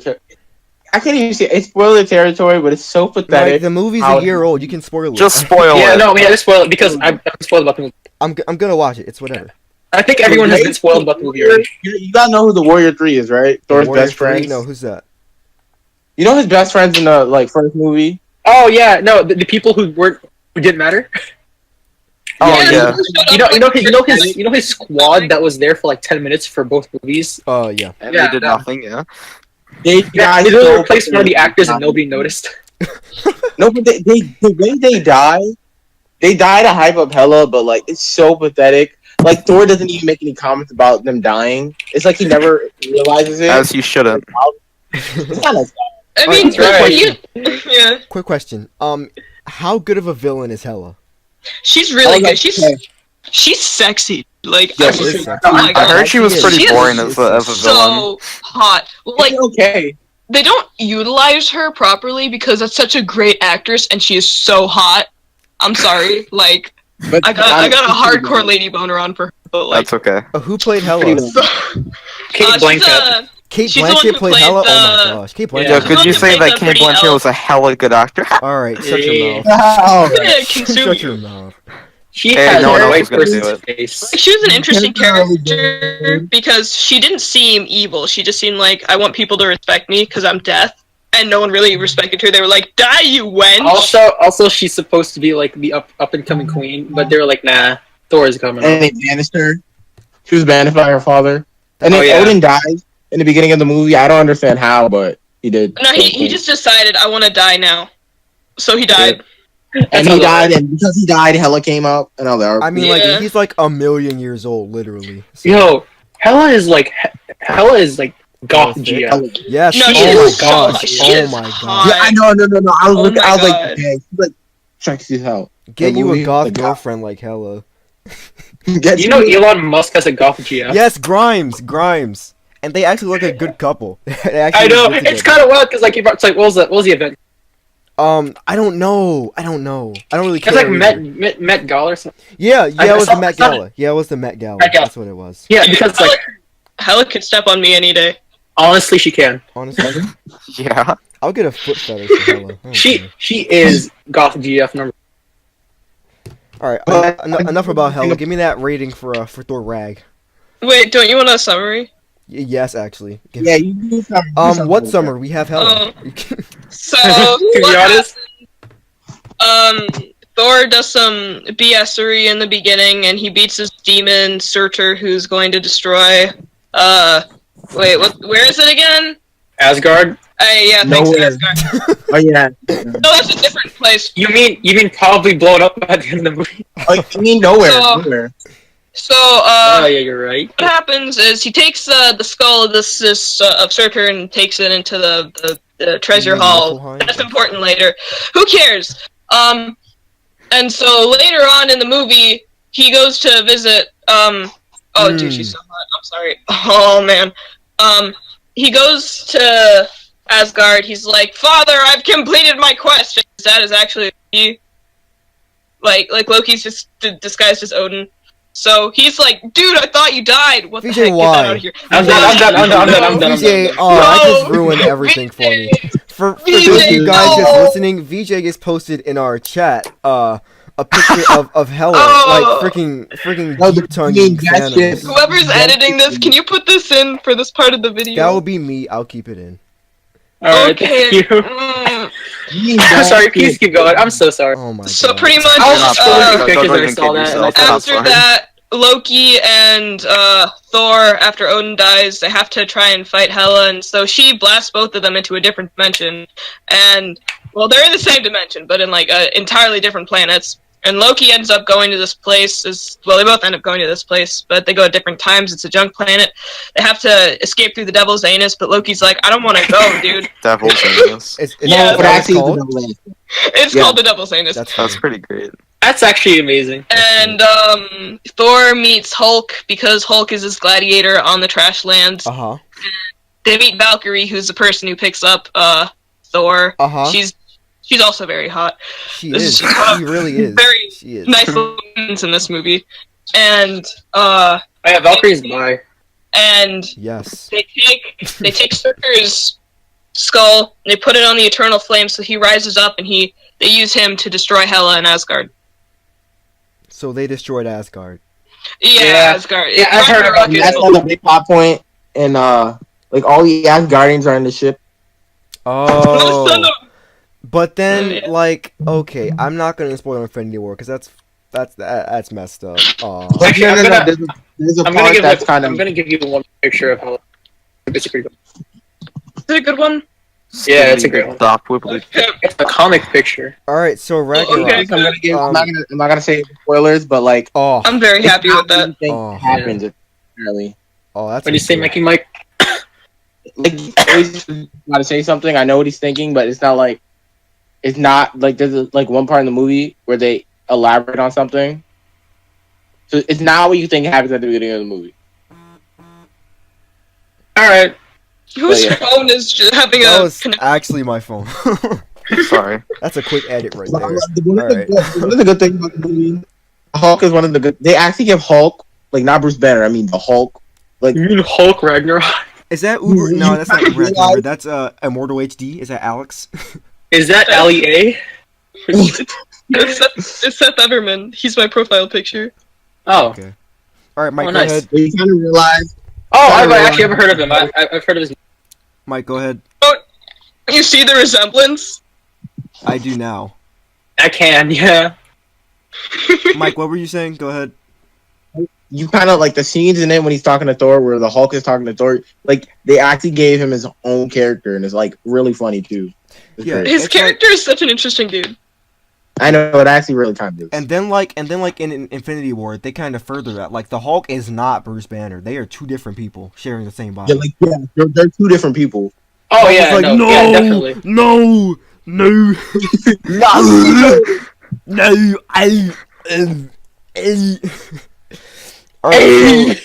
I can't even say it's spoiler territory, but it's so Mike, pathetic. the movie's How- a year old. You can spoil it. Just spoil Yeah, it. no, yeah, just spoil it because I'm spoiled about the movie. I'm gonna watch it. It's whatever. I think everyone has been spoiled about the movie already. You gotta know who the Warrior 3 is, right? Thor's Warrior best 3? friend. No, who's that? You know his best friends in the first movie. Oh yeah, no, the people who didn't matter. Oh, Yeah. yeah. You know his squad that was there for like 10 minutes for both movies. Oh, yeah. And Yeah, they did no. nothing, yeah. They Yeah, died they literally so replaced one of the quickly. actors and nobody noticed. No, but the way they die to hype up Hela, but like it's so pathetic. Like Thor doesn't even make any comments about them dying. It's like he never realizes it. As you shouldn't. It's kind of I mean, That's right. yeah, Quick question. How good of a villain is Hela? she's really Oh, good. okay. She's sexy. Like, Yeah, I she was- is oh my I god, heard she was She pretty is. boring as a villain. so hot. Like, okay. they don't utilize her properly because that's such a great actress and she is so hot. I'm sorry, like But I got a hardcore lady boner on for her, but like That's okay. Who played Hela? Pretty so, Kate she's Blanchett. Kate she's the one Blanchett who played played Hela? Oh my the- gosh. Kate Yeah. Blanchett. Yo, She's could the you one who say played that the Kate pretty Blanchett elf. was a hella good actor? Alright, shut Yeah. your mouth. Wow. gonna consume Shut you. your mouth. She Hey, has no one a else white was gonna do person's it. face. Like, she was an interesting Character character because she didn't seem evil. She just seemed like, I want people to respect me because I'm deaf, and no one really respected her. They were like, "Die, you wench!" Also, she's supposed to be like the up and coming queen, but they were like, nah, Thor is coming. And they banished her. She was banished by her father. And then Oh, yeah. Odin died in the beginning of the movie. I don't understand how, but he did. No, he just decided, I want to die now, so he died. And he died, and because he died, Hela came up, and all that. I mean, Yeah. like, he's like a million years old, literally. So- Yo, Hela is like goth thick. GF. Yes. No, oh she my is so gosh. hot. She Oh is my hot. Yeah, I know, no. I was, Oh my I was like, God. dang, she's like sexy as hell. Get The you a movie, goth the goth. girlfriend like Hela. You know Elon Musk has a goth GF. Yes, Grimes. And they actually look like a good couple. They actually I know. look good It's together. kind of wild because like it's like what was the event? I don't know. I don't really care. It's like either. Met Gala or something. Yeah, I it was saw- the Met I saw Gala. Yeah, it was the Met Gala. Met Gala. That's what it was. Yeah, because like Hela could step on me any day. honestly, she can. Honestly, Yeah. I'll get a foot fetish for Hela. I don't care. She is goth GF number. All right, enough about Hela. Give me that rating for Thor Rag. Wait, don't you want a summary? Yes, actually. Give- Yeah, you do something. What summer? We have Hela. So, To be what honest, Thor does some BSery in the beginning, and he beats his demon Surtur, who's going to destroy. Wait, where is it again? Asgard. Yeah, thanks, Nowhere. Asgard. Oh yeah. No, that's a different place. You mean probably blown up at the end of the movie? Oh, you mean nowhere? So- Nowhere. So, Oh yeah, you're right. what happens is he takes the skull of this of Surtur and takes it into the treasure hall. Niflheim? That's important later. Who cares? And so later on in the movie, he goes to visit. Oh, dude, she's so hot. I'm sorry. Oh man. he goes to Asgard. He's like, "Father, I've completed my quest." His dad is actually like Loki's just disguised as Odin. So he's like, "Dude, I thought you died. What the VJ, heck? Get why? that out of here." I'm done. VJ, oh, that just ruined everything for me. For those of you guys just listening, VJ just posted in our chat a picture of Hela, like freaking No, the deep tongue fucking that shit. Thanos. Whoever's editing this, can you put this in for this part of the video? That will be me. I'll keep it in. Alright, Okay. thank you. I'm sorry, please keep going. I'm so sorry. Oh my god. So pretty much, I was just scrolling through Don't pictures and I even saw kid that. And I yourself. thought, after fine. that, Loki and Thor, after Odin dies, they have to try and fight Hela, and so she blasts both of them into a different dimension. And, well, they're in the same dimension, but in, like, entirely different planets. And Loki ends up going to this place, well, they both end up going to this place, but they go at different times. It's a junk planet. They have to escape through the Devil's Anus, but Loki's like, "I don't want to go, dude." Devil's Anus. It's Yeah, what but it's actually, called? the double A. It's Yeah. called the Devil's Anus. That's pretty great. that's actually amazing. And Thor meets Hulk because Hulk is his gladiator on the trash lands. Uh-huh. They meet Valkyrie, who's the person who picks up Thor. Uh-huh. She's also very hot. She This is. is just She really is. very She is. Nice moments in this movie. And Oh yeah, Valkyrie's bi. and Yes. they take Surtur's skull and they put it on the eternal flame, so he rises up, and they use him to destroy Hela and Asgard. So they destroyed Asgard. Yeah, Asgard. Yeah, I've heard about That's like a big plot point, and like all the Asgardians are in the ship. Oh. Son of- But then, Yeah. like, okay, I'm not gonna spoil Infinity War because that's messed up. Aw. Actually, I'm gonna- There's a I'm gonna part give that's like, kind I'm of. gonna give you one picture of how it's a great one. Is it a good one? Yeah, it's a great one. Stop wibbly. It's a comic picture. All right, so Ragnarok. okay. I'm not gonna say spoilers, but like Oh, I'm very happy it's with not that. what you think Oh. happens apparently. that's. When you say cool. Mikey Mike, Like he always gotta say something. I know what he's thinking, but it's not like there's like one part in the movie where they elaborate on something. So it's not what you think happens at the beginning of the movie. alright. Whose yeah. phone is just having That a was actually my phone. Sorry. That's a quick edit right there. One Alright. of the good things about the movie, Hulk is one of the good. They actually give Hulk, like not Bruce Banner. I mean the Hulk. Like You mean Hulk Ragnarok? Is that Uber? You No, that's not kinda Ragnarok. realize- That's Immortal HD. Is that Alex? Is that Ali A? It's Seth Everman. He's my profile picture. Oh. Okay. All right, Mike. Oh, go nice. ahead. you kind of realize. Oh, I've Sorry, actually ever heard of him. I've heard of his. Mike, go ahead. You see the resemblance? I do now. I can, yeah. Mike, what were you saying? Go ahead. You kind of like the scenes in it when he's talking to Thor, where the Hulk is talking to Thor. Like they actually gave him his own character, and it's like really funny too. It's Yeah. great. His It's like- character is such an interesting dude. I know it actually really kind of is. And then like in Infinity War, they kind of further that. Like the Hulk is not Bruce Banner. They are two different people sharing the same body. They're two different people. Oh Hulk yeah, was like, no, yeah, definitely. no, no, no, All right,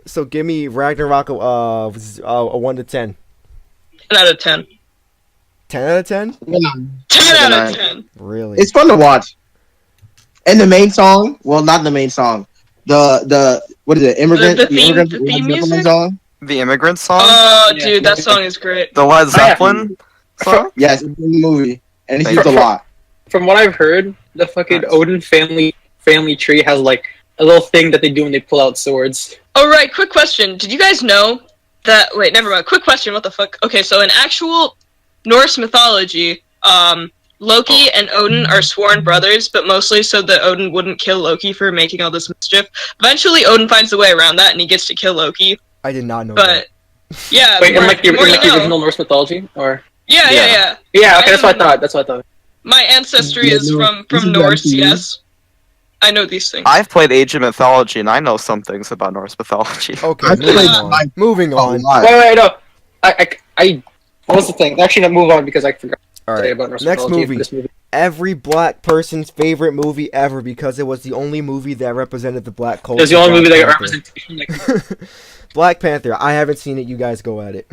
so give me Ragnarok a 1 to 10. 10 out of 10. 10 out of 10? 10 out of 10. Really? It's fun to watch. And the main song, well, not the main song. The what is it? Immigrant. The theme- Immigrant the theme Zeppelin music? song. The Immigrant song? Oh, Yeah. dude, that song is great. The Led Zeppelin song? Yes, it's in the movie, and it's Thank used a you. lot. From what I've heard, the fucking Nice. Odin family tree has like a little thing that they do when they pull out swords. Oh, right, quick question. Did you guys know that... Wait, never mind. Quick question, what the fuck? Okay, so in actual Norse mythology, Loki and Odin are sworn brothers, but mostly so that Odin wouldn't kill Loki for making all this mischief. Eventually, Odin finds a way around that, and he gets to kill Loki. I did not know But, yeah, Wait, in more- like the, more you know. original Norse mythology, or Yeah. yeah, okay, that's what I thought. My ancestry Yeah, is no, this from is Norse, MCU. yes. I know these things. I've played Age of Mythology, and I know some things about Norse mythology. that. Okay, I moving played on. mine Moving a on. lot. Wait, no. I what was the thing? Actually, no, move on because I forgot. All say right. about Next nostalgia movie. for this movie. Every black person's favorite movie ever because it was the only movie that represented the black culture. It was the only movie that got Black representation. Like, Panther. Black Panther. I haven't seen it. You guys go at it.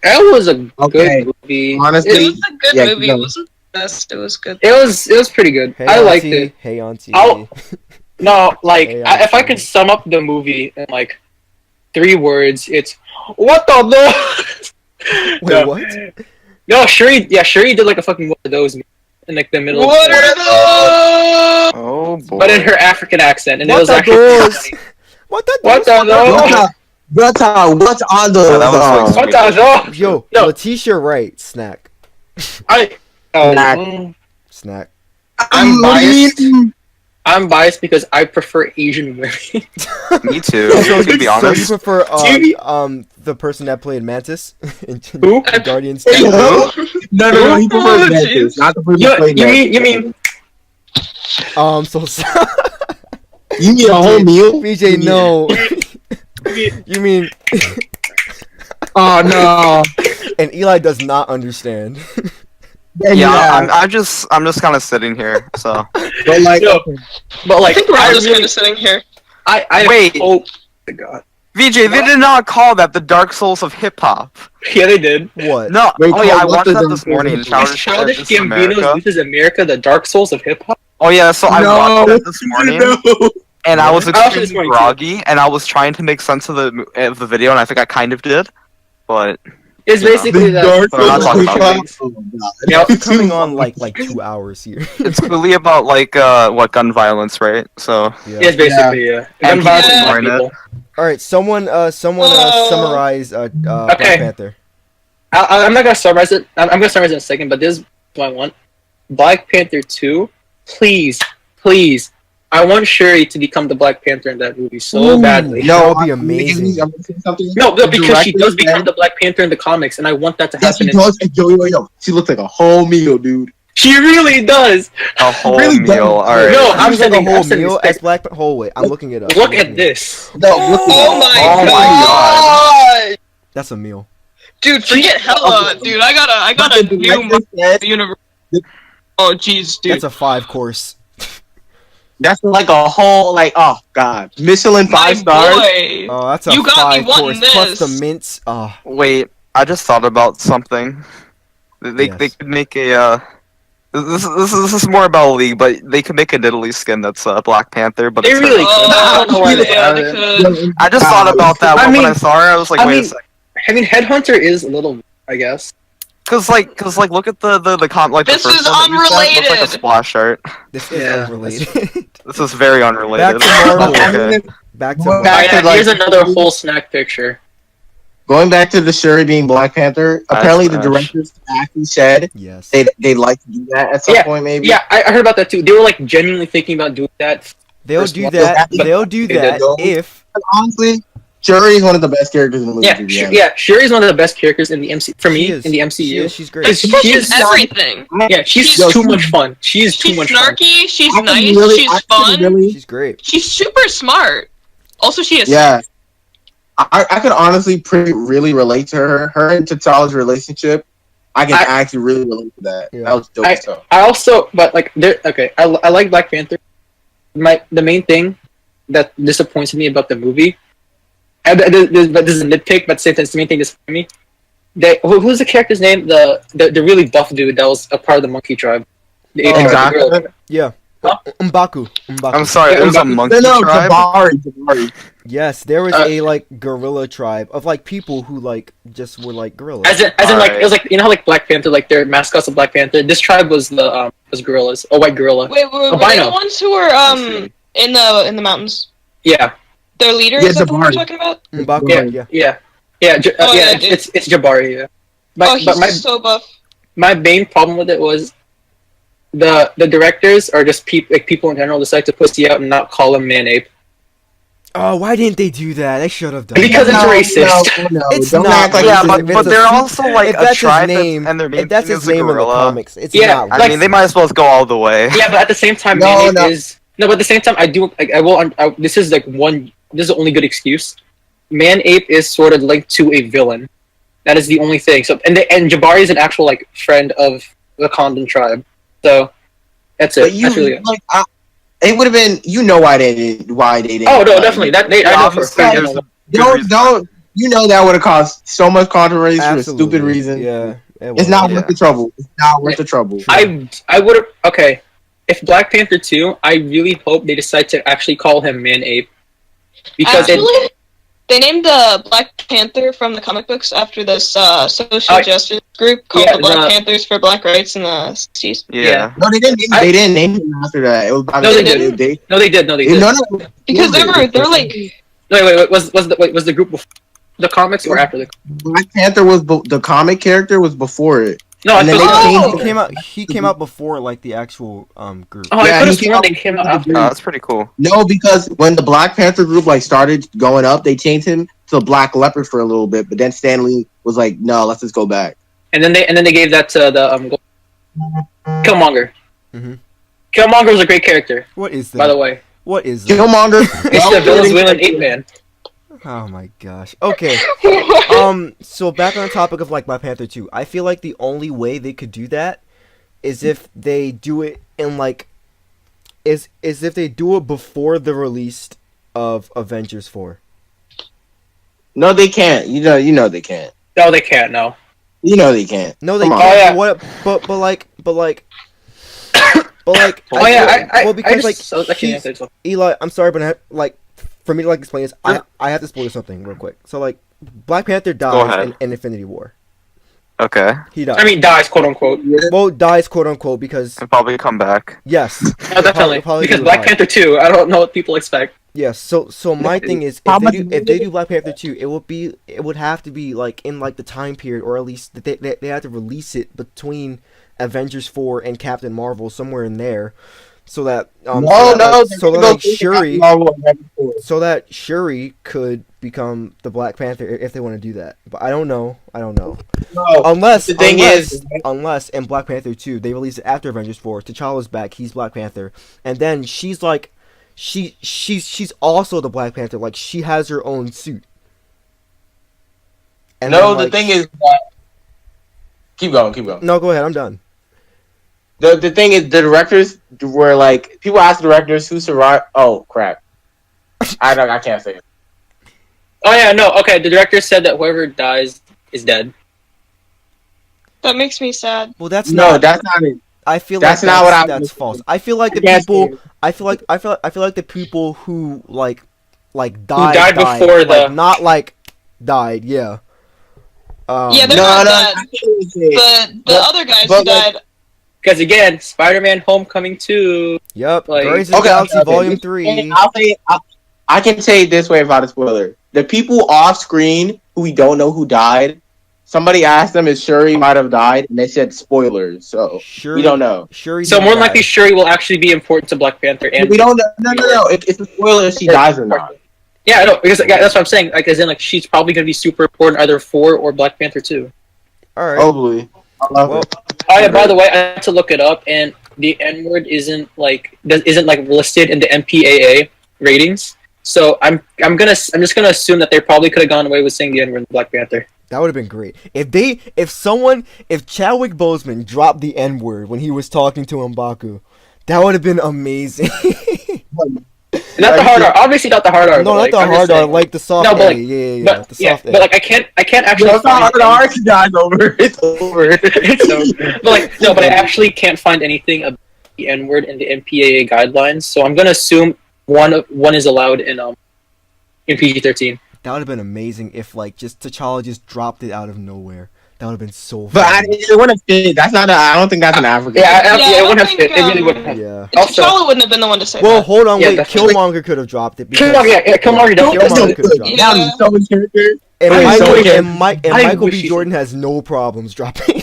that was a Okay. good movie. Honestly, It was a good Yeah, movie. keep It going. wasn't the best. It was good. It was pretty good. Hey, I liked auntie. it. Hey, auntie. I'll- No, like Hey, if I auntie. could sum up the movie in like 3 words, it's what the no. Wait, what? No, Shuri did like a fucking one of those in like the middle. What of are those? Oh boy. But in her African accent, and it What was the actually doors? funny. What the What doors? the no? What's on the? Yeah, that was like- What the no? Yo, No. Letitia Wright. Snack. I. Snack. I'm What do you biased. mean? I'm biased because I prefer Asian women. Me too. To be So you honest. prefer TV the person that played Mantis in Who? Guardians? Hey, who? No, he prefers Oh, Mantis, jeez. not the person You, who played you Mantis. mean I'm so sorry. You mean a whole meal? BJ, no. You mean? Oh no. And Eli does not understand. Yeah, I'm just kind of sitting here. So But like, No. but I like think we're all I just kind really, of sitting here. I Wait. hope. Oh, God. VJ, they did not call that the Dark Souls of hip hop. Yeah, they did. What? No. Wait, Oh yeah, I Cole, watched what that the this Dark morning. in Souls Is Childish Childish This is Gambino's America. This Is America, the Dark Souls of hip hop? Oh yeah, so I watched that this morning, No. and I was I watched it this extremely morning, too. groggy, and I was trying to make sense of the video, and I think I kind of did, but It's Yeah. basically The that. Dark But we're not Souls talking of about hip-hop? Oh my god. Yeah, It's coming on like 2 hours here. it's really about like what gun violence, right? So Yeah. It's basically yeah. And Gun violence people and black ignoring it. people. All right, someone Oh. summarize Black Okay. Panther. I'm not gonna summarize it. I'm gonna summarize it in a second, but this is what I want. Black Panther 2, please. I want Shuri to become the Black Panther in that movie so Ooh, badly. That would be I'm gonna amazing. give you- I'm gonna say something. No, The because she director does become said- the Black Panther in the comics, and I want that to Yes, happen. she does. And yo, she looks like a whole meal, dude. She really does. a whole Really meal. dumb. All right. No, I'm I'm like sending- a whole I'm sending meal spec- as Black. Hold wait, I'm looking it up. Look I'm looking at it up. this. No, look at Oh that. my my god! That's a meal. Dude, forget Hella, dude. I got But a the new director said universe. Oh jeez, dude. That's a 5-course. that's like a whole oh god, Michelin My 5 stars. boy. Oh, that's a You got me 5-course wanting plus the this. mints. Oh, Wait, I just thought about something. They Yes. could make a this is more about a league, but they could make a Italy skin that's Black Panther, but They it's really her. could. I don't know why they yeah, haven't. could. I just thought about that I when mean- I saw her. I was like, I wait a mean- second. I mean, Headhunter is a little, I guess. Cause like look at the like This the first is one that you sent, looks like a unrelated. splash art. this is Yeah. unrelated. This is very unrelated. Back to Marvel. Okay. Back to Well, Marvel. back to, like- Here's another whole snack picture. Going back to the Shuri being Black Panther, apparently the trash. directors actually said Yes. they'd like to do that at some point, maybe. Yeah, I heard about that too. They were like genuinely thinking about doing that. They'll First do one. that. But- They'll do They that don't. if But honestly, Shuri is one of the best characters in the movie. Yeah, to be honest. Shuri's one of the best characters in the MC for me she is. in the MCU. She is, she's great. She's- She's she's- everything. Yeah, she's Yo, too she- much fun. She's too She's much fun. snarky. She's I could nice. really- She's I could fun. really- She's great. She's super smart. Also, she is. Yeah. I could honestly really relate to her. Her and T'Challa's relationship, I can I- actually really relate to that. Yeah. That was dope as hell. I also, but like, okay, I like Black Panther. The main thing that disappoints me about the movie, and but this is a nitpick, but at the same time, it's the main thing that's for me. Who's the character's name? The really buff dude that was a part of the monkey tribe. The Asian tribe, the girl. Exactly. Yeah. Huh? Mbaku. I'm sorry, Yeah, there's a no, monkey No, tribe. Jabari. Yes, there was Uh, a like gorilla tribe of like people who like just were like gorillas. As in like Alright. it was like, you know how like Black Panther, like their mascots of Black Panther. This tribe was the was gorillas, a white gorilla. Wait, were they Albino. the ones who were in the mountains? Yeah, Their leader? Yeah, Is that the one we're Jabari. talking about? Mbaku, yeah, yeah. Oh, yeah, yeah. dude. It's Jabari. Yeah, Oh, but he's my so buff. my main problem with it was the directors or just people in general decide to pussy out and not call him man ape Oh, why didn't they do that? They should have done because that. it's racist. No, It's don't not act like Yeah, racist. it's If but it's a they're su- also like if a that's his tribe name, and their main if that's thing his is a name in the gorilla. comics, it's Yeah, not. I like- mean, they might as well go all the way. Yeah, but at the same time, No, man ape no. is no. But at the same time, I do like I will. This is like one. This is the only good excuse. Man ape is sort of linked to a villain. That is the only thing. So and Jabari is an actual like friend of the Condon tribe. So that's it. But you That's really it. like it would have been why they didn't. Oh no, like, definitely. I know for a Honestly, fact. there's a good Don't reason. don't you know that would have caused so much controversy for a Absolutely. stupid reason. Yeah. It's not worth Yeah. the trouble. It's not worth the trouble. I would have okay. If Black Panther 2, I really hope they decide to actually call him Man Ape. Because Actually, they named the Black Panther from the comic books after this social justice group called the Black Panthers for Black Rights in the 60s. Yeah. No, they didn't. They didn't name him after that. It was by No, they mistake. didn't? No, they did. No, Because they're like Wait. Was the group before the comics or after the? Black Panther was the comic character was before it. No, I And then thought. they Oh! changed He came out before like the actual group. Oh, Yeah, I could he have came sworn out they came out after. Oh, that's pretty cool. No, because when the Black Panther group like started going up, they changed him to Black Leopard for a little bit, but then Stan Lee was like, "No, let's just go back." And then they gave that to the Killmonger. Mhm. Killmonger was a great character, What is that? by the way. What is that? Killmonger. It's the Venezuelan ape man. Oh my gosh. Okay. So back on the topic of like Black Panther 2, I feel like the only way they could do that is if they do it in like is if they do it before the release of Avengers 4. No, they can't. You know they can't. No, they can't. No. You know they can't. No, they Come on. can't. Oh, yeah. What? But like. Oh yeah, well, because like so actually, he's- yeah, so- Eli, I'm sorry, but for me to like explain this, I have to spoil something real quick. So like, Black Panther dies ahead. in Infinity War. Okay. He dies. I mean, dies, quote unquote. Well, dies quote unquote because I'll probably come back. yes, No, definitely. Probably Because do Black die. Panther 2, I don't know what people expect. yes. So my thing is if they do Black Panther 2, it would have to be like in like the time period, or at least they have to release it between Avengers 4 and Captain Marvel, somewhere in there, so that so that Shuri could become the Black Panther if they want to do that. But I don't know. Unless The thing is- unless in Black Panther 2 they release it after Avengers 4, T'Challa's back, he's Black Panther, and then she's like she's also the Black Panther, like she has her own suit. And No, then, the like, thing is that... Keep going. no, go ahead, I'm done. The thing is, the directors were like... People ask the directors who survived... Oh, crap. I can't say it. Oh yeah, no, okay. The director said that whoever dies is dead. that makes me sad. Well, that's No, not. that's not it. I feel that's like not what I that's was- false. I feel like the Yes, people. dude. I feel like the people who like died died before like, the- not like died. Yeah. Yeah, they're No, not no, dead. I can't say it. The other guys but, who died. Because again, Spider-Man: Homecoming 2. Yep. Like- Guardians of the Okay, Galaxy okay. Volume 3. I'll say I can say it this way without a spoiler. The people off screen who we don't know who died, somebody asked them if Shuri might have died, and they said spoilers. So Shuri, we don't know. Shuri. So did more die. likely, Shuri will actually be important to Black Panther. And We don't know. No. It's a spoiler if she dies or not. yeah, I know because that's what I'm saying. Like, as in, like she's probably gonna be super important either 4 or Black Panther 2. All right. Hopefully. I love Well, it. Oh yeah, by the way, I had to look it up, and the N word isn't like listed in the MPAA ratings. So I'm just gonna assume that they probably could have gone away with saying the N word in Black Panther. that would have been great if Chadwick Boseman dropped the N word when he was talking to M'Baku. That would have been amazing. Not the hard R, obviously not the hard R. No, but, not like, the I'm just hard R, saying. like the soft No, but, A. like, Yeah, But the yeah, soft A. but like I can't actually. It's not find hard. She dies over. It's over. but like no, but I actually can't find anything about the N word in the MPAA guidelines. So I'm gonna assume one is allowed in PG-13. That would have been amazing if like just T'Challa just dropped it out of nowhere. That would have been so But funny. it wouldn't fit. That's not. I don't think that's an African. Yeah, Yeah, it I wouldn't have don't fit. It think, really wouldn't have. Yeah. Also- T'Challa wouldn't have been the one to say Well, that. hold on, Yeah, wait. definitely. Killmonger could have dropped it. Because, Killmonger, yeah, Killmonger definitely. Killmonger could have dropped it. Yeah. That was so many characters. And, I Michael, wish he- and I Michael wish B. he- Jordan has no problems dropping.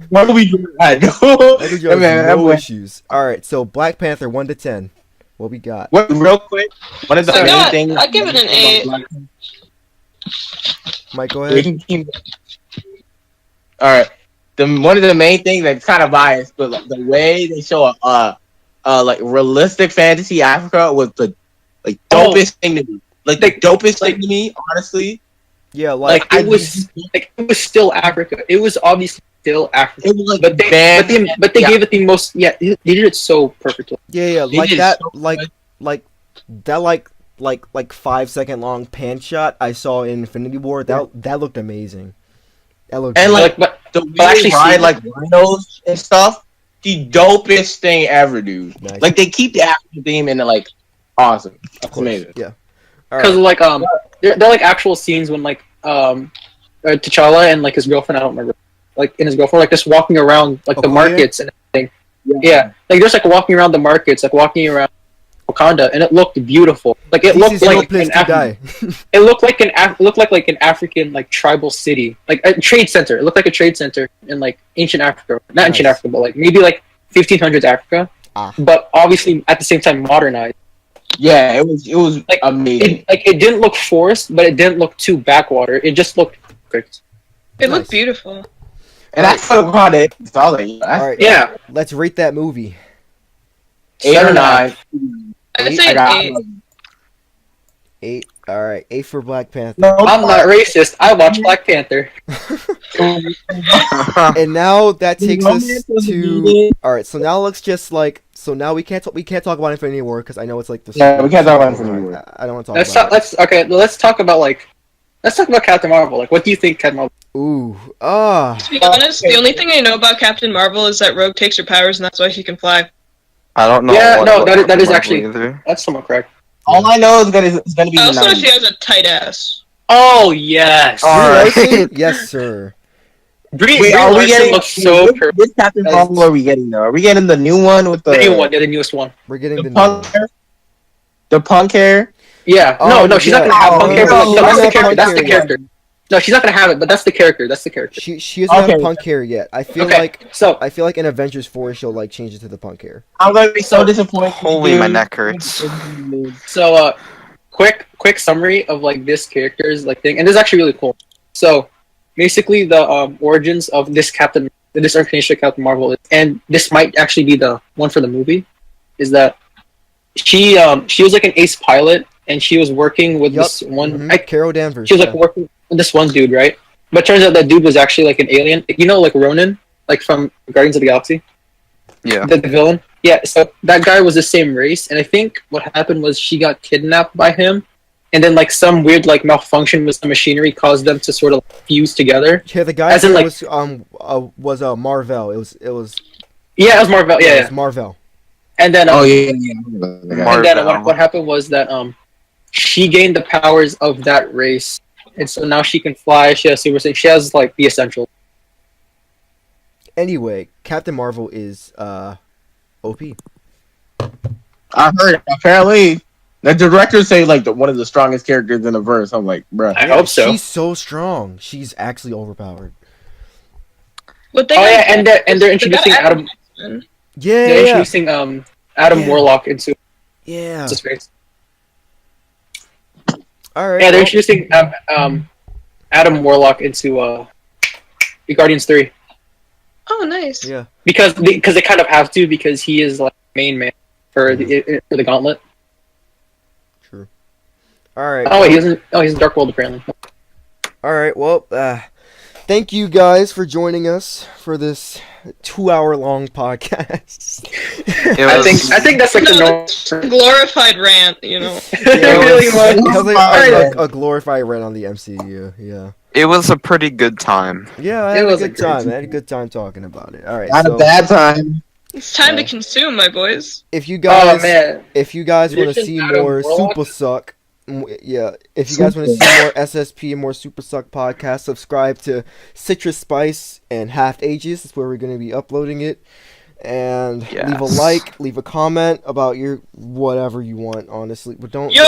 What do we do? I know. Michael Jordan Man, has that no boy- issues. All right, so Black Panther 1 to 10. What we got? What? Real quick. One of the I main got- things. I'd give it an 8. Mike, go ahead. All right. One of the main things that's kind of biased, but like, the way they show like realistic fantasy Africa was the like dopest thing to me. Like the dopest thing to me, honestly, Yeah, Like it was still Africa. It was obviously still Africa. It was like But they yeah. gave it the most. Yeah, they did it so perfectly. yeah, They like did that, so like good. like 5 second long pan shot I saw in Infinity War. That looked amazing. That looked And great. like But the way actually they ride seeing- like rhinos and stuff, the dopest thing ever, dude. Nice. Like they keep the African theme and like awesome. Of That's course, amazing. yeah. All because right. like they're like actual scenes when like T'Challa and like his girlfriend, I don't remember, like in his girlfriend, like just walking around like the Okoye? markets and everything. Yeah, like just like walking around the markets, like walking around Wakanda, and it looked beautiful. Like it This looked is no like place an to die. it looked like an African like tribal city, like a trade center. It looked like a trade center in like ancient Africa, not ancient Nice. Africa, but like maybe like 1500s Africa, Ah. but obviously at the same time modernized. Yeah, it was Like, amazing. It didn't look forced, but it didn't look too backwater. It just looked perfect. It Nice. looked beautiful. And that's what about it. It's all like, All right. Yeah, Let's rate that movie. 8 or 9. I'd Eight? say I got an 8. 8. All right. 8 for Black Panther. No, I'm not racist. I watch Black Panther. And now that The takes us romance was to. needed. All right. So now let's just like. So now we can't talk about Infinity War because I know it's like the. Yeah, we can't talk about super- Infinity War. I don't want to talk Let's about. let's talk about Captain Marvel. Like, what do you think Captain Marvel? Ooh. To be honest, the only thing I know about Captain Marvel is that Rogue takes her powers, and that's why she can fly. I don't know. Yeah, what no, about that is Captain actually- Marvel either. That's somewhat correct. All I know is it's gonna be I the also know she 90s. has a tight ass. Oh yes, All Brie right. Larson? Yes, sir. Brie Wait, are we Larson getting looks so perfect. Which Captain Marvel are we getting though? Are we getting the new one with the The new one, yeah, the newest one. We're getting the the new punk one. hair? The punk hair? Yeah, Oh, no, she's not yeah. gonna have Oh, punk hair. But no, like, no, that's no, the character. punk That's the hair, character. No, she's not gonna have it, but that's the character. That's the character. She doesn't have Okay. punk hair yet. I feel Okay, like so in Avengers 4 she'll like change it to the punk hair. I'm gonna be so disappointed. Holy, dude. my neck hurts. quick summary of like this character's like thing, and this is actually really cool. So basically, the origins of this incarnation of Captain Marvel, and this might actually be the one for the movie, is that she was like an ace pilot, and she was working with Yup. this one. Mhm. Carol Danvers. She was like yeah. working with this one dude, right? But turns out that dude was actually like an alien. You know, like Ronan, like from Guardians of the Galaxy, Yeah. the villain. Yeah, so that guy was the same race, and I think what happened was she got kidnapped by him, and then like some weird like malfunction with the machinery caused them to sort of fuse together. Yeah, the guy As in, like- was Marvel. It was Yeah, it was Marvel. Yeah, it yeah. was Marvel. And then Oh yeah. and then what happened was that she gained the powers of that race, and so now she can fly. She has super strength. She has like the essentials. Anyway, Captain Marvel is OP. I heard apparently the directors say like one of the strongest characters in the verse. I'm like, bruh. I hope so. She's so strong. She's actually overpowered. What they Oh got- yeah, and they're they got introducing Adam. Man. Yeah, They're yeah, introducing Adam Yeah. Warlock into yeah. space. All right. Yeah, they're well, introducing Adam Warlock into the Guardians 3 Oh, nice. yeah. because they kind of have to, because he is like main man for the Gauntlet. True. All right. Oh wait, he's in Dark World apparently. All right. Well, thank you guys for joining us for this 2-hour-long podcast. It I was, think that's like the No, norm. it's a glorified rant, you know. It really was. It was like Alright. a glorified rant on the MCU. Yeah. it was a pretty good time. Yeah, I It had a was a good great time. I had a good time talking about it. All right. Not so a bad time. It's time Yeah. to consume, my boys. if you guys Oh man, if you guys want to There's see just Adam more Warlock. SoopaSuq, yeah, if you guys want to see more SSP and more SoopaSuq podcasts, subscribe to Citrus Spice and Half Ages. That's where we're going to be uploading it. And leave a Yes. like, leave a comment about your whatever you want, honestly. But don't. Yo,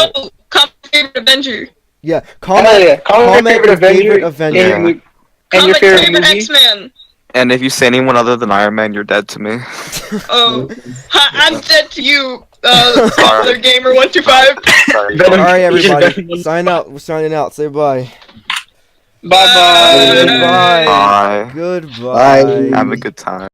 comment favorite Avenger. Yeah, comment comment. your favorite your Avenger, favorite Avenger. and your, and your Comment favorite favorite movie. X-Man. And if you say anyone other than Iron Man, you're dead to me. Oh, I'm dead to you, Sorry. Popular Gamer 125. Sorry. Venom. All right, You just everybody, Venom. sign out. We're signing out. Say bye. Bye bye. Goodbye. Bye. Goodbye. Bye. Have a good time.